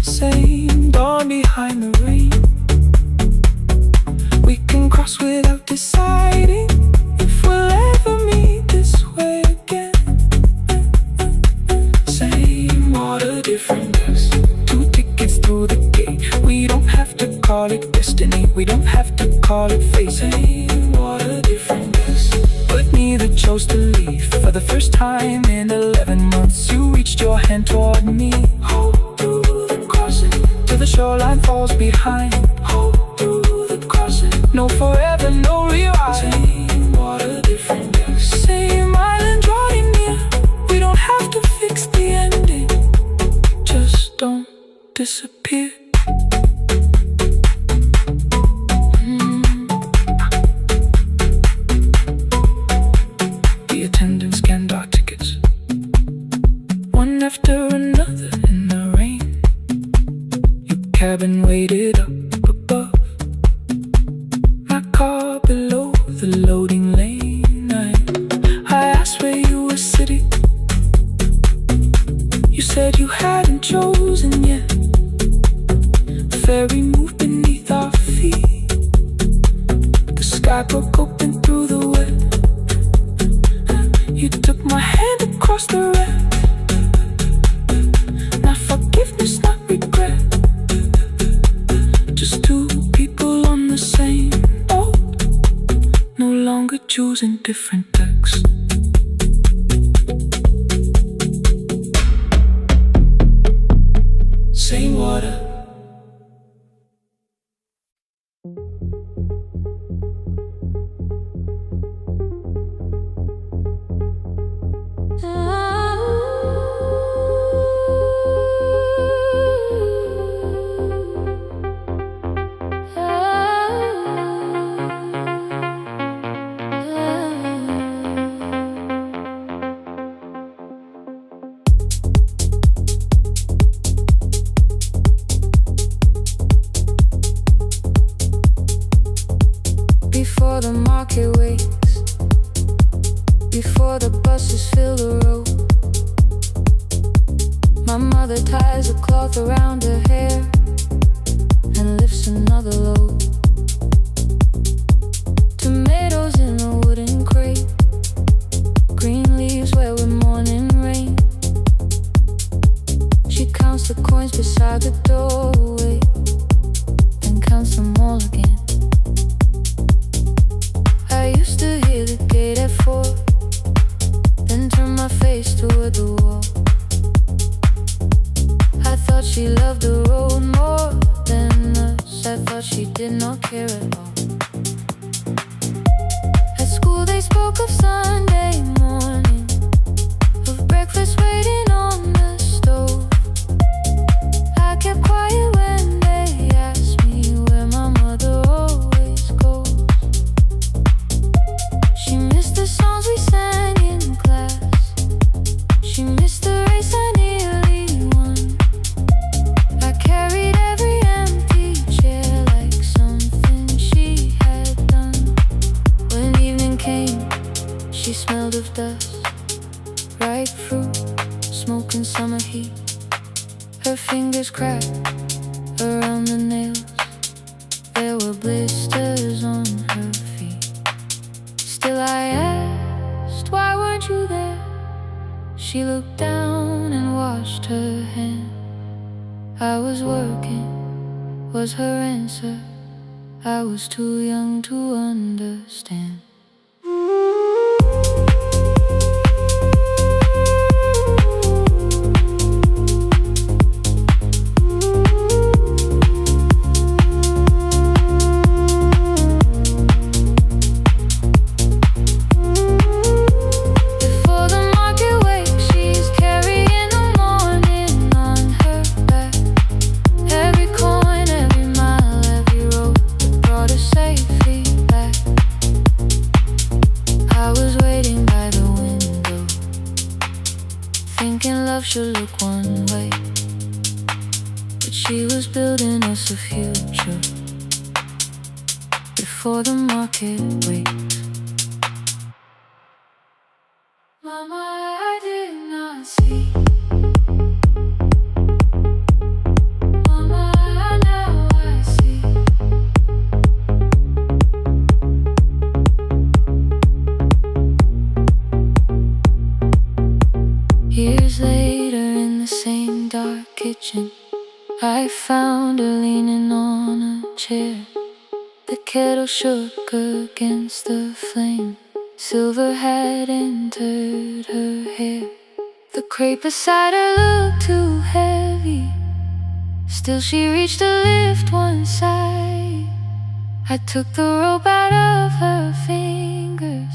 Same dawn behind the rain. We can cross without deciding if we'll ever meet this way again. Same water, different decks. 2 tickets through the gate. We don't have to call it destiny. We don't have to call it fate. Same water, different decks. But neither chose to leave. For the first time in 11 months, you reached your hand toward me. Hold through the crossing till the shoreline falls behind. Hold through the crossing. No forever, no rewind. Same water, different decks. Same island drawing near. We don't have to fix the ending. Just don't disappear. The attendant scanned our tickets, one after another in the rain. Your cabin waited up above, my car below the loading lane. I asked where you were sitting. You said you hadn't chosen yet. The ferry moved beneath our feet. The sky broke open through the wet. You took my hand across the red. Not forgiveness, not regret. Just 2 people on the same boat, no longer choosing different decks. mother ties a cloth around her hair and lifts another load. Tomatoes in a wooden crate, green leaves where we're morning rain. She counts the coins beside the doorway, then counts them all again. I used to hear the gate at 4, then turn my face toward the wall. I thought she loved the road more than us. I thought she did not care at all. At school they spoke of Sunday morning, of breakfast waiting on the stove. I kept quiet when they asked me where my mother always goes. She missed the songs we sang in class. She missed the race I nearly won. I carried every empty chair like something she had done. When evening came, she smelled of dust, ripe fruit, smoke and summer heat. Her fingers cracked around the nails. There were blisters on her feet. Still I asked, why weren't you there? She looked down and washed her hand. I was working, was her answer. I was too young to understand. Should look one way, but she was building us a future before the market waits. Mama, I did not see. Mama, now I see. Years later, in the same dark kitchen, I found her leaning on a chair. The kettle shook against the flame. Silver had entered her hair. The crepe beside her looked too heavy. Still she reached to lift one side. I took the rope out of her fingers.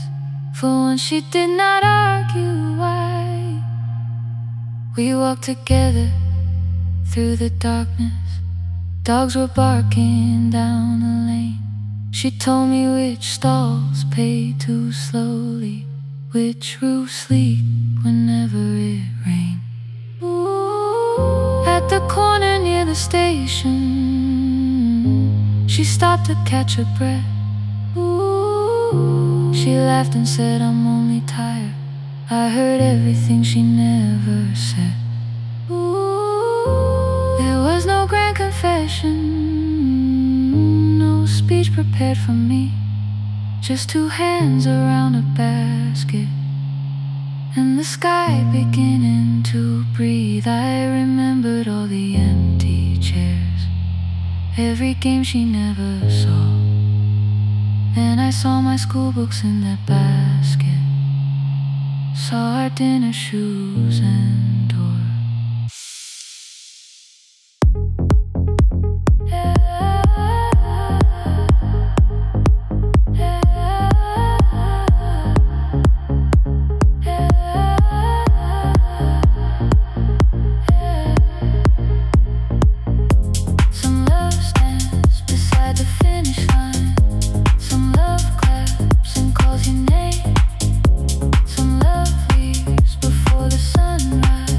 For once she did not argue why. We walked together through the darkness. Dogs were barking down the lane. She told me which stalls pay too slowly, which roofs leak whenever it rained. At the corner near the station, she stopped to catch her breath. She laughed and said, I'm only tired. I heard everything she never said. There was no grand confession, no speech prepared for me. Just two hands around a basket and the sky beginning to breathe. I remembered all the empty chairs, every game she never saw. And I saw my school books in that basket, saw our dinner shoes and door. Some love stands beside the finish line. Some love claps and calls your name. Some love leaves before the sunrise.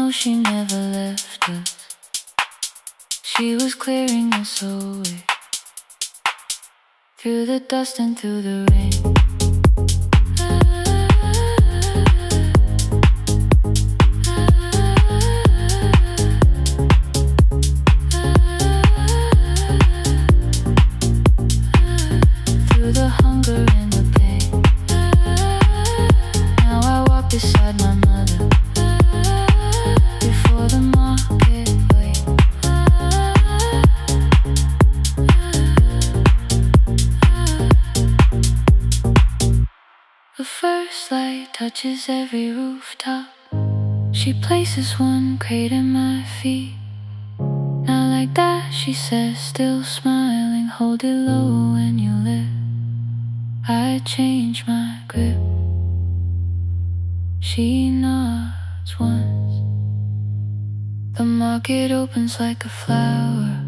know she never left us. She was clearing us away, through the dust and through the rain. Through the hunger and the pain. Now I walk beside my mother, before the market wait. The first light touches every rooftop. She places one crate at my feet. Now like that, she says, still smiling, hold it low when you live. I change my grip. She nods once. The market opens like a flower.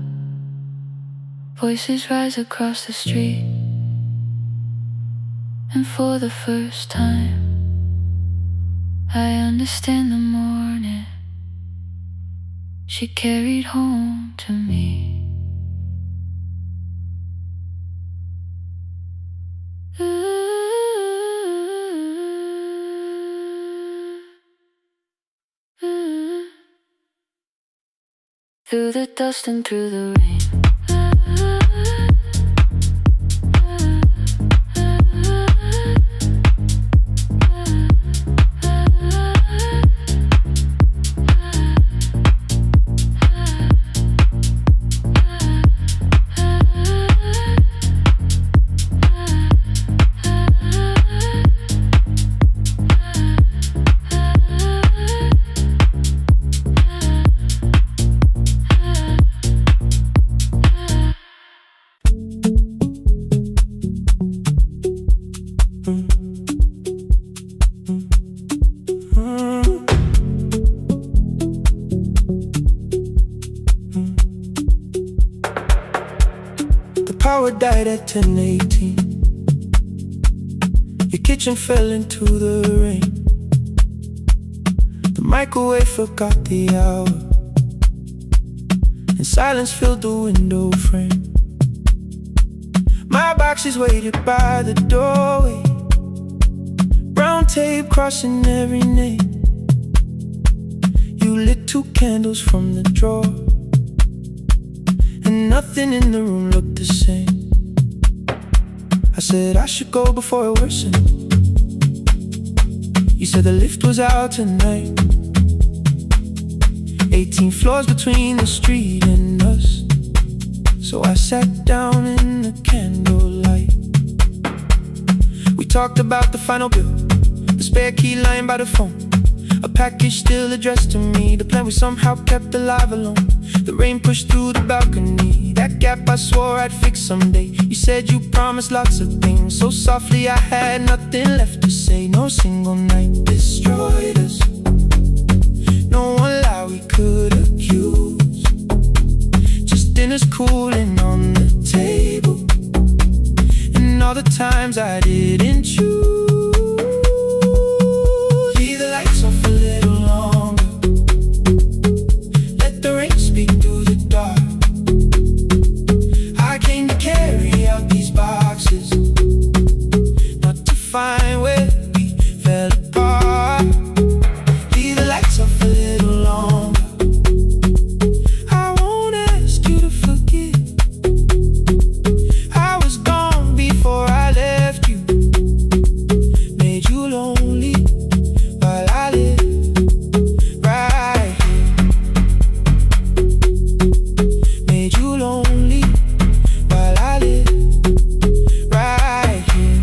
Voices rise across the street. And for the first time, I understand the morning she carried home to me. Through the dust and through the rain. Power died at 10:18. Your kitchen fell into the rain. The microwave forgot the hour, and silence filled the window frame. My boxes waited by the doorway, brown tape crossing every name. You lit 2 candles from the drawer, and nothing in the room looked the same. I said I should go before it worsened. You said the lift was out tonight. 18 floors between the street and us. So I sat down in the candlelight. We talked about the final bill, the spare key lying by the phone, a package still addressed to me, the plan we somehow kept alive alone. The rain pushed through the balcony, that gap I swore I'd fix someday. You said you promised lots of things, so softly I had nothing left to say. No single night destroyed us, no one lie we could accuse. Just dinners cooling on the table, and all the times I didn't choose. Leave the lights off a little longer, let the rain speak through the dark. I came to carry out these boxes, not to find where we fell apart. Leave the lights off a little longer. I won't ask you to forget. I was gone before I left you, made you lonely while I live right here. Made you lonely while I live right here.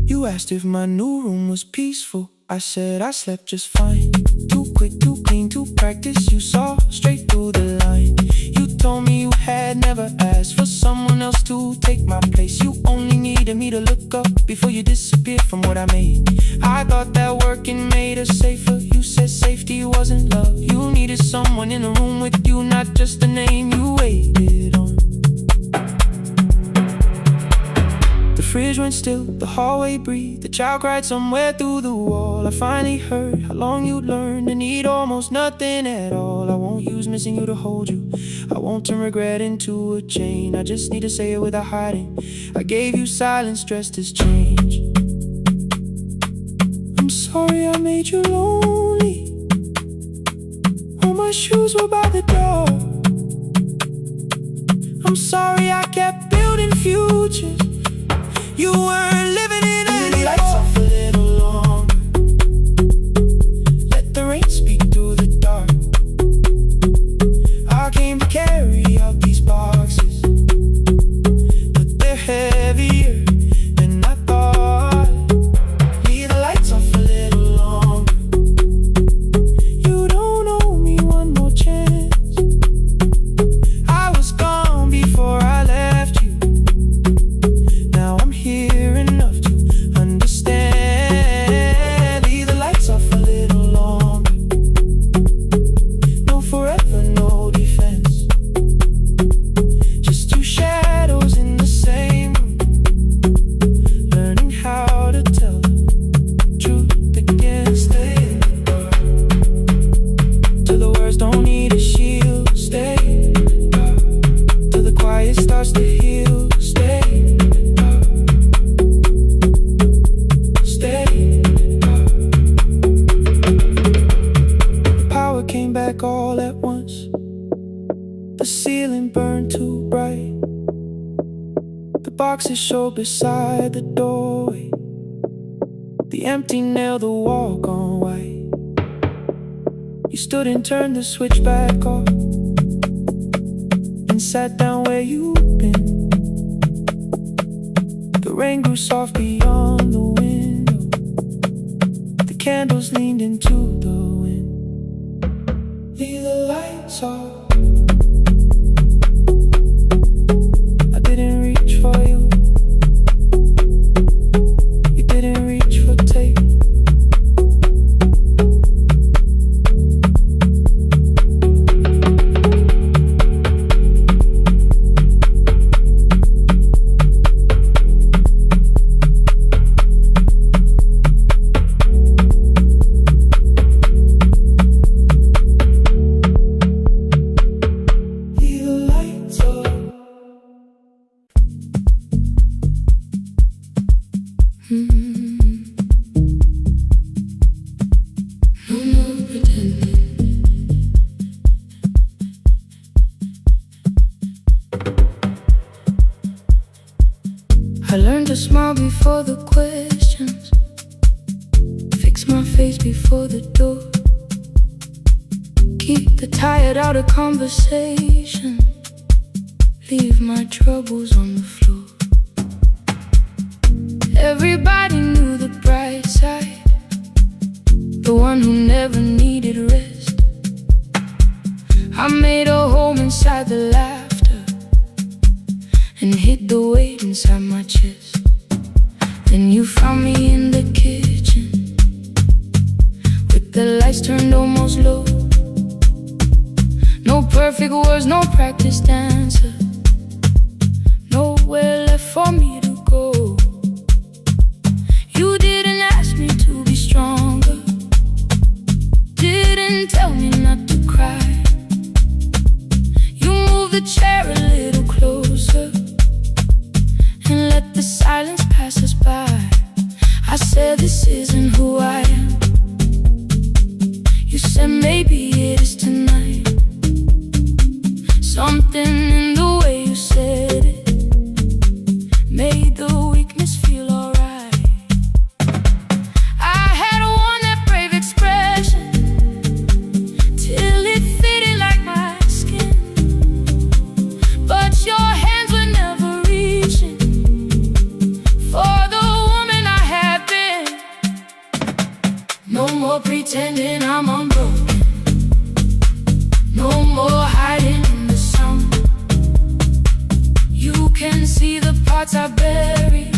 You asked if my new room was peaceful. I said I slept just fine. Too quick, too clean, too practiced. You saw straight through the line. You told me you had never asked for someone else to take my place. You only needed me to look up before you disappeared from what I made. I thought that working made us safer. You said safety wasn't love. You needed someone in the room with you, not just the name you waited on. The fridge went still, the hallway breathed. The child cried somewhere through the wall. I finally heard how long you'd learned to need almost nothing at all. I won't use missing you to hold you. I won't turn regret into a chain. I just need to say it without hiding. I gave you silence dressed as change. I'm sorry I made you lonely. All my shoes were by the door. I'm sorry I kept building futures. You weren't living in any lights off a little longer. Let the rain speak through the dark. I came to carry out these boxes, but they're heavier than I thought. Leave the lights off a little longer. You don't owe me one more chance. I was gone before I left you. Now I'm here enough to understand. Leave the lights off a little longer. No forever, no defense. Just two shadows in the same room, learning how to tell the truth against the dark. Till the words don't need a shield. Stay dark. Till the quiet starts to heal. Stay dark. Stay dark. The power came back all at once. The ceiling burned too bright. The boxes showed beside the doorway. The empty nail, the wall gone white. You stood and turned the switch back off, and sat down where you've been. The rain grew soft beyond the window. The candles leaned into the wind. Leave the lights off. I didn't reach for you. You didn't reach for tape. Leave the lights off. No more pretending. I learned to smile before the questions, fix my face before the door, keep the tired out of conversation, leave my troubles on the floor. Everybody knew the bright side, the one who never needed rest. I made a home inside the laughter and hid the weight inside my chest. Then you found me in the kitchen with the lights turned almost low. No perfect words, no practiced answer, nowhere left for me to go. You didn't ask me to be stronger, didn't tell me not to cry. You moved the chair a little closer and let the silence pass us by. I said this isn't who I am. You said maybe it is tonight. Something in the way you said it made the weakness feel alright. I had worn that brave expression till it fitted like my skin, but your hands were never reaching for the woman I had been. No more pretending I'm unbroken, no more hiding in the sun. You can see the parts I bury.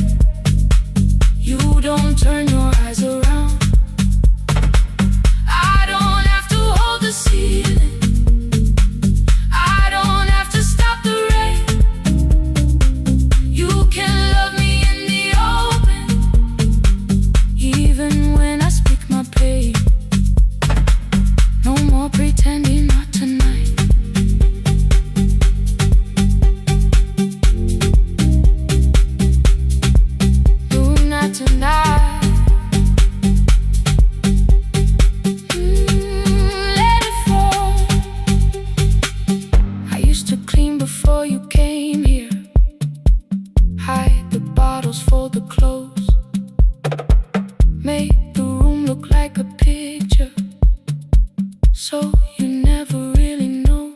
You don't turn your eyes around. I don't have to hold the ceiling, I don't have to stop the rain. You can love me in the models for the clothes. Make the room look like a picture, so you never really know.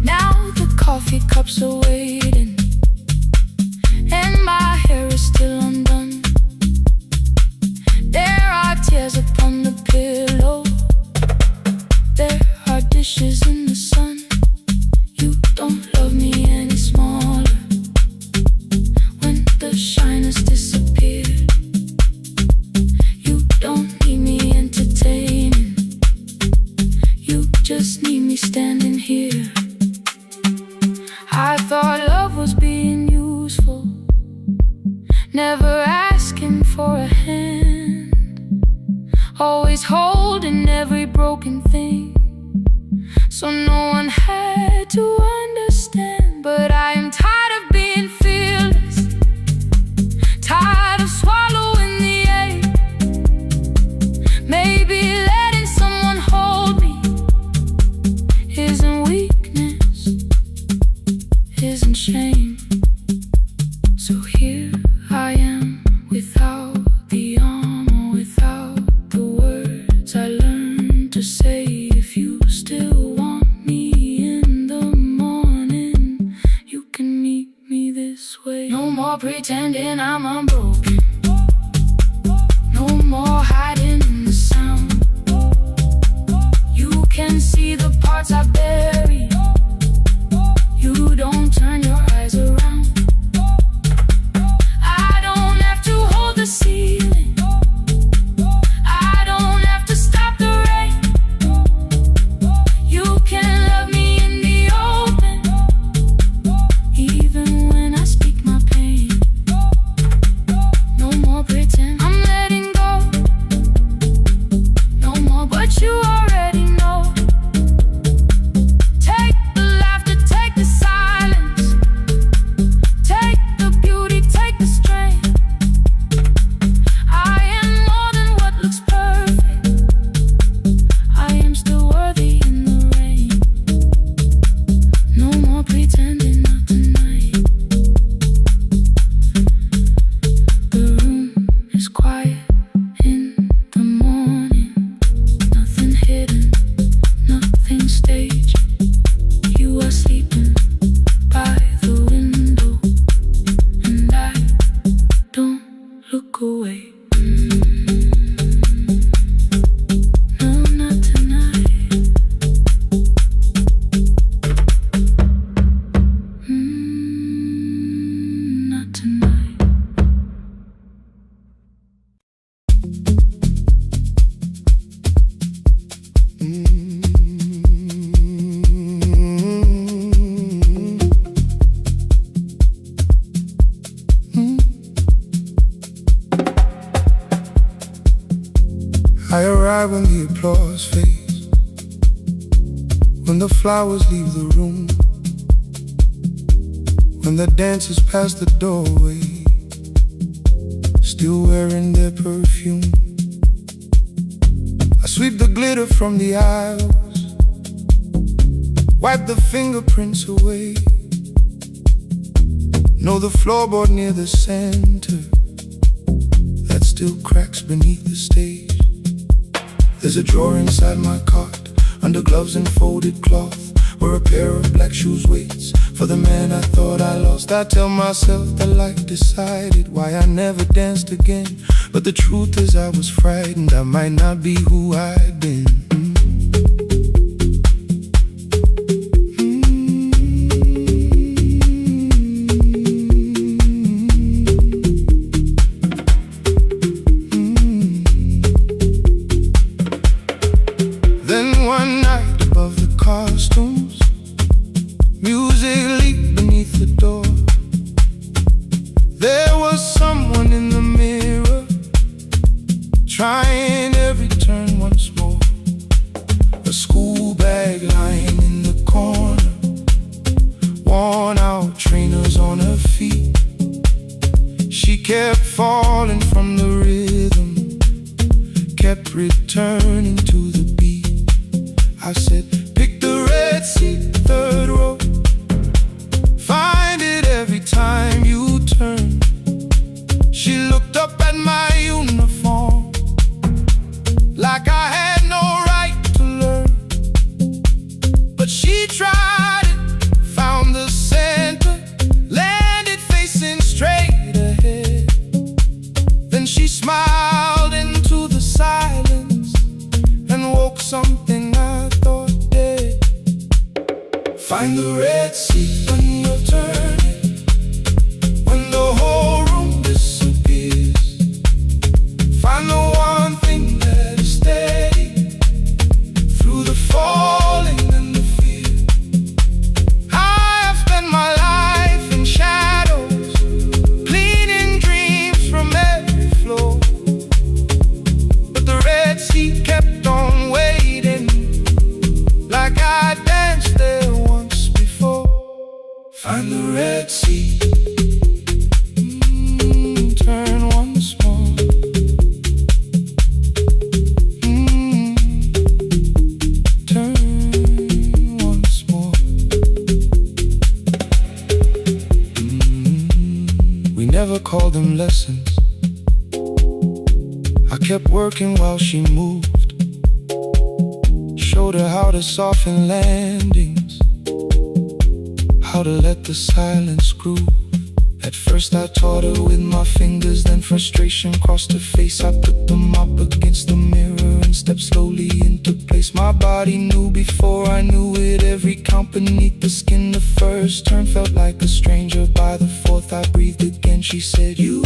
Now the coffee cups are waiting, and my hair is still undone. There are tears upon the pillow, there are dishes in the sun. You don't love me any smaller when the shine has disappeared. You don't need me entertaining, you just need me standing here. I thought love was being useful, never asking for a hand, always holding every broken thing, so no one had to understand. But I am tired of being fearless, tired of swallowing the ache. Maybe letting someone hold me isn't weakness, isn't shame. So here I am, without the armor, without the words I learned to say. If you still want me in the morning, you can meet me this way. No more pretending I'm unbroken, no more hiding in the sound. You can see the parts I buried, you don't turn your eyes around. I don't have to hold the ceiling, I don't have to stop the rain. You can love me in the open, even when I speak my pain. No more pretend, I'm letting go. No more what you already know. Take the laughter, take the silence, take the beauty, take the strength. I am more than what looks perfect, I am still worthy in the rain. No more pretending, not tonight. The room is quiet in the morning, nothing hidden, nothing staged. You are sleeping by the window, and I don't look away. No, not tonight. Not tonight. I arrive when the applause fades, when the flowers leave the room, when the dancers pass the doorway, still wearing their perfume. I sweep the glitter from the aisles, wipe the fingerprints away. Know the floorboard near the center that still cracks beneath the stage. There's a drawer inside my cart, under gloves and folded cloth, where a pair of black shoes waits for the man I thought I lost. I tell myself that life decided why I never danced again, but the truth is I was frightened I might not be who I'd been. Then one night above the costumes, music leaked beneath the door. There was someone in the mirror, trying every turn once more. A school bag lying in the corner, worn out trainers on her feet. She kept falling from the rhythm, kept returning to the beat. I said, pick the red seat, third row. Find it every time you turn. Find the Red Sea when you're turning, when the whole room disappears. Find the one thing that is steady through the falling and the fear. I have spent my life in shadows, cleaning dreams from every floor, but the Red Sea kept on waiting, like I danced there once before. Find the Red Sea, turn once more. Turn once more. We never called them lessons. I kept working while she moved, showed her how to soften landings, how to let the silence groove. At first I taught her with my fingers, then frustration crossed her face. I put them up against the mirror and stepped slowly into place. My body knew before I knew it, every count beneath the skin. The first turn felt like a stranger, by the fourth I breathed again. She said, "You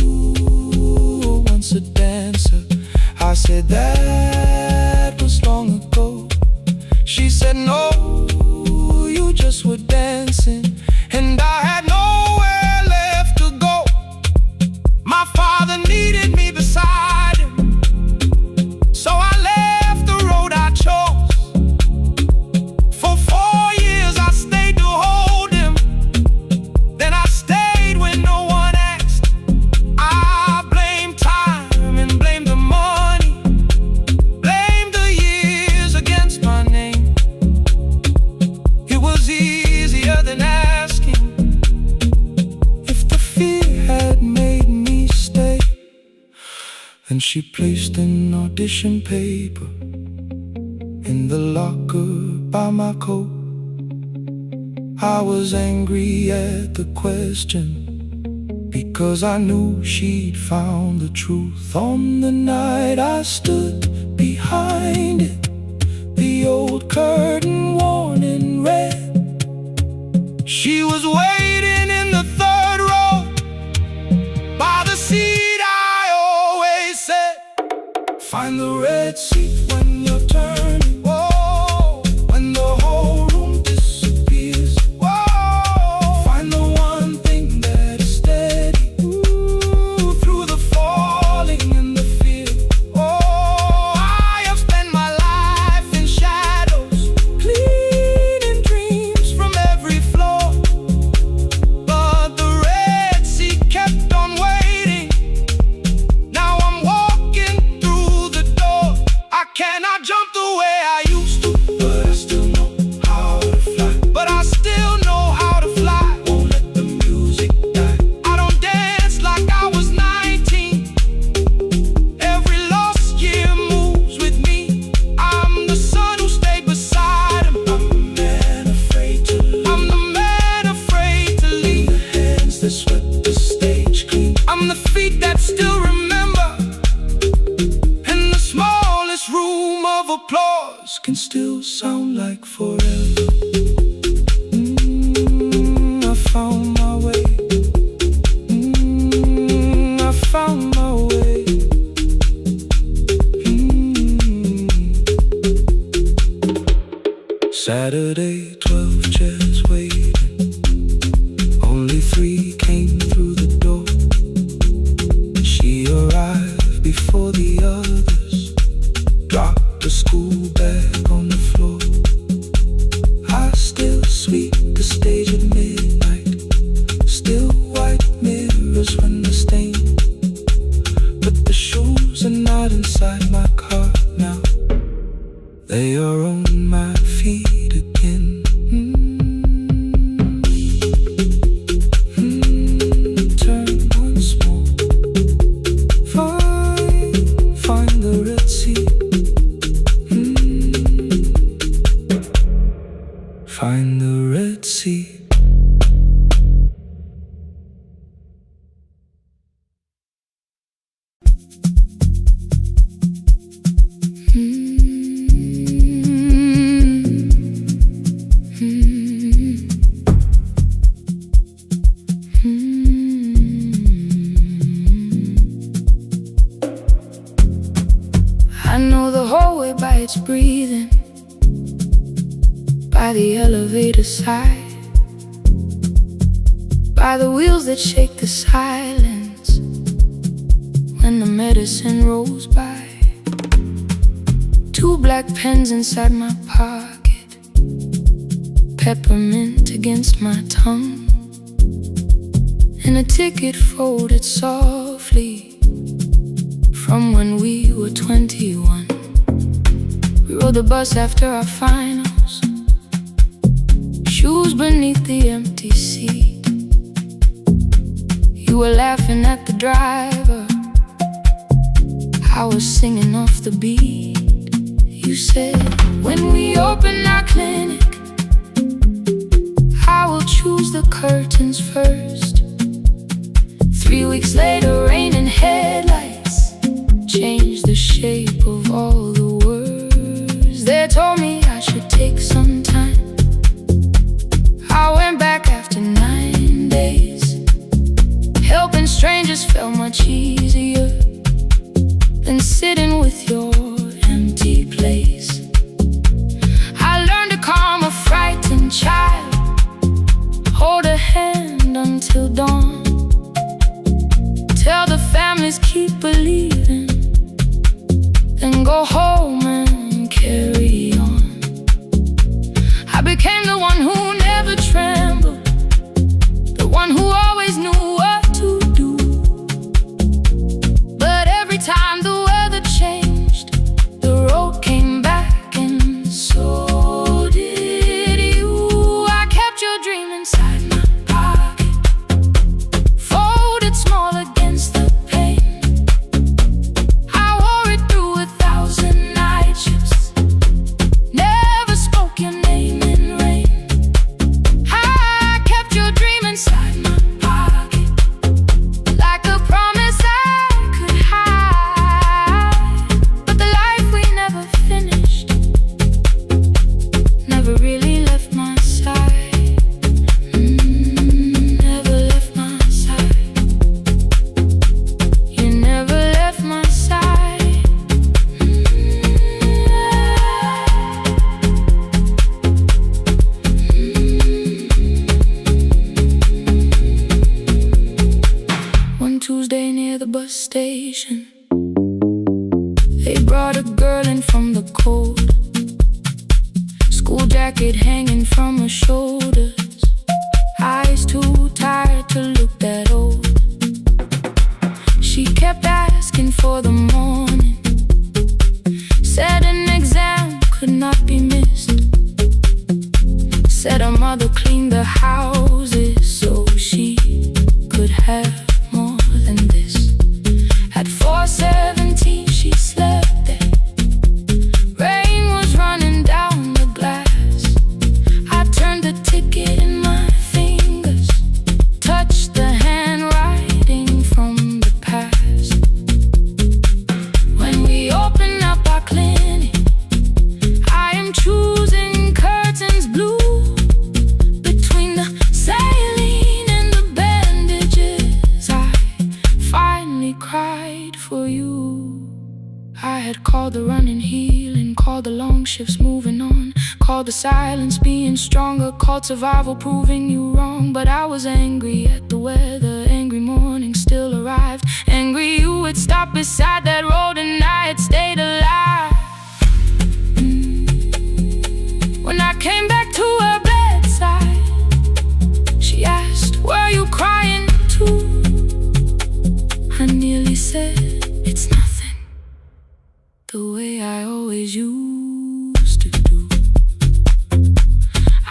were once a dancer." I said, "That was long ago." She said, "No, you just were dancing." And I had nowhere left to go. My father needed me beside him, so I left the road I chose. For 4 years I stayed to hold him, then I stayed when no one asked. I blamed time and blamed the money, blamed the years against my name. It was easier than asking if the fear had made me stay. Then she placed an audition paper in the locker by my coat. I was angry at the question, because I knew she'd found the truth. On the night I stood behind it, the old curtain worn in red. She was waiting in the third row, by the seat I always said. Find the Red Sea when you're turning, whoa, when the whole room disappears. Whoa, find the one thing that is steady, through the falling and the fear. Oh, I have spent my life in shadows, cleaning dreams from every floor, but the Red Sea kept on waiting. Now I'm walking through the door. I cannot jump the way I used to, but I still know how to fly. But I still know how to fly. Won't let the music die. I don't dance like I was 19. Every lost year moves with me. I'm the son who stayed beside him. I'm the man afraid to leave. I'm the man afraid to leave. The hands that swept the stage clean. I'm the feet that still remember. And the smallest room of applause can still sound like forever. I found my way. I found my way. Saturday, 12 chairs waiting. Only 3 came through the door. She arrived before the others, dropped the school bag on the floor. I still sweep the stage at midnight, still white mirrors when the stain. But the shoes are not inside my car now, they are on my feet again. Turn once more. Find the Red Sea. Find the Red Sea. it's breathing by the elevator side, by the wheels that shake the silence when the medicine rolls by. 2 black pens inside my pocket, peppermint against my tongue, and a ticket folded softly from when we were 21. We rode the bus after our finals, shoes beneath the empty seat. You were laughing at the driver, I was singing off the beat. You said, when we open our clinic, I will choose the curtains first. 3 weeks later, rain and headlights changed the shape of all the words. They told me I should take some time. I went back after 9 days. Helping strangers felt much easier than sitting with your empty place. I learned to calm a frightened child, hold a hand until dawn, tell the families keep believing, then go home and carry on. I became the one who never trembled, the one who always knew what to do. But every time the weather changed, the road came back, and so did you. I kept your dream inside my pocket, folded small against the pain. I wore it through 1,000 night shifts, never spoke your name in rain. I kept your dream inside my pocket, like a promise I could hide. But the life we never finished never really left my side. Never left my side. You never left my side. One Tuesday near the bus station, they brought a girl in from the cold, school jacket hanging from her shoulders, eyes too tired to look that old. She kept asking for the morning, said an exam could not be missed, said her mother cleaned the houses so she could have more than this. At 4:17 she slept there, rain was running down the glass. I turned the ticket in my fingers, touched the handwriting from the past. When we open up our clinic, I am choosing curtains blue, between the saline and the bandages. I finally cried for you. I had called the running healing, called the long shifts moving on, called the silence being stronger, called survival proving you wrong. But I was angry at the weather, angry morning still arrived, angry you had stopped beside that road and I had stayed alive. When I came back to her bedside, she asked, were you crying too? I nearly said, it's nothing, the way I always used to do.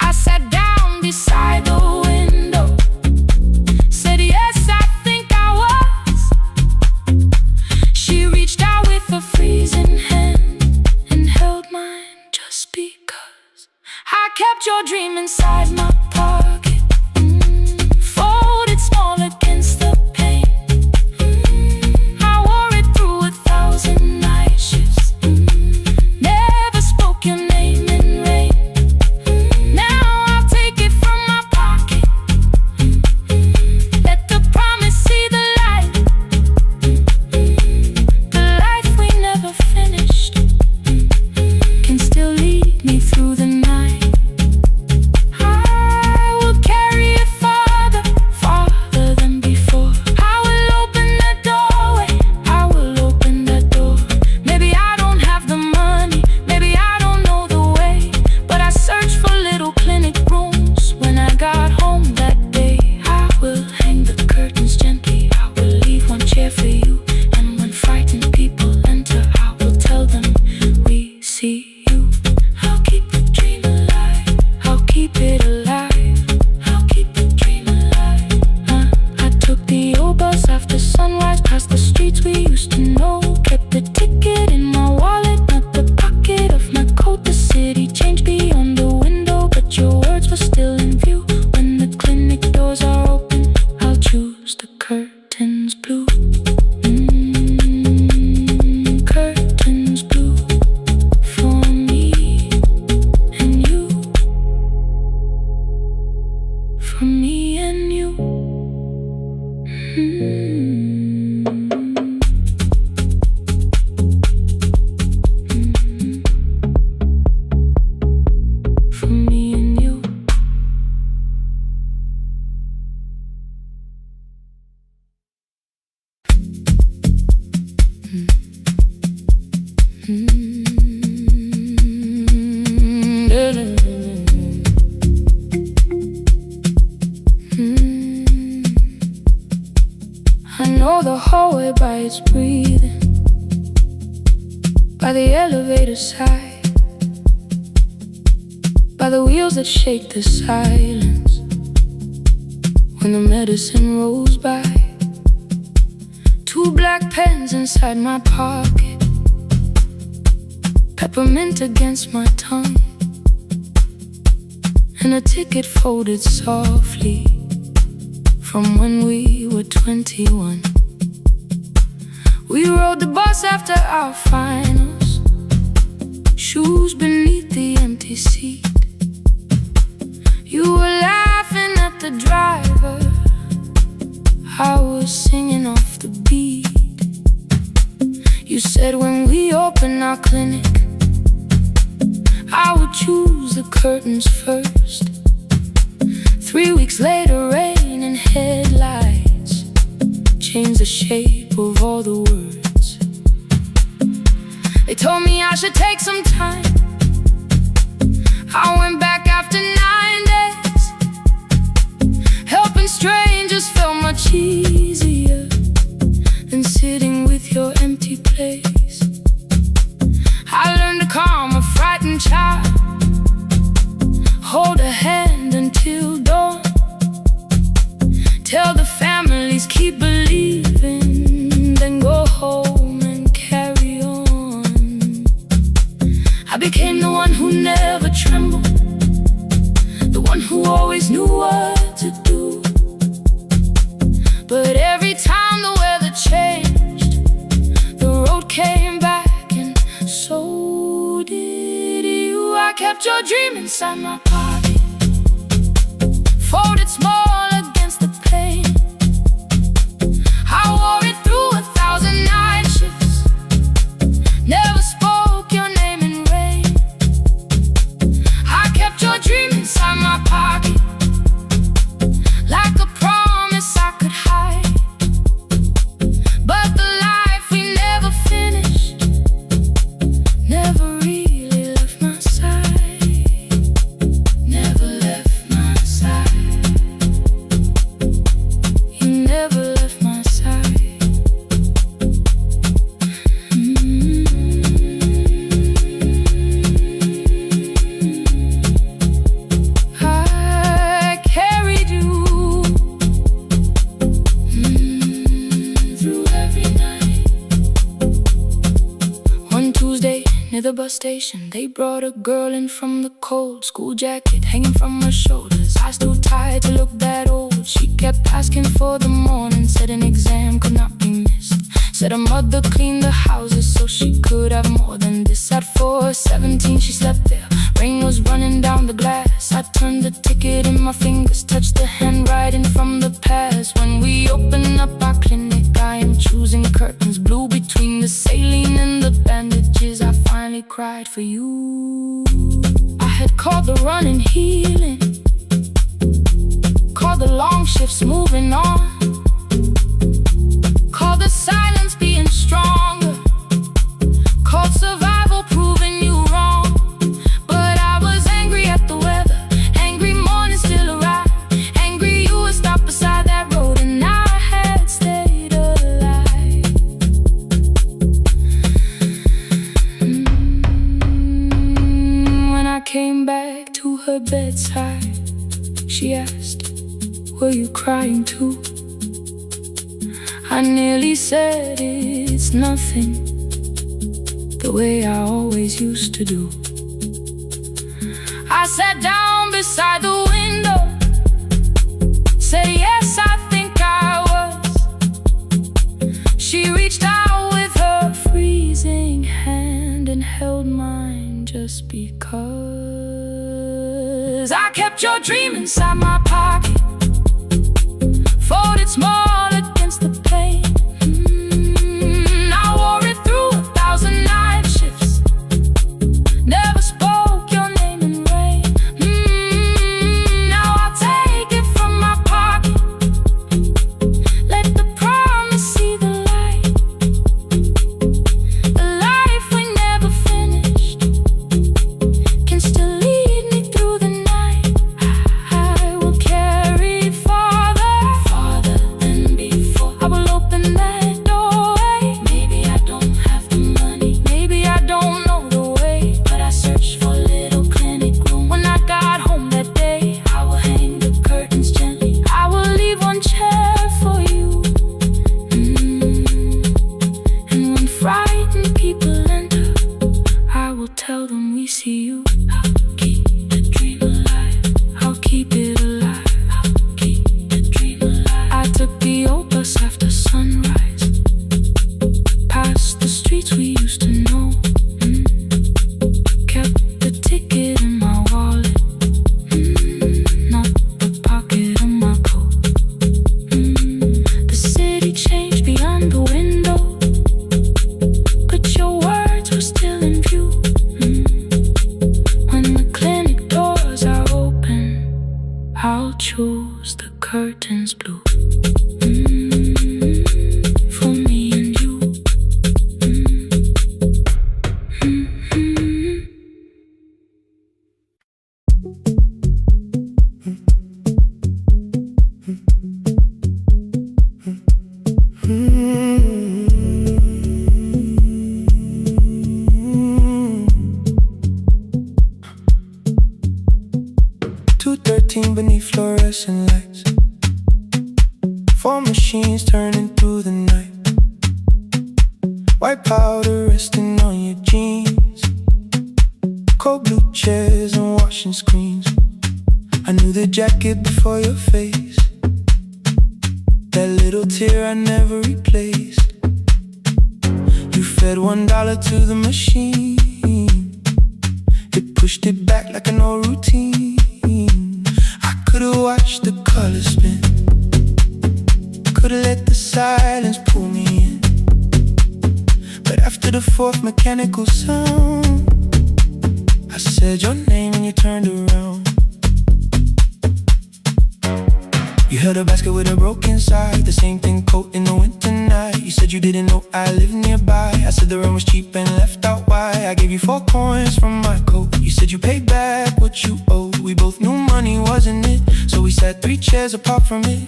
I sat down beside the window, said yes, I think I was. She reached out with a freezing hand and held mine just because. I kept your dream inside my pocket, folded small against the pain. I wore it through 1,000 night shifts, never spoke your name in rain. Now I'll take it from my pocket, let the promise see the light. The life we never finished blue. Curtains blue for me and you. For me and you. For me and you. I know the hallway by its breathing, by the elevator side, by the wheels that shake the silence when the medicine rolls by. 2 black pens inside my pocket, peppermint against my tongue, and a ticket folded softly from when we were 21. We rode the bus after our finals, shoes beneath the empty seat. You were laughing at the driver, I was singing off the beat. You said when we open our clinic, I would choose the curtains first. 3 weeks later, rain and headlights changed the shape of all the words. They told me I should take some time. I went back after 9 days. Helping strangers felt much easier than sitting with your empty place. I learned to calm a frightened child, hold a hand until dawn, tell the families keep believing, then go home and carry on. I became the one who never trembled, the one who always knew what to do. But every time the weather changed, the road came back, and so did you. I kept your dream inside my pocket, folded small against the pain. I wore it through 1,000 night shifts, never spoke your name in rain. I kept your dream inside my pocket, like a promise I could hide. But the life we never finished never really left my side, never left my side. You never left my side. I carried you through every night. One Tuesday near the bus station, they brought a girl in from the cold, school jacket hanging from her shoulders, eyes too tired to look that old. She kept asking for the morning, said an exam could not be missed, said her mother cleaned the houses so she could have more than this. At 4:17 she slept there, rain was running down the glass. I turned the ticket in my fingers, touched the handwriting from the past. When we open up our clinic, I am choosing curtains blue between the saline and the bandages. I finally cried for you. I had called the running healing, called the long shifts moving on, called the silence being stronger, called survival proving you wrong. But I was angry at the weather, angry morning still arrived, angry you were stopped beside that road and I had stayed alive. When I came back to her bedside, she asked, were you crying too? I nearly said it's nothing, the way I always used to do. I sat down beside the window, said yes, I think I was I kept your dream inside my pocket, folded small against the pain. I wore it through 1,000 night shifts, never spoke your name in rain. Now I'll take it from my pocket, let the promise see the light. The life we never finished can still lead me through the night. I will carry farther, farther than before. I will open that doorway. Maybe I don't have the money, maybe I don't know the way, but I searched for a little clinic room. When I got home that day, I will hang the curtains gently. I will leave one chair for you. And when frightened people enter, I will tell them we see you. I'll keep the dream alive, I'll keep it alive, I'll keep the dream alive. I took the old bus after sunrise, past the streets we used to know. Kept the ticket in my wallet, not the pocket of my coat. The city changed beyond the window, but your words were still in view. When the clinic doors are open, I'll choose the curtains blue. For me and you. 2:13 beneath fluorescent lights, 4 machines turning through the night. White powder resting on your jeans, cold blue chairs and washing screens. I knew the jacket before your face, that little tear I never replaced. You fed $1 to the machine, it pushed it back like an old routine. I could've watched the colors spin, could've let the silence pull me in. But after the 4th mechanical sound, I said your name and you turned around. You held a basket with a broken side, the same thing coat in the winter night. You said you didn't know I lived nearby. I said the rent was cheap and left out why. I gave you 4 coins from my coat. You said you paid back what you owed. We both knew money wasn't it, so we sat 3 chairs apart from it.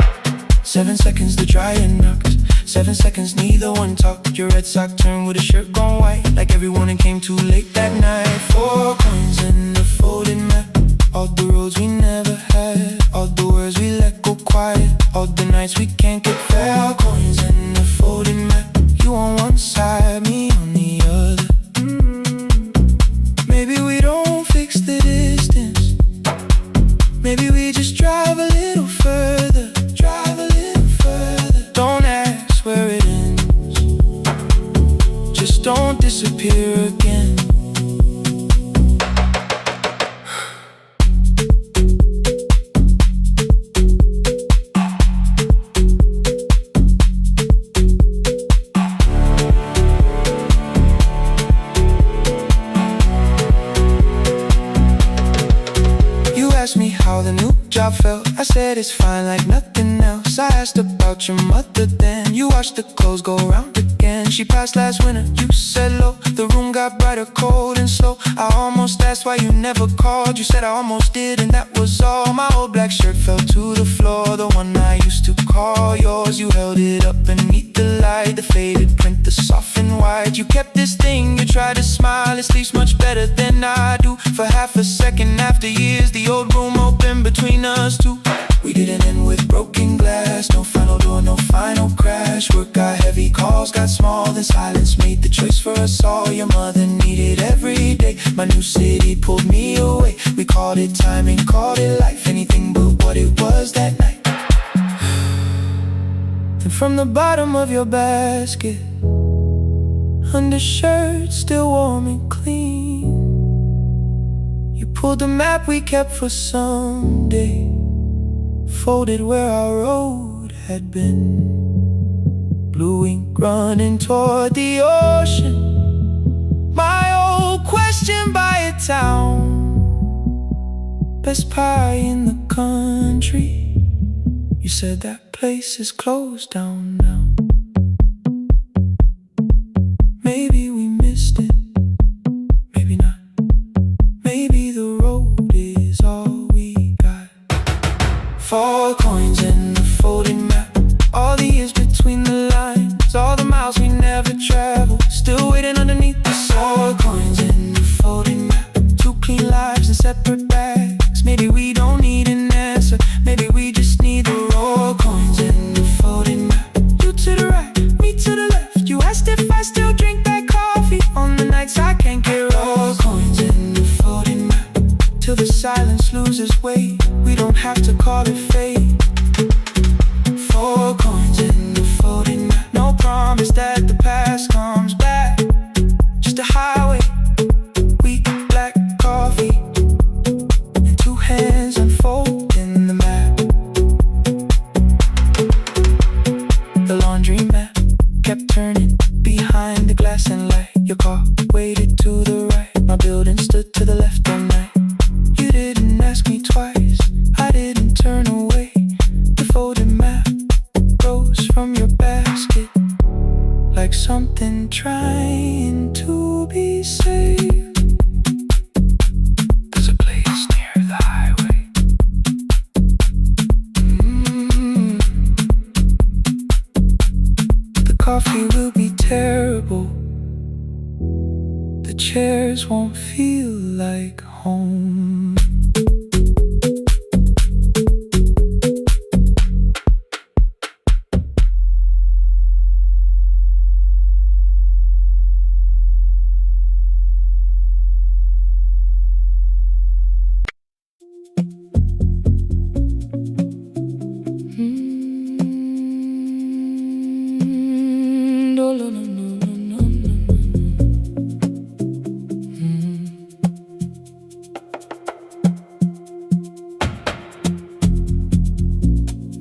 7 seconds the dryer knocked, 7 seconds neither one talked. Your red sock turned with a shirt gone white, like everyone came too late that night. 4 coins in the folded map, all the roads we never had, all the words we let go quiet, all the nights we can't get fair. Coins in the folded map, you on one side, me on the other. Maybe we don't fix the distance, maybe we just drive a little further, drive a little further. Don't ask where it ends, just don't disappear again. Asked me how the new job felt, I said it's fine like nothing else. I asked about your mother then, you watched the clothes go round again. She passed last winter, you said low, the room got brighter, cold and slow. I almost asked why you never called, you said I almost did and that was all. My old black shirt fell to the floor, the one I used to call yours. You held it up beneath the light, the faded print, the soft and white. You kept this thing, you tried to smile, it sleeps much better than I do. For half a second after years, the old room opened between us two. We didn't end with broken glass, no final door, no final crash. Work got heavy, calls got small, then silence made the choice for us all. Your mother needed every day, my new city pulled me away. We called it timing, called it life, anything but what it was that night. Then from the bottom of your basket, undershirt still warm and clean, you Pulled the map we kept for someday, folded where our road had been. Blue ink running toward the ocean. My old question by a town. Best pie in the country. You said that place is closed down now. Maybe we missed it, maybe not. Maybe the road is all we got. 4 coins in the folded map. All the years between the lines, all the miles we never traveled, still waiting underneath the 4 coins in the folded map. 2 clean lives in separate bags. Maybe we don't need an answer, maybe we just need the raw coins in the folded map. You to the right, me to the left. You asked if I still drink that coffee on the nights I can't get raw coins in the folded map. Till the silence loses weight, we don't have to call it fate. 4 coins in the folded map. No promise that the past comes back, just a highway, weak black coffee, and 2 hands unfolding the map. The laundry mat kept turning behind the glass and light. Your car waited to the right, my building stood to the left all night. You didn't ask me twice, I didn't turn away. The folded map rose from your basket, like something trying to be saved. There's a place near the highway. The coffee will be terrible, the chairs won't feel like home.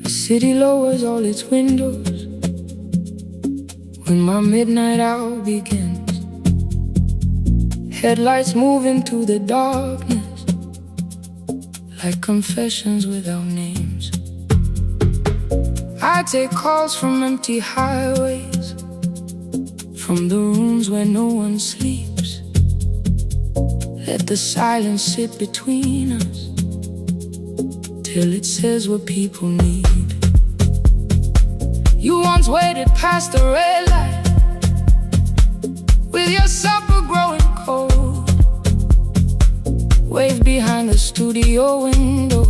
City lowers all its windows when my midnight hour begins. Headlights move into the darkness like confessions without names. I take calls from empty highways, from the rooms where no one sleeps. Let the silence sit between us till it says what people need. You once waited past the red light with your supper growing cold, waved behind the studio window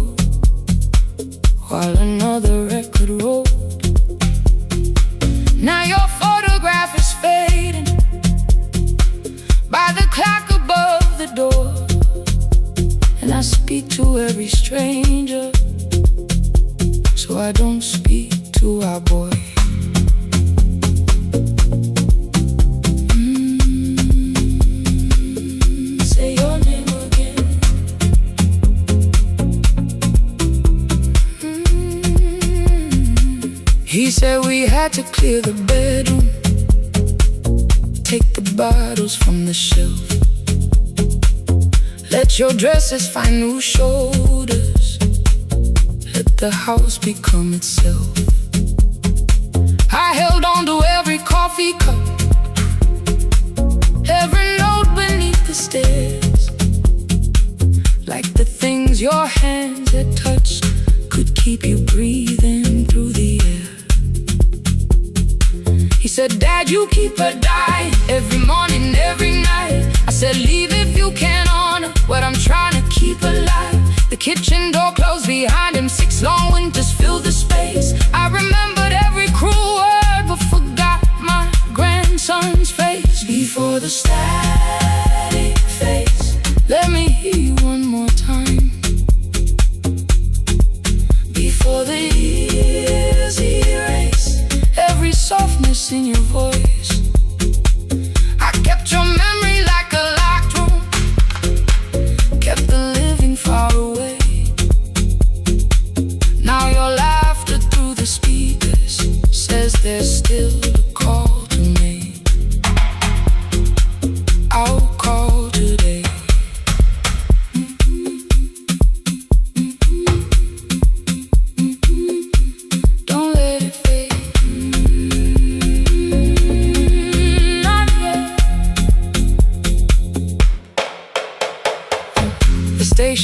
while another record rolled. Now your photograph is fading by the clock above the door, and I speak to every stranger, so I don't speak to our boy. Say your name again. He said we had to clear the bedroom, take the bottles from the shelf, let your dresses find new shoulders, let the house become itself. I held on to every coffee cup, every note beneath the stairs, like the things your hands had touched could keep you breathing through the air. He said, Dad, you keep her dying every morning, every night. I said, leave if you can honor what I'm trying to keep alive. The kitchen door closed behind him, 6 long winters filled the space. I remembered every cruel word but forgot my grandson's face. Before the static fades, let me hear you one more time. Before the years erase every softness in your voice, I kept your memory like a locked room, kept the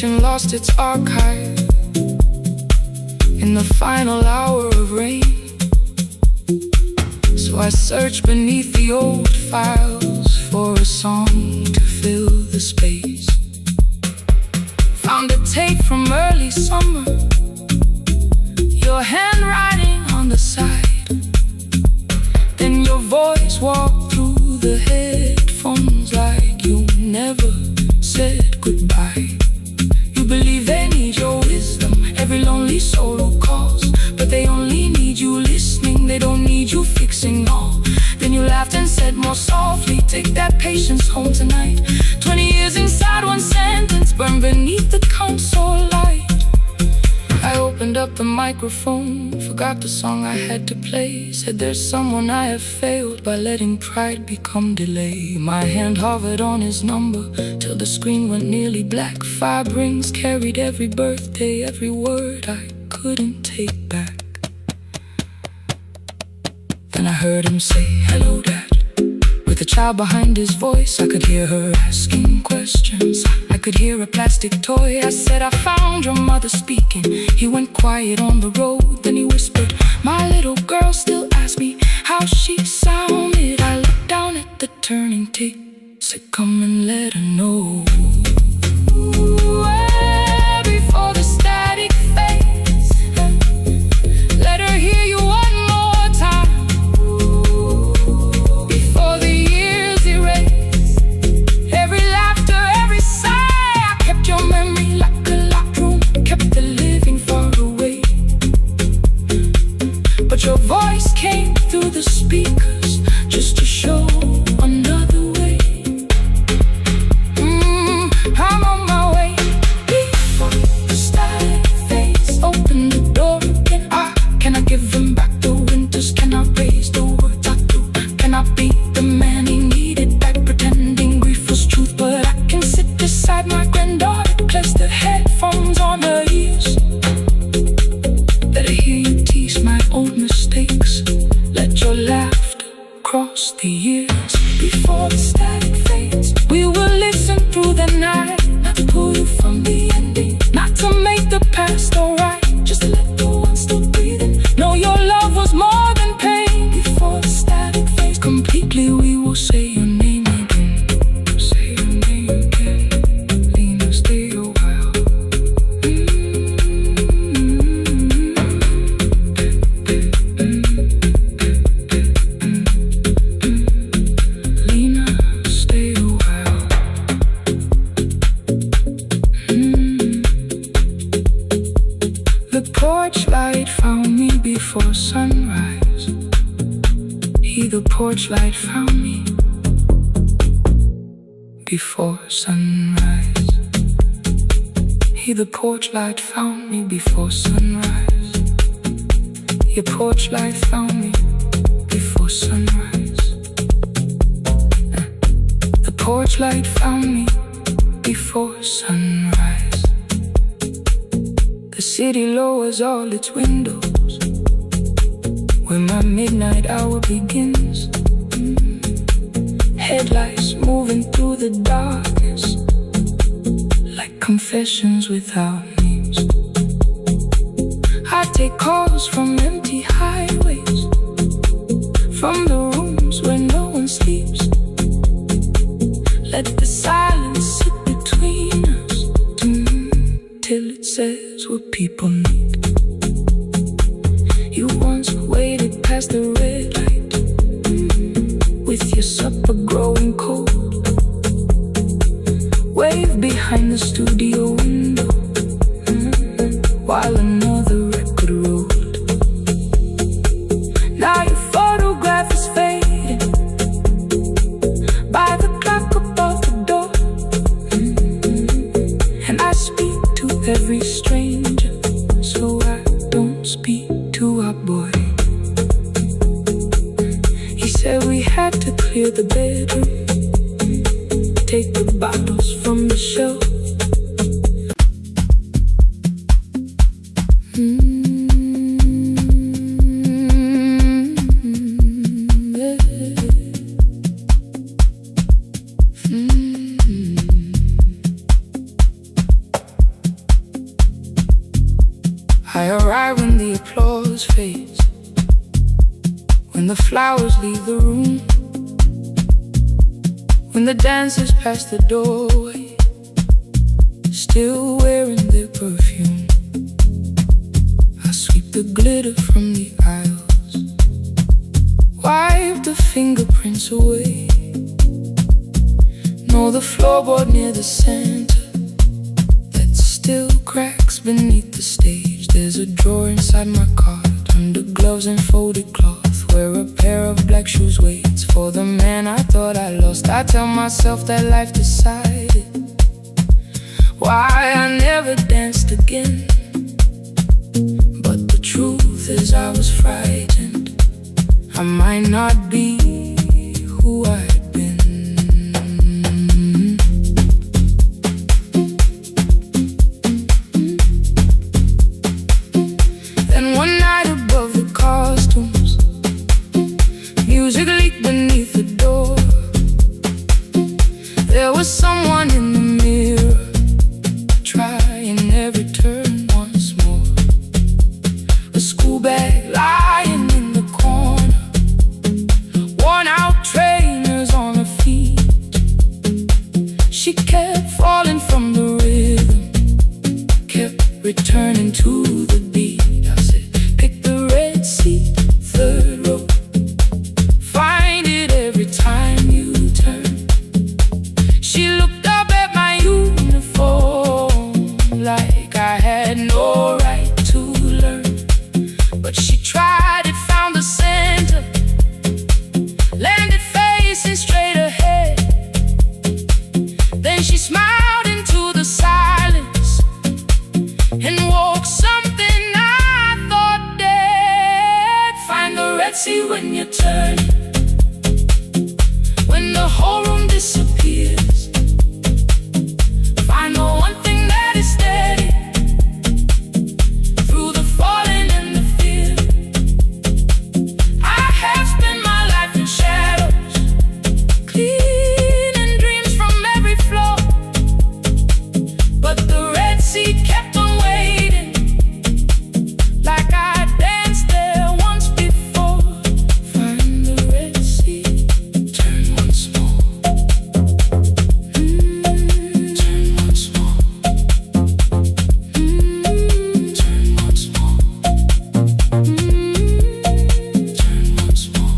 Imagination lost its archive in the final hour of rain. So I searched beneath the old files for a song to fill the space. Found a tape from early summer, your handwriting on the side. Then your voice walked through the headphones like you never said goodbye. You believe they need your wisdom, every lonely soul who calls, but they only need you listening, they don't need you fixing all. Then you laughed and said more softly, take that patience home tonight. 20 years inside one sentence, burned beneath the console light. I opened up the microphone, forgot the song I had to play. Said there's someone I have failed by letting pride become delay. My hand hovered on his number till the screen went nearly black. 5 rings carried every birthday, every word I couldn't take back. Then I heard him say, hello dad. With a child behind his voice, I could hear her asking questions. I could hear a plastic toy. I said, I found your mother speaking. He went quiet on the road, then he whispered, my little girl still asks me how she sounded. I looked down at the turning tape, said come and let her know. Before the static fades, let her hear you one more time. Before the years erase every laughter, every sigh. I kept your memory like a locked room, kept the living far away. But your voice came through the speakers just to show another way. I'm on my way. Before the static fades, open the door again. Can I give him back the winters? Can I raise the words I do? Can I be the man he needed back, pretending grief was truth? But I can sit beside my granddaughter, place the headphones on her ears. Let her hear you tease my old mistakes. Let your laughter cross the years. Before the static fades, we will listen through the night, not to pull you from the ending, not to make the past alright, just to let the one still breathing know your love was more than pain. Before the static fades completely, we will say your name again. Say your name again. Lena, stay a while. Lena, stay a while. The porch light found me before sunrise. The porch light found me before sunrise. The porch light found me before sunrise. Your porch light found me before sunrise. The porch light found me before sunrise. The city lowers all its windows when my midnight hour begins. Headlights moving through the darkness like confessions without names. I take calls from empty highways, from the rooms where no one sleeps. Let the silence sit between us till it says what people need. You once waited past the red light with your supper growing cold. Wave behind the studio window while another record rolled. Now your photograph is fading by the clock above the door. And I speak to every stranger, so I don't speak to our boy. He said we had to clear the bedroom, take the bottles from the shelf. someone's face. When the flowers leave the room, when the dancers pass the doorway, still wearing their perfume, I sweep the glitter from the aisles, wipe the fingerprints away. Know the floorboard near the center that still cracks beneath the stage. There's a drawer inside my cart, under gloves and folded cloth, where a pair of black shoes waits for the man I thought I lost. I tell myself that life decided why I never danced again, but the truth is I was frightened. I might not be who I'd been. Then one night above the costumes, music leaked beneath the door. There was someone in the mirror, trying every turn once more. A school bag lying in the corner, worn out trainers on her feet. She kept falling from the rhythm, kept returning to the beat. I said, pick the red seat, third row, find it every time you turn. She looked up at my uniform like I had no right to learn, but she tried it, found the center, landed facing straight ahead. Then she smiled into the silence and woke something I thought dead. Find the red sea when you turn, when the whole room disappears. Find the one thing that is steady through the falling and the fear. I have spent my life in shadows, cleaning dreams from every floor, but the red sea kept on waiting, like I danced there once before. Find the red sea, turn once more, turn once more, turn once more, turn once more.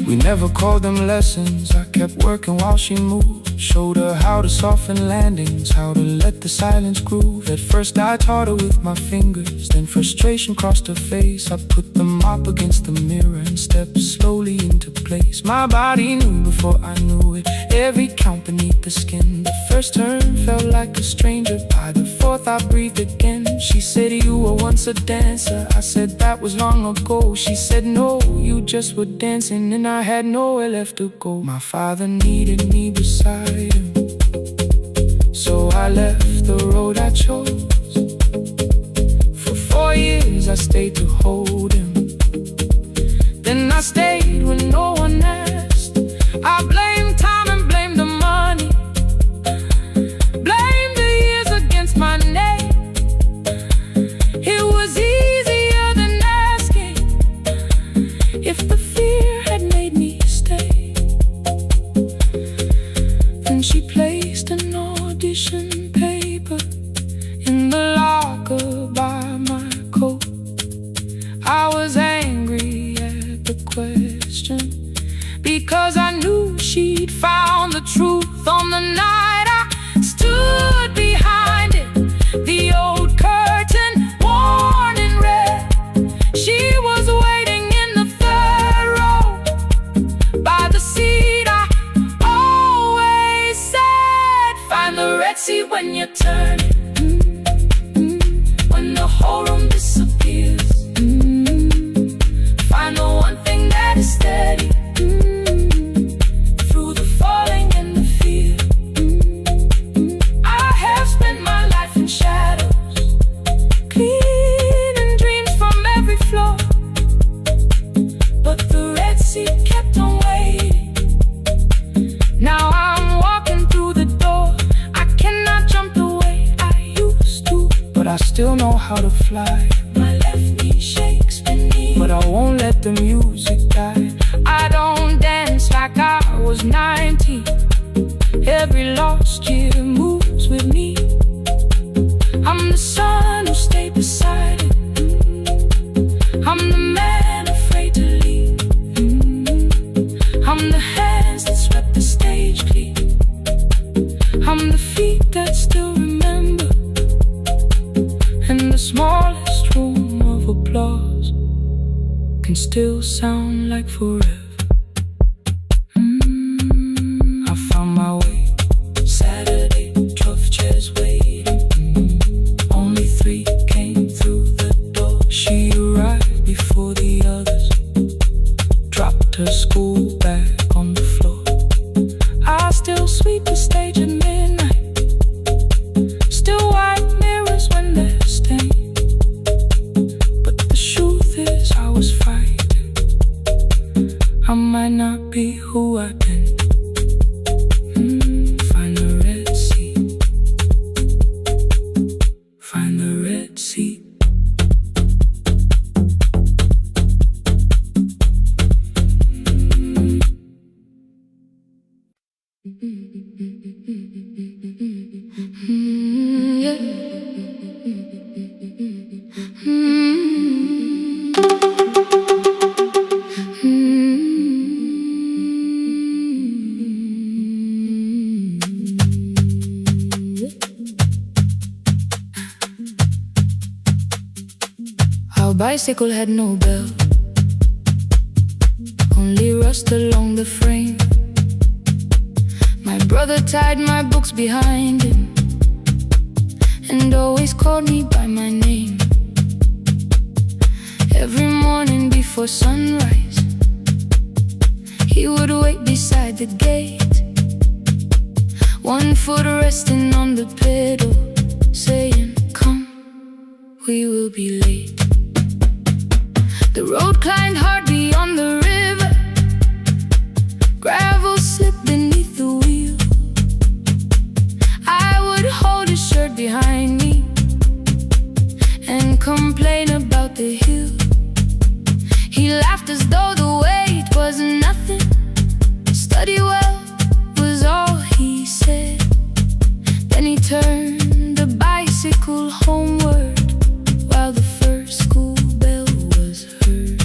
We never called them lessons. I kept working while she moved, showed her how to soften landings, how to let the silence groove. At first I taught her with my fingers, then frustration crossed her face. I put the mop against the mirror and stepped slowly into place. My body knew before I knew it, every count beneath the skin. The first turn felt like a stranger, by the fourth I breathed again. She said, you were once a dancer. I said, that was long ago. She said, no, you just were dancing, and I had nowhere left to go. My father needed me beside him, so I left the road I chose. For 4 years I stayed to hold him, then I stayed when no one asked. I blamed time and blamed the money, blamed the years against my name. It was easier than asking if the fear had made me stay. Then she placed an audition paper in the locker by my coat. I was angry at the question, because I knew she'd found the truth on the night I stood behind it. The old curtain, worn in red, she was waiting in the third row, by the seat I always said. Find the red sea when you turn it, when the whole room disappears. Find the one thing that is steady through the falling and the fear. I have spent my life in shadows, cleaning dreams from every floor, but the red sea kept on waiting. Now I'm walking through the door. I cannot jump the way I used to, but I still know how how to fly. My left knee shakes beneath, but I won't let the music die. I don't dance like I was 90. Every lost year moves with me. I'm the son who stayed beside it. I'm the man afraid to leave. I'm the hands that swept the stage clean. I'm the feet that still remember. And the smallest room of applause can still sound like forever. I found my way. Saturday, 12 chairs waiting. Only 3 came through the door. She arrived before the others, dropped her school bag on the floor. I still sweep the stage at midnight, still wipe mirrors when they're stained. But the truth is I was fighting. I might not be who I've been. Find the Red Sea. Find the Red Sea. Our bicycle had no bell, only rust along the frame. My brother tied my books behind him and always called me by my name. Every morning before sunrise, he would wait beside the gate, one foot resting on the pedal, saying, "Come, we will be late." The road climbed hard beyond the river, gravel slipped beneath the wheel. I would hold his shirt behind me and complain about the hill. He laughed as though the weight was nothing. Study well was all he said. Then he turned the bicycle homeward while the first school bell was heard.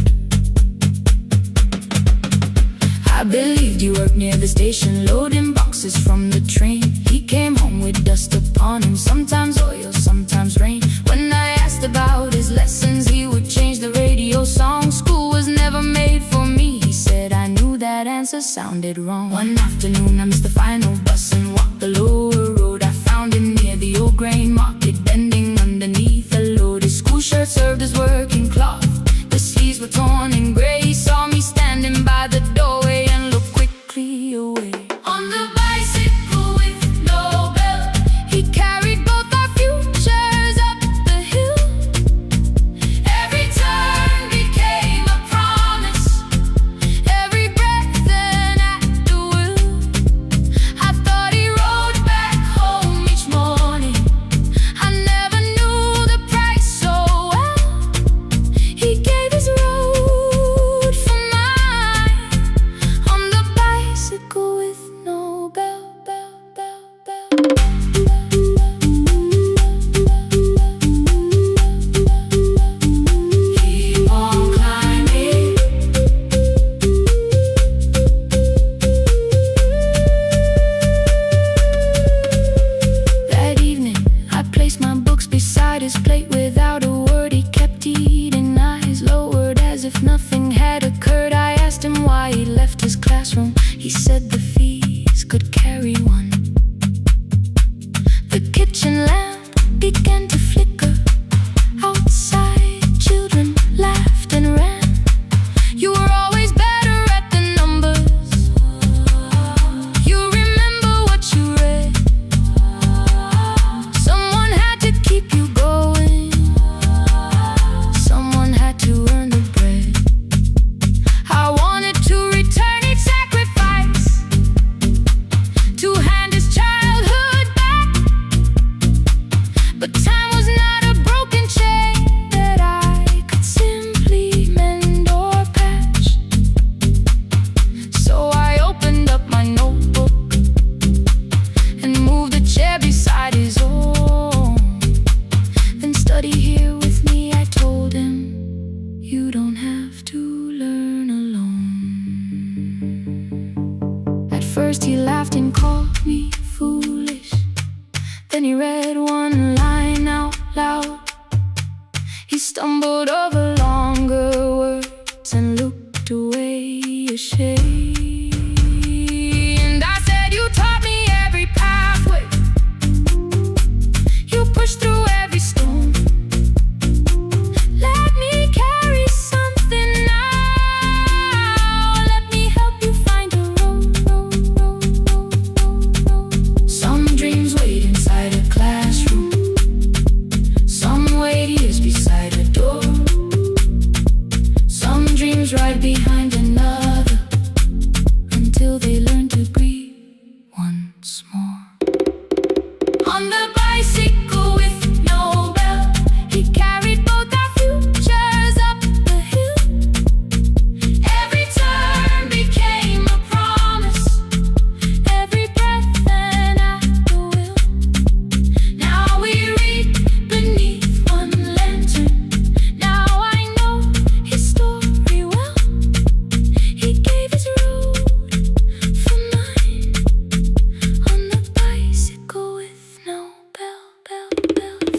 I believed you worked near the station, loading boxes from the train. He came home with dust upon him, sometimes oil, sometimes rain. When I asked about his lessons, he would change the radio song. School was never made for me, he said. I knew that answer sounded wrong. One afternoon I missed the final bus and walked the lower road. I found him near the old grain market, bending underneath a load. His school shirt served as working cloth, the sleeves were torn and gray. He saw me standing by the doorway and looked quickly away. On the bicycle with no bell, he carried both our futures up the hill. Every turn became a promise, every breath an act of will. I thought he rode back home each morning. I never knew the price so well. He gave his road for mine. first he laughed and called me foolish. Then he read one line out loud. He stumbled over longer words and looked away ashamed. And I said, you taught me every pathway, you pushed through every stone. Let me carry something now. Let me help you find a road. Some dreams wait inside a classroom, some wait years beside a door, some dreams right behind another, until they learn to breathe once more. On the bicycle with no bell, he carried both our futures up the hill. Every turn became a promise, every breath an act of will. Now we read beneath one lantern. Now I know his story well. He gave his road for mine. On the bicycle with no bell.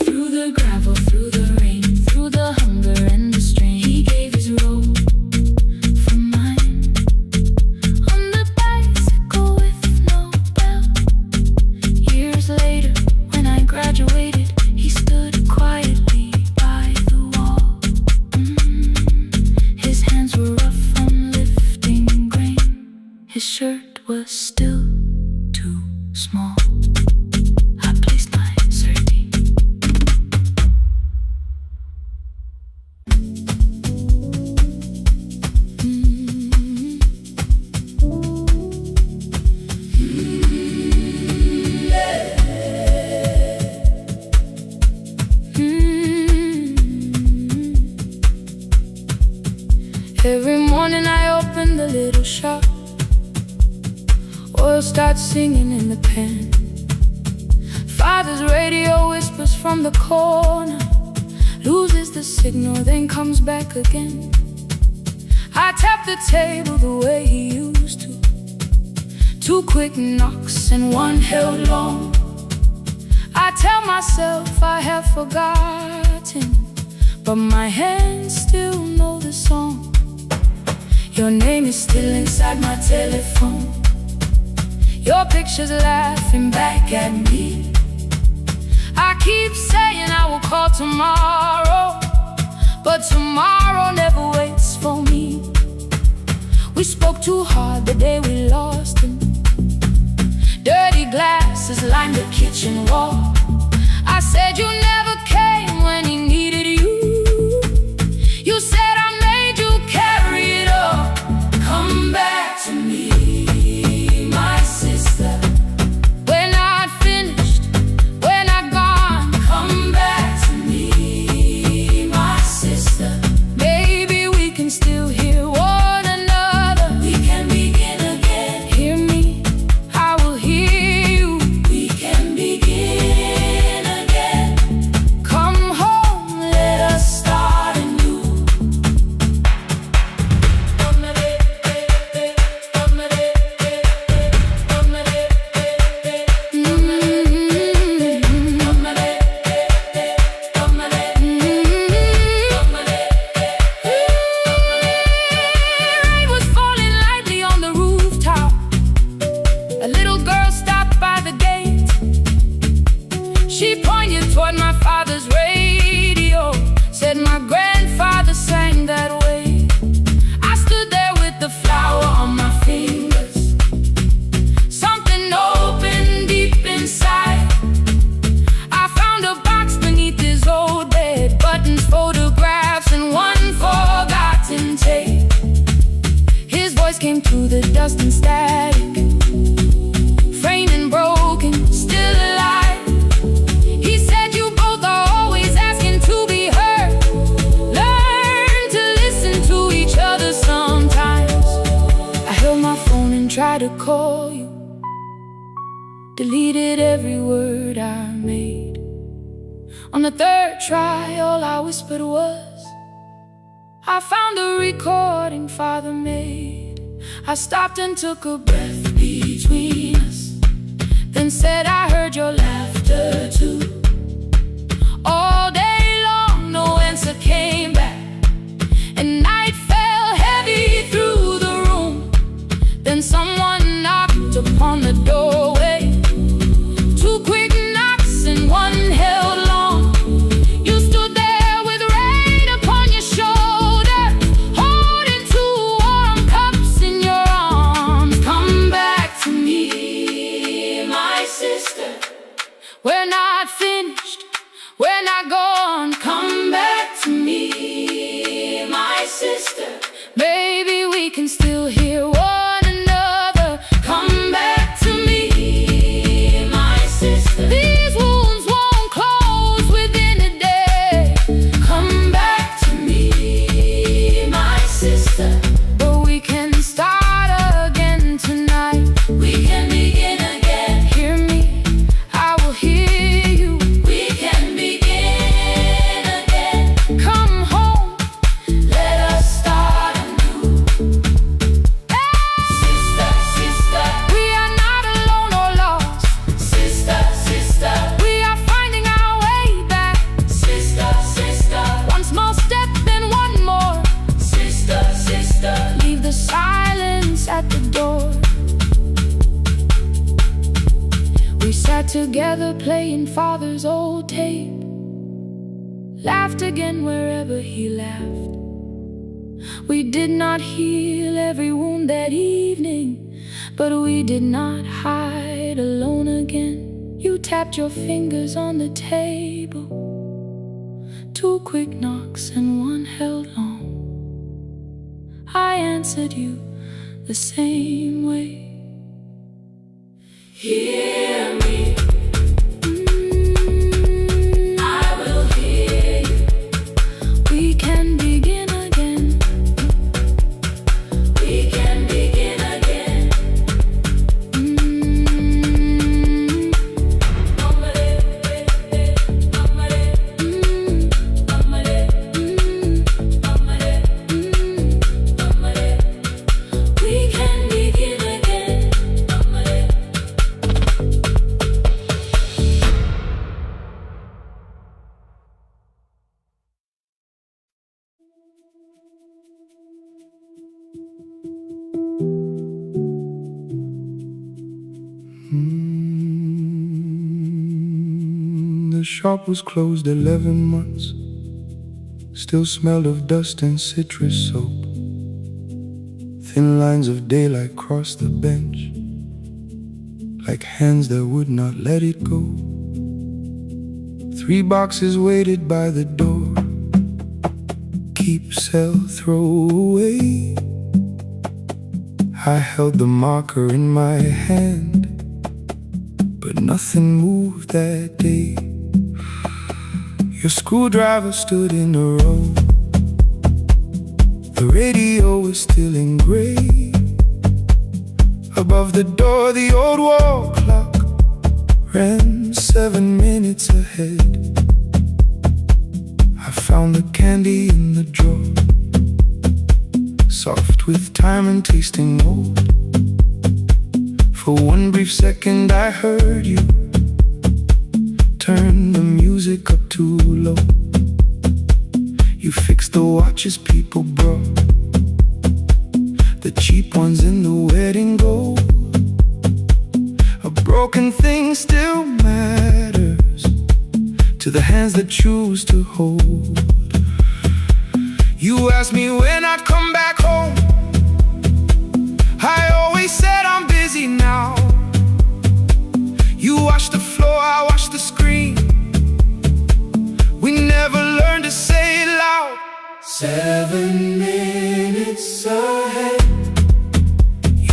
Through the gravel, through the rain, through the hunger and the strain, he gave his road for mine. On the bicycle with no bell. Years later, when I graduated, he stood quietly by the wall. His hands were rough on lifting grain. His shirt was still too small. I placed my sardine. Every morning I open the little shop. Oil starts singing in the pan. Father's radio whispers from the corner, loses the signal, then comes back again. I tap the table the way he used to. 2 quick knocks and one held long. I tell myself I have forgotten, but my hands still know the song. Your name is still inside my telephone, your picture's laughing back at me. I keep saying I will call tomorrow, but tomorrow never waits for me. We spoke too hard the day we lost him. Dirty glasses lined the kitchen wall. I said you never came when he needed you. You said I made you carry it all. Come back to me, my sister. We're not finished, we're not gone. Come back to me, my sister. Maybe we can still hear one another. We can begin again. Hear me, I will hear you. We can begin again. Come home, let us start anew. Rain was falling lightly on the rooftop. A little girl stopped by the gate. She pointed toward my father's radio, said my grandfather sang that way. I stood there with the flower on my fingers. Something opened deep inside. I found a box beneath his old bed, buttons, photographs, and one forgotten tape. His voice came through the dust and static, framed and broken, still alive. He said you both are always asking to be heard. Learn to listen to each other sometimes. I held my phone and tried to call you, deleted every word I made. On the 3rd try, all I whispered was, I found a recording Father made. I stopped and took a breath between and said I heard your laughter too. All day long no answer came back, and night fell heavy through the room. Then someone knocked upon the doorway. Two quick knocks and one held long. You stood there with rain upon your shoulder, holding two warm cups in your arms. Come back to me, my sister. We're not finished, we're not gone. Come back to me, my sister. Maybe we can still hear one another. Come back to me, my sister. These wounds won't close within a day. Come back to me, my sister. But we can start again tonight. We can begin again. Hear me, I will hear you. We can begin again. Come home, let us start anew. Sister, sister, we are not alone or lost. Sister, sister, we are finding our way back. Sister, sister, one small step, then one more. Sister, sister, leave the silence at the door. We sat together playing father's old tape, laughed again wherever he laughed. We did not heal every wound that evening, but we did not hide alone again. You tapped your fingers on the table, two quick knocks and one held long. I answered you the same way. Hear me, I will hear you. We can begin again. We can begin again. We can begin again. The shop was closed 11 months. Still smelled of dust and citrus soap. Thin lines of daylight crossed the bench, like hands that would not let it go. 3 boxes waited by the door. Keep, sell, throw away. I held the marker in my hand, but nothing moved that day. Your screwdriver stood in a row. The radio was still in gray. Above the door, the old wall clock ran 7 minutes ahead. I found the candy in the drawer, soft with time and tasting old. For one brief second I heard you turn the music up too low. You fixed the watches people brought, the cheap ones in the wedding gold. A broken thing still matters to the hands that choose to hold. You asked me when I'd come back home. I always said I'm busy now. You washed the floor, I washed the screen. We never learned to say it loud. 7 minutes ahead.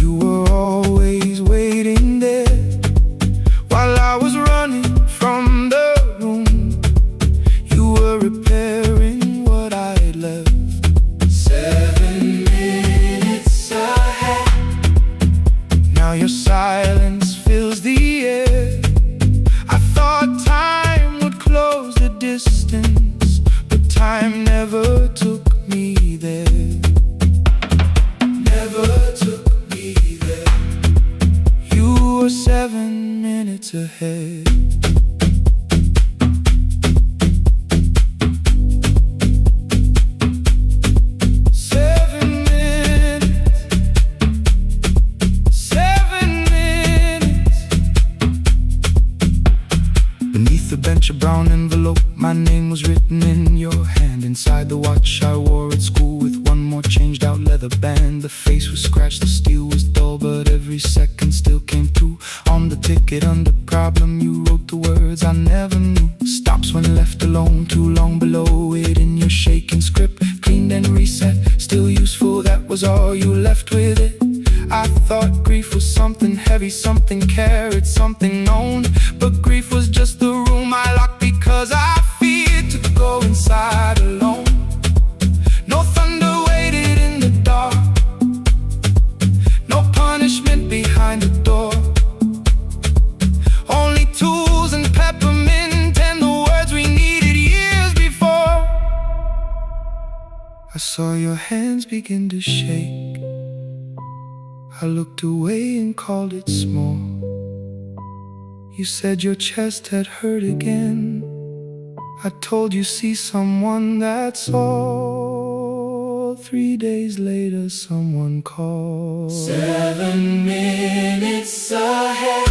You were always waiting there while I was running from the room. You were repairing what I had left. 7 minutes minutes ahead. A brown envelope, my name was written in your hand. Inside the watch I wore at school with one more changed out leather band. The face was scratched, the steel was dull, but every second still came through. On the ticket under problem you wrote the words I never knew. Stops when left alone, too long below it in your shaking script. Cleaned and reset, still useful, that was all you left with it. I thought grief was something heavy, something carried, something known. But grief was just the room I locked because I feared to go inside alone. No thunder waited in the dark, no punishment behind the door. Only tools and peppermint and the words we needed years before. I saw your hands begin to shake. I looked away and called it small. You said your chest had hurt again. I told you see someone, that's all. 3 days later someone called. 7 minutes ahead.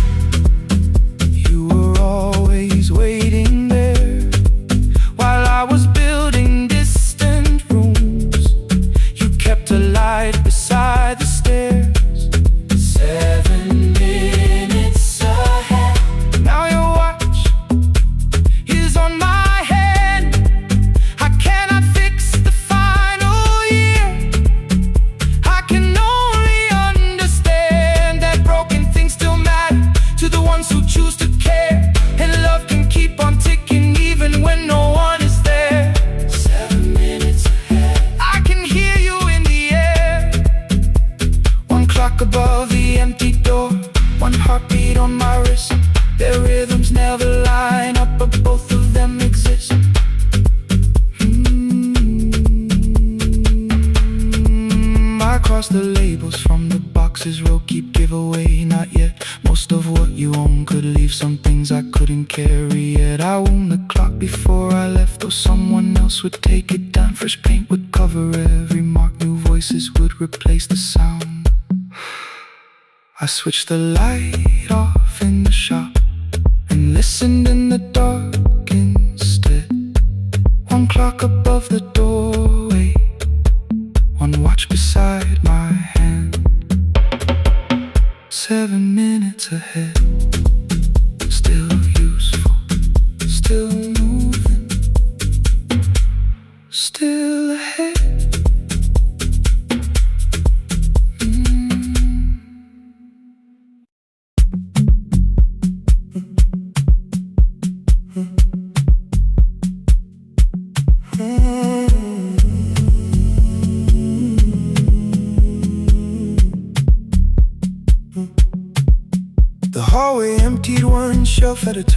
You were always waiting there while I was building distant rooms. You kept a light beside the stairs. 7 minutes ahead. Now your watch is on my head. I cannot fix the final year. I can only understand that broken things still matter to the ones who choose to care. And love can keep on ticking even when no one is there. 7 minutes ahead. I can hear you in the air. One clock above the empty door, one heartbeat on my wrist. Their rhythms never line up, but both of them exist. I cross the labels from the boxes, row keep giveaway, not yet. Most of what you own could leave, some things I couldn't carry yet. I wound the clock before I left, though someone else would take it down. Fresh paint would cover every mark, new voices would replace the sound. I switched the light off in the shop and listened in the dark instead. One clock above the doorway, one watch beside my hand. 7 minutes ahead. Still useful, still moving, still ahead. The hallway emptied one shelf at a time.